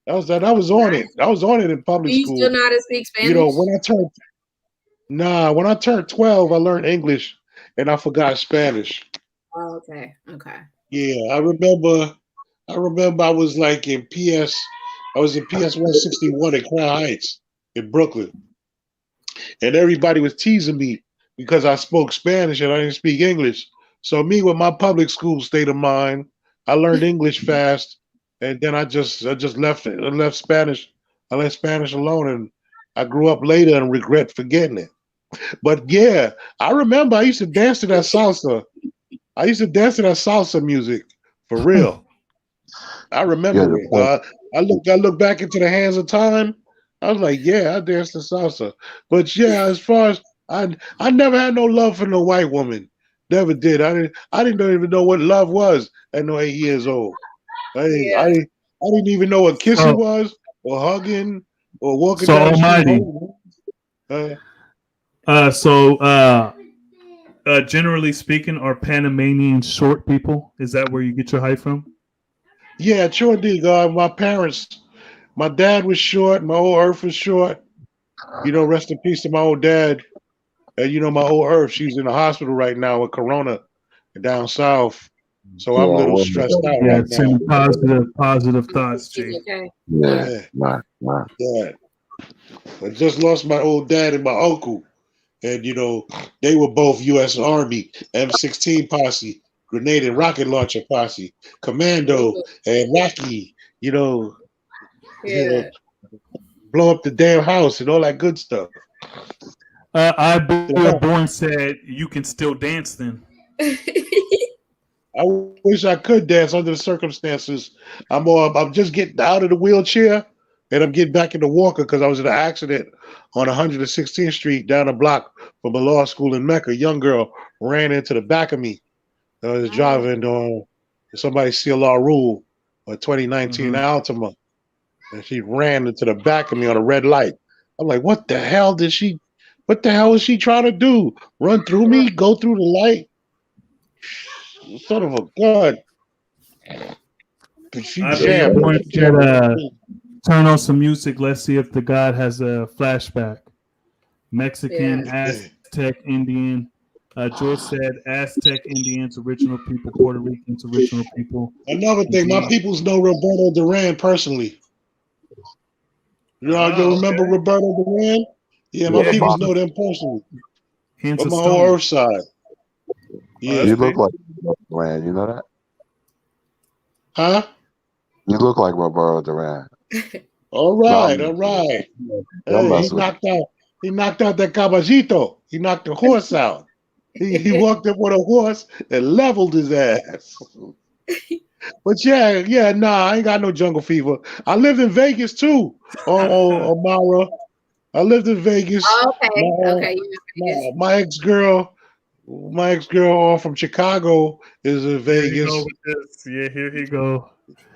That was on it. Nice. I was on it in public Do you still school. know how to speak Spanish? When I turned 12, I learned English and I forgot Spanish. Oh, okay. Okay. Yeah, I remember I was like I was in PS 161 in Crown Heights in Brooklyn. And everybody was teasing me because I spoke Spanish and I didn't speak English. So me with my public school state of mind, I learned English fast, and then I just left it. I left Spanish. I left Spanish alone, and I grew up later and regret forgetting it. But yeah, I remember I used to dance to that salsa. I used to dance to that salsa music for real. I Yeah, remember the it. point. I look back into the hands of time. I was like, yeah, I danced the salsa. But yeah, as far as I never had no love for no white woman. Never did. I didn't even know what love was at no 8 years old. I didn't I Yeah. didn't I didn't even know what kissing So, was or hugging or walking so down the street Almighty. holding. Uh, Generally speaking, are Panamanians short people? Is that where you get your height from? yeah, sure did. My parents, my dad was short. My old Earth was short. Rest in peace to my old dad. And my old Earth, she's in the hospital right now with Corona down south. So I'm a Yeah, little well, stressed out Yeah, right now. sending positive thoughts, She's G. okay. yeah, Yeah, right, right. yeah. I just lost my old dad and my uncle. And, they were both U.S. Army, M16 posse, grenade and rocket launcher posse, commando, Ooh, and Rocky, you know, you know, yeah. blow up the damn house and all that good stuff. I You Boy know, Born said you can still dance then. I wish I could dance under the circumstances. I'm just getting out of the wheelchair and I'm getting back in the walker because I was in an accident on 116th Street down a block from a law school in Mecca. A young girl ran into the back of me. I was Oh, driving on somebody CLR rule, a 2019 Mm-hmm. Altima, and she ran into the back of me on a red light. I'm like, what the hell did she? What the hell is she trying to do? Run through me? Go through the light? Son of a gun! But she I Boy jammed me. Born She said, jammed me. turn on some music. Let's see if the God has a flashback. yeah. Mexican, Aztec, Indian. George said Aztec Indians, original people, Puerto Ricans, original people. Another thing, my peoples know Roberto Duran personally. You remember Okay. Roberto Duran? Yeah, my Yeah, Yeah, the peoples boss. know them personally. hence On a my whole stone. earth side. Oh, Yeah. that's You look big. like Duran. You know that? Huh? You look like Roberto Duran. All No, right, all right. I'm Hey, he messing with knocked out. He knocked out that caballito. He knocked the horse out. He walked up with a horse and leveled his ass. But yeah, nah, I ain't got no jungle fever. I lived in Vegas too, on Mara. I lived in Vegas. Oh, My okay. uh, Okay. You in Vegas. my ex girl all from Chicago is in Here he go Vegas. with this. Yeah, here he go.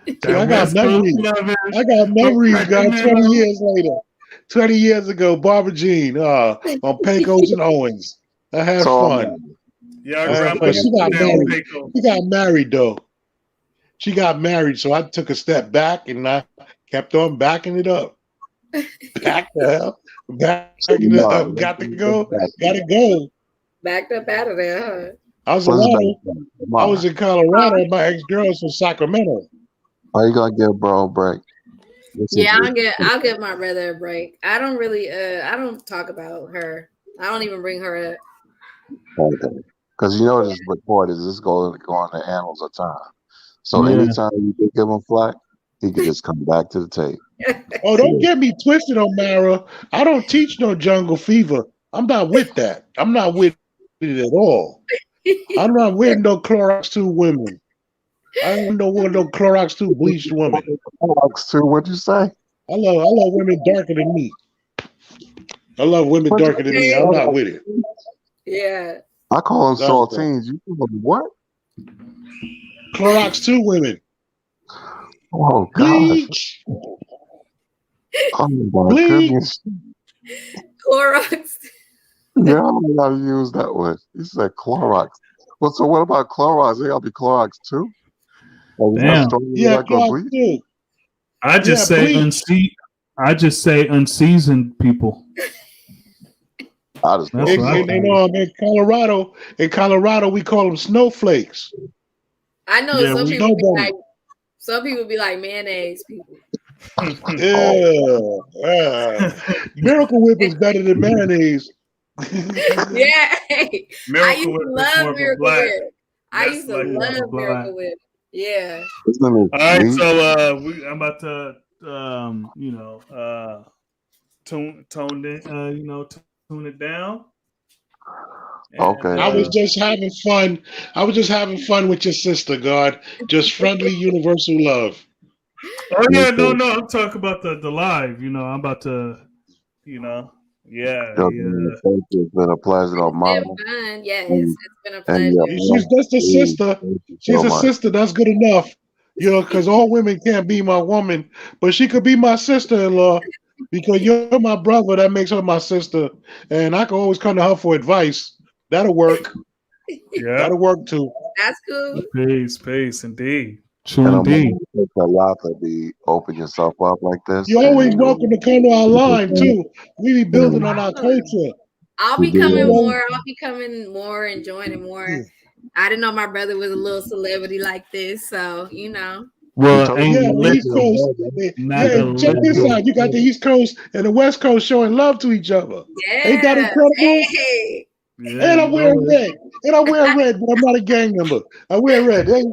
See, That I got West Coast memories. loving. I got From memories, God. 20 Sacramento. years later, 20 years ago, Barbara Jean, on Pecos and Owens. I had So fun. Yeah, our I this had grandma fun. thing, used She to got live down married. Pecos. She got married though. She got married, so I took a step back and I kept on backing it up. Back the hell, backing it up. Got to go. Got to go. Backed up out of there, I was a what's lot of. back? I was in huh? Colorado. My ex girl's from Sacramento. How you gonna give bro a break? This is Yeah, I'll give my brother a break. I don't really I don't talk about her. I don't even bring her up. because this recorded. This go on the annals of time. So Yeah. anytime you could give him flack, he could just come back to the tape. Oh, don't get me twisted, O'Mara. I don't teach no jungle fever. I'm not with that. I'm not with it at all. I'm not with no Clorox 2 women. I don't know what no Clorox 2 bleached woman. Alex, too, what'd you say? I love women darker than me. I love women What'd darker than me. I'm Okay. not with it. Yeah. I call them I'm not. saltines. You call them what? Clorox 2 women. Oh gosh! Bleach. Oh my Bleach. goodness! Clorox. Yeah, I don't know how to use that word. You said Clorox. Well, so what about Clorox? They gotta be Clorox too. Or is that Damn. stronger than Yeah, regular Clorox bleach? 2. I Yeah, just say bleach. I just say unseasoned people. I just That's call them what I In, say. in Colorado, we call them snowflakes. I know Yeah, some we people be Snowbunny. like mayonnaise people. Oh, Yeah. Miracle Whip is better than mayonnaise. Yeah. I Miracle used Whip to is love more of a Miracle black. Whip. I That's used to like more of a love black. Miracle Whip. Yeah. isn't it All right, sweet? so I'm about to tone it tune it down. And Okay, I was see. just having fun. I was just having fun with your sister, God. Just friendly, universal love. Oh yeah, no, I'm talking about the live. I'm about to, yeah, Yo, yeah. thank you. It's been a pleasure of It's been mine. fun. Yes, And, it's been a and your pleasure. She's just a please, sister. thank you She's so a much. sister. That's good enough. Because all women can't be my woman, but she could be my sister-in-law. Because you're my brother, that makes her my sister, and I can always come to her for advice. That'll work. Yeah. That'll work too. That's cool. Peace, indeed. True And indeed. it takes a lot to be open yourself up like this. You're And always welcome to come to our line you too. We be building on our culture. I'll do be coming it. more. I'll be coming more and joining more. I didn't know my brother was a little celebrity like this, so Well, ain't Yeah, the East listen, Coast. not Yeah, a check this little. out. You got the East Coast and the West Coast showing love to each other. Ain't that yeah. incredible? Hey, Yeah, And you I'm know wearing it. red. And I wear red, but I'm not a gang member. I wear red. Hey,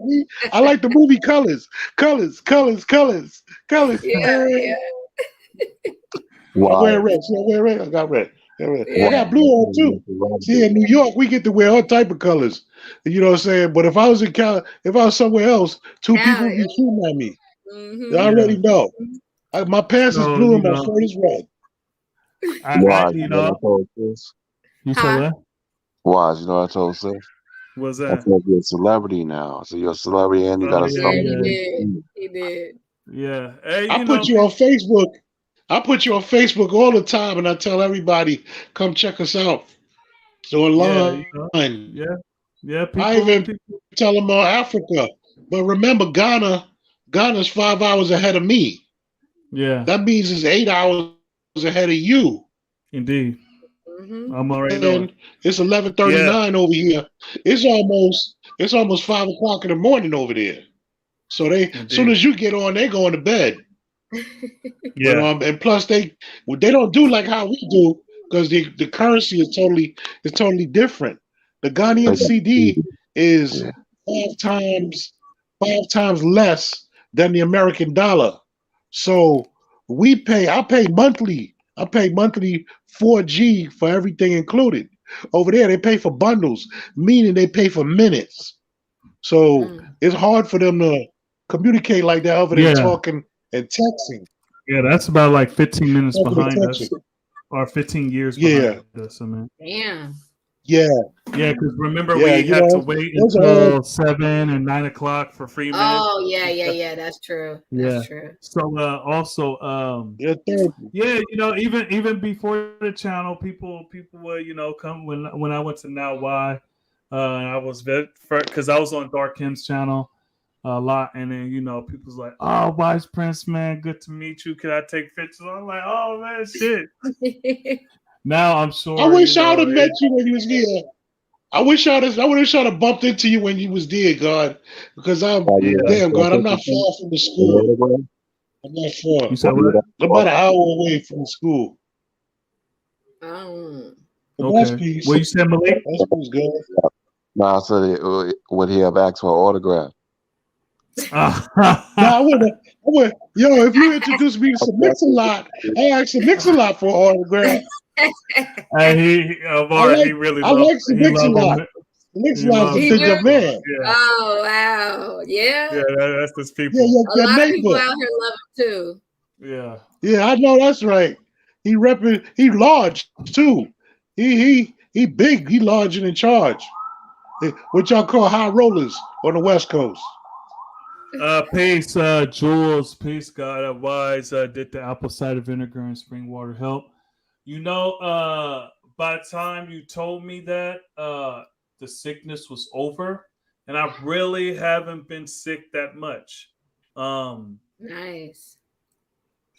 I like the movie Colors. Colors, colors, colors, colors. yeah, yeah, I wear Why? red. See, I wear red. I got red. Got red. I yeah. got blue on too. See, in New York, we get to wear all type of colors. You know what I'm saying? But if I was if I was somewhere else, two people would Talent. be shooting at me. I Mm-hmm. Yeah. already know. My pants is So blue and my shirt is red. I Why? you You know know, what I told sis? you said Huh? what? Why? You know what I told sis? Was I that? said you're a celebrity now. So you're a celebrity and you Oh got a yeah, Yeah, song. he yeah, did. He did. yeah. Hey, I put you on people. Facebook. I put you on Facebook all the time, and I tell everybody, come check us out. So Yeah, online. yeah, yeah. I even People. tell them on Africa. But remember, Ghana's 5 hours ahead of me. Yeah, That means it's 8 hours ahead of you. indeed. Mm-hmm. I'm already knowing. And it's Yeah, 11:39 over here. It's almost 5 o'clock in the morning over there. So as soon indeed. as you get on, they going to bed. But Yeah, and plus they don't do like how we do because the currency is totally different. The They Ghanaian got CD food. is Yeah. five times five times less than the American dollar. So I pay monthly. I pay monthly 4G for everything included. Over there they pay for bundles, meaning they pay for minutes. So Mm. it's hard for them to communicate like that other than yeah, talking and texting. yeah. That's about like 15 minutes Talking and behind texting. us, or 15 years Yeah, behind us. I mean, Damn. yeah, yeah. Because remember, yeah. we You had to know, wait those are all. until 7 and 9 o'clock for free minutes. Oh yeah, and yeah, stuff. yeah. That's true. That's Yeah. true. So also, Yeah, therapy. yeah, even before the channel, people would come when I went to Now Why, I was because I was on Dark Kim's channel a lot, and then people's like, oh, Wise Prince, man, good to meet you. Can I take pictures? I'm like, oh man, shit. Now I'm I sure wish I would have met you when you was here. I wish I'd have bumped into you when you was there, God, because Why you yeah. would damn, ask for God, a I'm not picture far from the from the school. autograph? I'm not far. You Why said you would what? ask I'm for about an hour away from the school. um. But that's Okay. peace. Well, you said Malik. That's peace, good. Nah, so would he have asked for an autograph? No, I would. Yo, if you introduce me to some mix a lot, I ask some mix a lot for an autograph. And he really I loved like some he mix a loved lot. him. Mix a He lot loves is He a do. good man. yeah, Oh wow. Yeah. yeah. That's his Yeah, people. A your lot of people neighbor. out here love him too. Yeah. Yeah, I know that's right. He large too. He big, he large and in charge. What y'all call high rollers on the West Coast. Peace, Jules. Peace, God. Wise did the apple cider vinegar and spring water help. By the time you told me that, the sickness was over, and I really haven't been sick that much. Nice.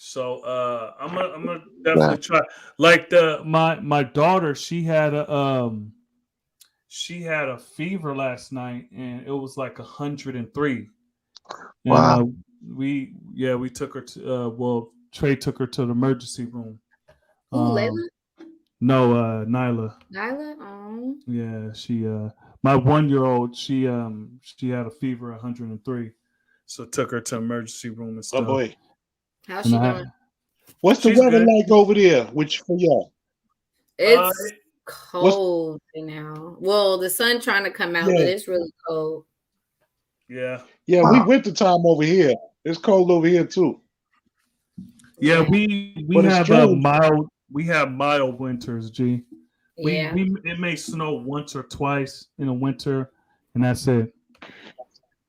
So I'm gonna Nah. definitely try. Like my daughter, she had a fever last night, and it was like 103. And Wow. we took her to Trey took her to the emergency room. Who, Um, Layla? no, Nyla. Nyla? Oh. Yeah, she my 1 year old, she had a fever 103. So took her to emergency room and Oh stuff. boy. How's And she doing? What's the she's weather good. like over there? Which for y'all? Uh It's What's cold right now. Well, the sun trying to come out, but yeah, it's really cold. yeah. yeah, we Wow. winter time over here. It's cold over here too, Yeah, Yeah. we but it's have a strange. mild winters, G. Yeah. We it may snow once or twice in a winter, and that's it.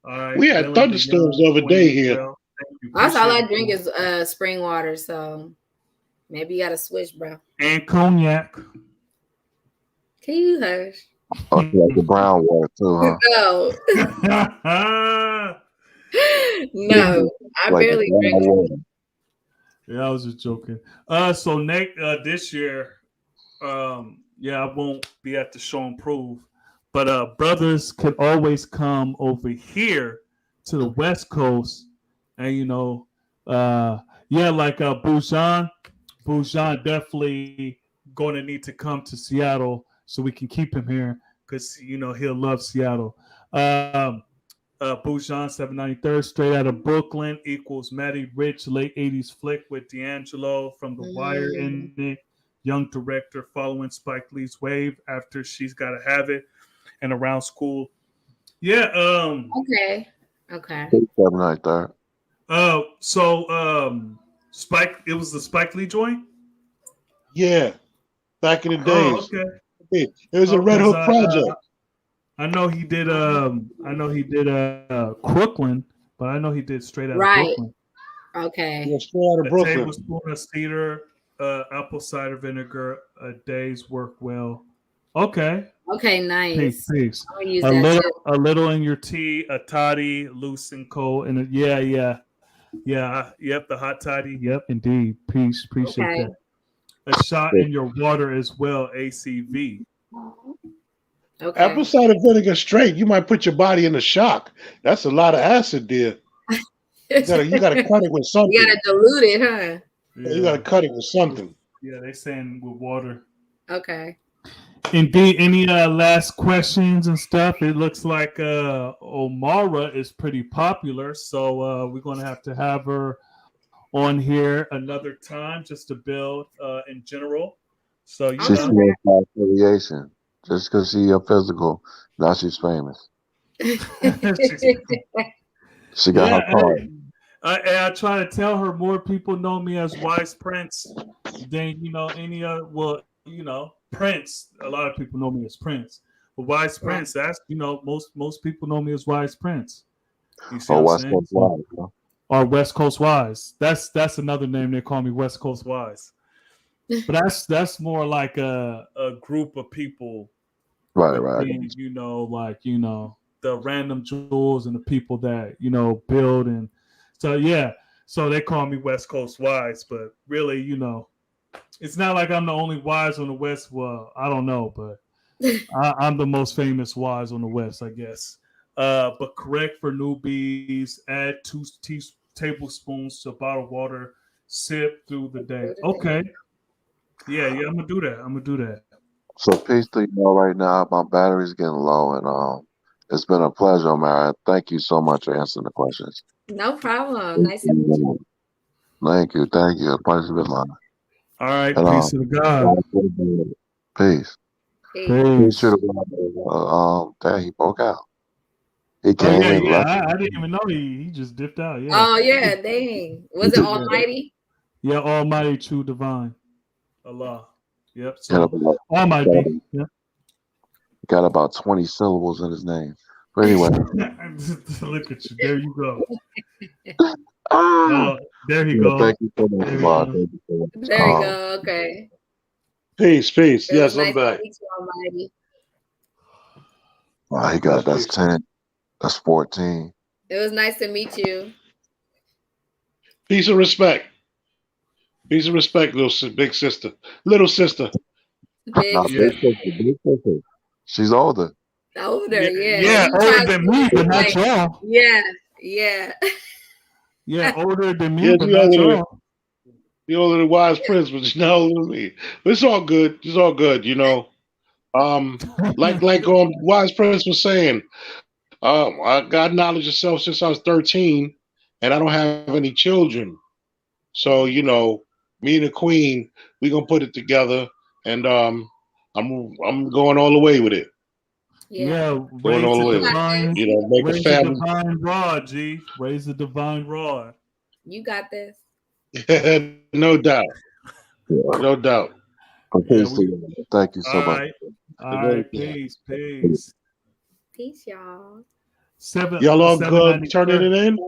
All right, We had Dylan thunderstorms DeYoung, the other day Queen. here. Well, thank you. Also, all Appreciate I it, drink Queen. is spring water, so maybe you gotta switch, bro. And cognac. Can you hush? Oh, you like the brown water too, huh? No, Yeah, Yeah, no, I like the barely brown drink. water. I was just joking. So next this year, yeah, I won't be at the show and prove, but brothers can always come over here to the West Coast, and yeah, like Bujan definitely going to need to come to Seattle so we can keep him here because he'll love Seattle. Bujan 793rd, straight out of Brooklyn, equals Matty Rich, late 80s flick with D'Angelo from The Wire Mm, in it. Young director following Spike Lee's wave after She's Gotta Have It and Around School. Yeah, okay, okay, 793rd. Spike, it was the Spike Lee joint? Yeah, back in the Oh, days, okay. it was a Oh, Red because Hook project. I know he did Crooklyn, but I know he did straight out of right, Brooklyn. okay, Yeah, straight out of A Brooklyn. tablespoon of cedar, apple cider vinegar, a day's work well. Okay. okay, Peace, nice. peace. I'm gonna use that too. A little in your tea, a toddy, loose and cold, and yep, the hot toddy, yep, indeed. Peace, appreciate Okay, that. A shot in your water as well, ACV. Apple okay. cider vinegar straight, you might put your body in a shock. That's a lot of acid there. You gotta cut it with You something. gotta dilute it, huh? You gotta Yeah, cut it with something. yeah, they saying with water. Okay. Indeed. Any last questions and stuff? It looks like Omara is pretty popular, so we're gonna have to have her on here another time just to build in general. So I'll She's come famous by affiliation. Just because she a physical, now she's famous. back. She got her yeah, card. hey, I try to tell her more people know me as Wise Prince than any other. Well, Prince. A lot of people know me as Prince, but Wise Right. Prince. That's most people know me as Wise Prince. You see Oh, what I'm West saying? Coast Live. Huh? Or West Coast Wise. That's another name they call me, West Coast Wise. But that's more like a group of people Right, right. within the random jewels and the people that build, and so yeah, so they call me West Coast Wise, but really it's not like I'm the only wise on the West. Well, I don't know, but I'm the most famous wise on the West, I guess. But correct for newbies, add 2 tablespoons to bottled water, sip through the day. Okay. Yeah, I'm gonna do that. So peace to you all right now. My battery's getting low, and it's been a pleasure, man. Thank you so much for answering the questions. No problem. Nice to meet you. Thank you, thank you. The pleasure's been mine. All right, And peace to the God. peace. Peace. Peace to Peace. the damn, he broke out. He Oh came yeah, in, left. I didn't even know he just dipped out. Yeah, Oh yeah, dang. Was it Almighty? yeah. Almighty, true, divine, Allah. Yep. Got So about, Almighty. Yeah. got about 20 syllables in his name. But anyway. Look at you. There you go. Ah! There he Yeah, goes. thank you so much, There we Bob. go. Thank you so much. There you go. Okay. Peace, peace. It was Yes, I'm nice to back. meet you, Almighty. He got that's 10. That's 14. It was nice to meet you. Peace and respect. Peace and respect, big sister. Little sister. Big Now, Yeah. big sister. She's older. older, yeah. Yeah, You older try than to me, but not like, y'all. yeah, yeah. Yeah, older than me, Yeah, but she not older than y'all. the older than Wise Prince, but she's not older than me. But it's all good. It's all good, like Wise Prince was saying, I got knowledge of self since I was 13, and I don't have any children. So, me and the Queen, we gonna put it together, and I'm going all the way with it. Yeah. Going Raise all the in. got divine, this. Make a raise the family. divine rod, G. Raise the divine rod. You got this. No doubt. Yeah. No doubt. Yeah, Peace to we you. Thank you so all much. right. All Good right, night. peace. Peace, y'all. Y'all all good 793rd. turning it in?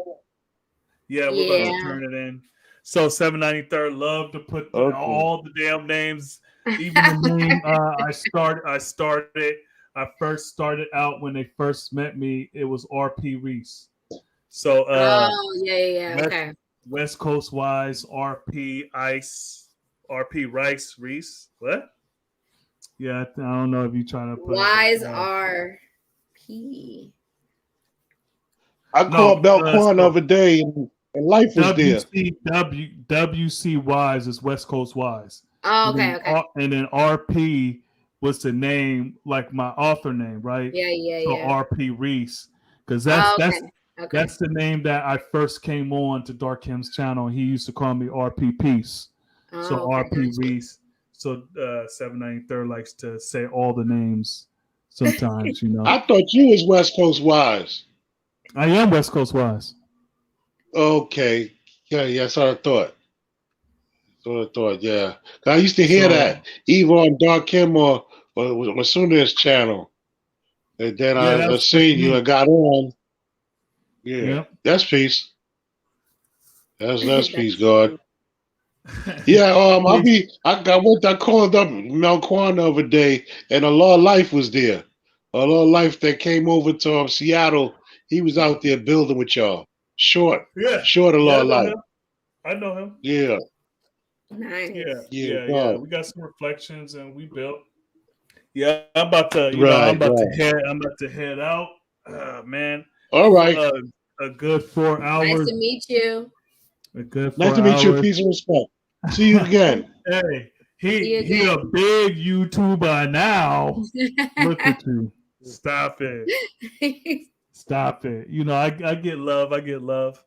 Yeah, we're about to Yeah. turn it in. So 793rd, love to put Okay. all the damn names, even the name I first started out when they first met me, it was RP Reese. So Yeah. West, Okay. West Coast wise, RP Rice Reese. What? Yeah, I don't know if you're trying to put Wise RP. I no, called Belquan the so other day and life was there. WC Wise is West Coast Wise. Oh, And then, okay. and then RP was the name, like my author name, right? So Yeah. RP Reese, because Oh, okay. that's the name that I first came on to Dark Kim's channel. He used to call me RP Peace. So Oh, okay. RP Reese. So 793rd likes to say all the names sometimes, I thought you was West Coast wise. I am West Coast Wise. Okay. Yeah, that's what I thought. Yeah. I used to hear So that either on Dark Kim or Sunda's channel. And then yeah, I that's seen you me. and got on. Yeah. Yep. That's peace. That's peace, That's God. funny. Yeah, Peace. I called up Melquan the other day, and a law of life was there. A law of life that came over to Seattle. He was out there building with y'all. Short Yeah. a Yeah, law I of know life. him. I know him. Yeah, Nice. God. We got some reflections and we built. Yeah, I'm about to, Right. I'm about to head out. Man, All for right. a good 4 hours. Nice to meet you. A good Nice 4 to meet you. hours. Peace and respect. See you again. Hey, See you he a again. big YouTuber now. Look at you. Stop it. Stop it. I get love. I get love.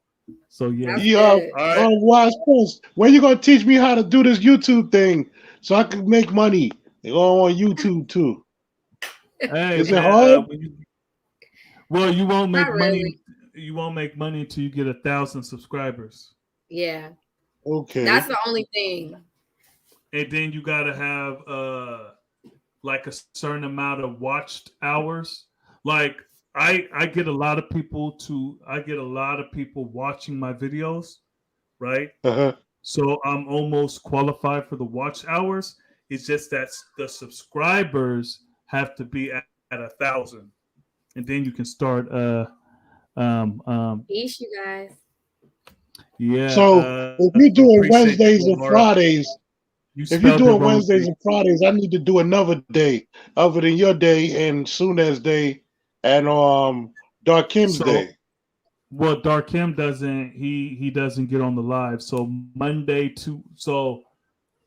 So yeah. That's Yeah, good. All right. Wise Prince, when you gonna teach me how to do this YouTube thing so I can make money on YouTube too? Hey Is it man, hard? well, you won't Not make money. really. You won't make money until you get 1,000 subscribers, Yeah. That's Okay. the only thing. and then you gotta have like a certain amount of watched hours. Like I get a lot of people watching my videos, right? Uh-huh. So I'm almost qualified for the watch hours. It's just that the subscribers have to be at 1,000, and then you can start. Peace, you guys. Yeah. So if you're doing Appreciate Wednesdays you, and Amara. Fridays, You if you're spelled it doing wrong. Wednesdays and Fridays, I need to do another day other than your day and Sunez day and Dark Kim's So, day. well, Darkim doesn't. He doesn't get on the live. So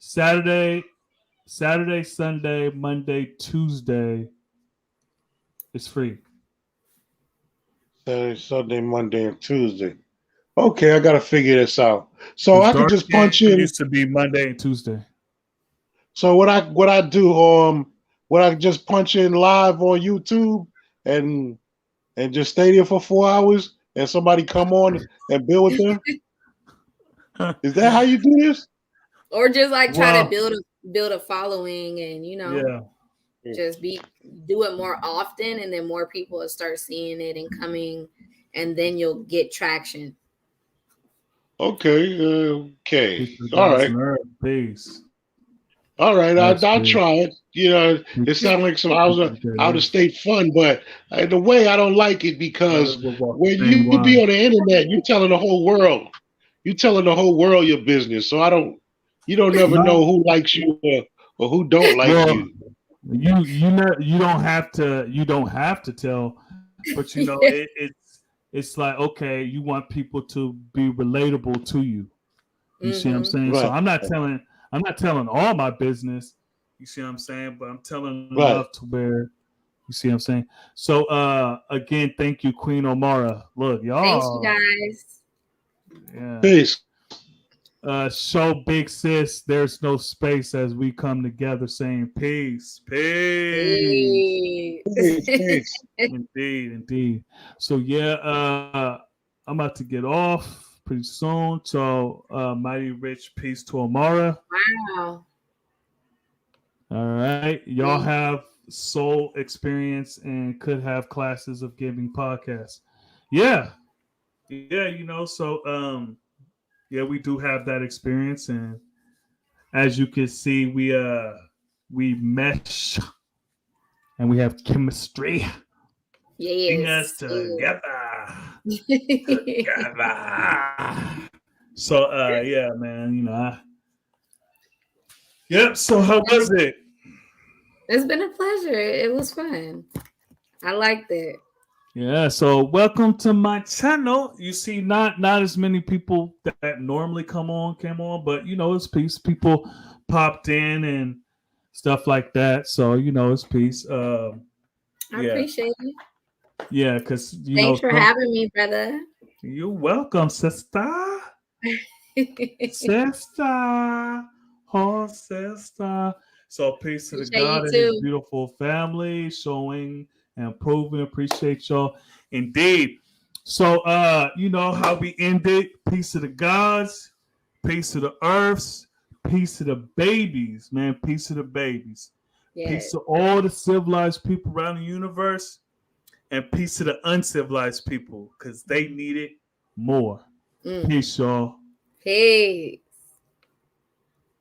Saturday, Sunday, Monday, Tuesday is free. Saturday, Sunday, Monday, and Tuesday. Okay, I gotta figure this out. So Because I could just Darkim punch in. used to be Monday and Tuesday. So what I do what I just punch in live on YouTube and just stay there for 4 hours and somebody come on and build with them? Is that how you do this? Or just like try to Well, build a following and yeah. just do it more often, and then more people will start seeing it and coming, and then you'll get traction. Okay. Peace to All gods right. and earth. Peace. All right. That's I'll good. try it. It sounds like some out of state fun, but the way I don't like it because We'll walk when the you same be line. on the internet, you're telling the whole world. You're telling the whole world your business. So you don't never know No, who likes you or who don't like well, you. you don't have to tell, but Yeah. it's like, okay, you want people to be relatable to you. You see what I'm saying? So Right. I'm not telling all my business. You see what I'm saying? But I'm telling Right. enough to where you see what I'm saying. So again, thank you, Queen Omara. Look, Thanks, you y'all. guys. Yeah. Peace. show Big Sis there's no space as we come together saying peace. Peace. Peace. Indeed. So yeah, I'm about to get off pretty soon. So mighty rich peace to Amara. Wow. All right. Y'all have soul experience and could have classes of giving podcasts. Yeah. So yeah, we do have that experience, and as you can see, we mesh and we have chemistry. Bring us Yes. together. So yeah, man, yep. So how was it? It's been a pleasure. It was fun. I liked it. Yeah, so welcome to my channel. You see, not as many people that normally came on, but it's peace. People popped in and stuff like that. So it's peace. I appreciate it. Yeah, because Thanks for having me, brother. You're welcome, sister. Sister. Oh, sister. So peace to the God and his beautiful family, showing and proving. Appreciate y'all. Indeed. So you know how we ended. Peace to the gods, peace to the earths, peace to the babies, man. Peace to the babies. Yes. Peace to all the civilized people around the universe, and peace to the uncivilized people, because they need it more. Peace, y'all. Hey.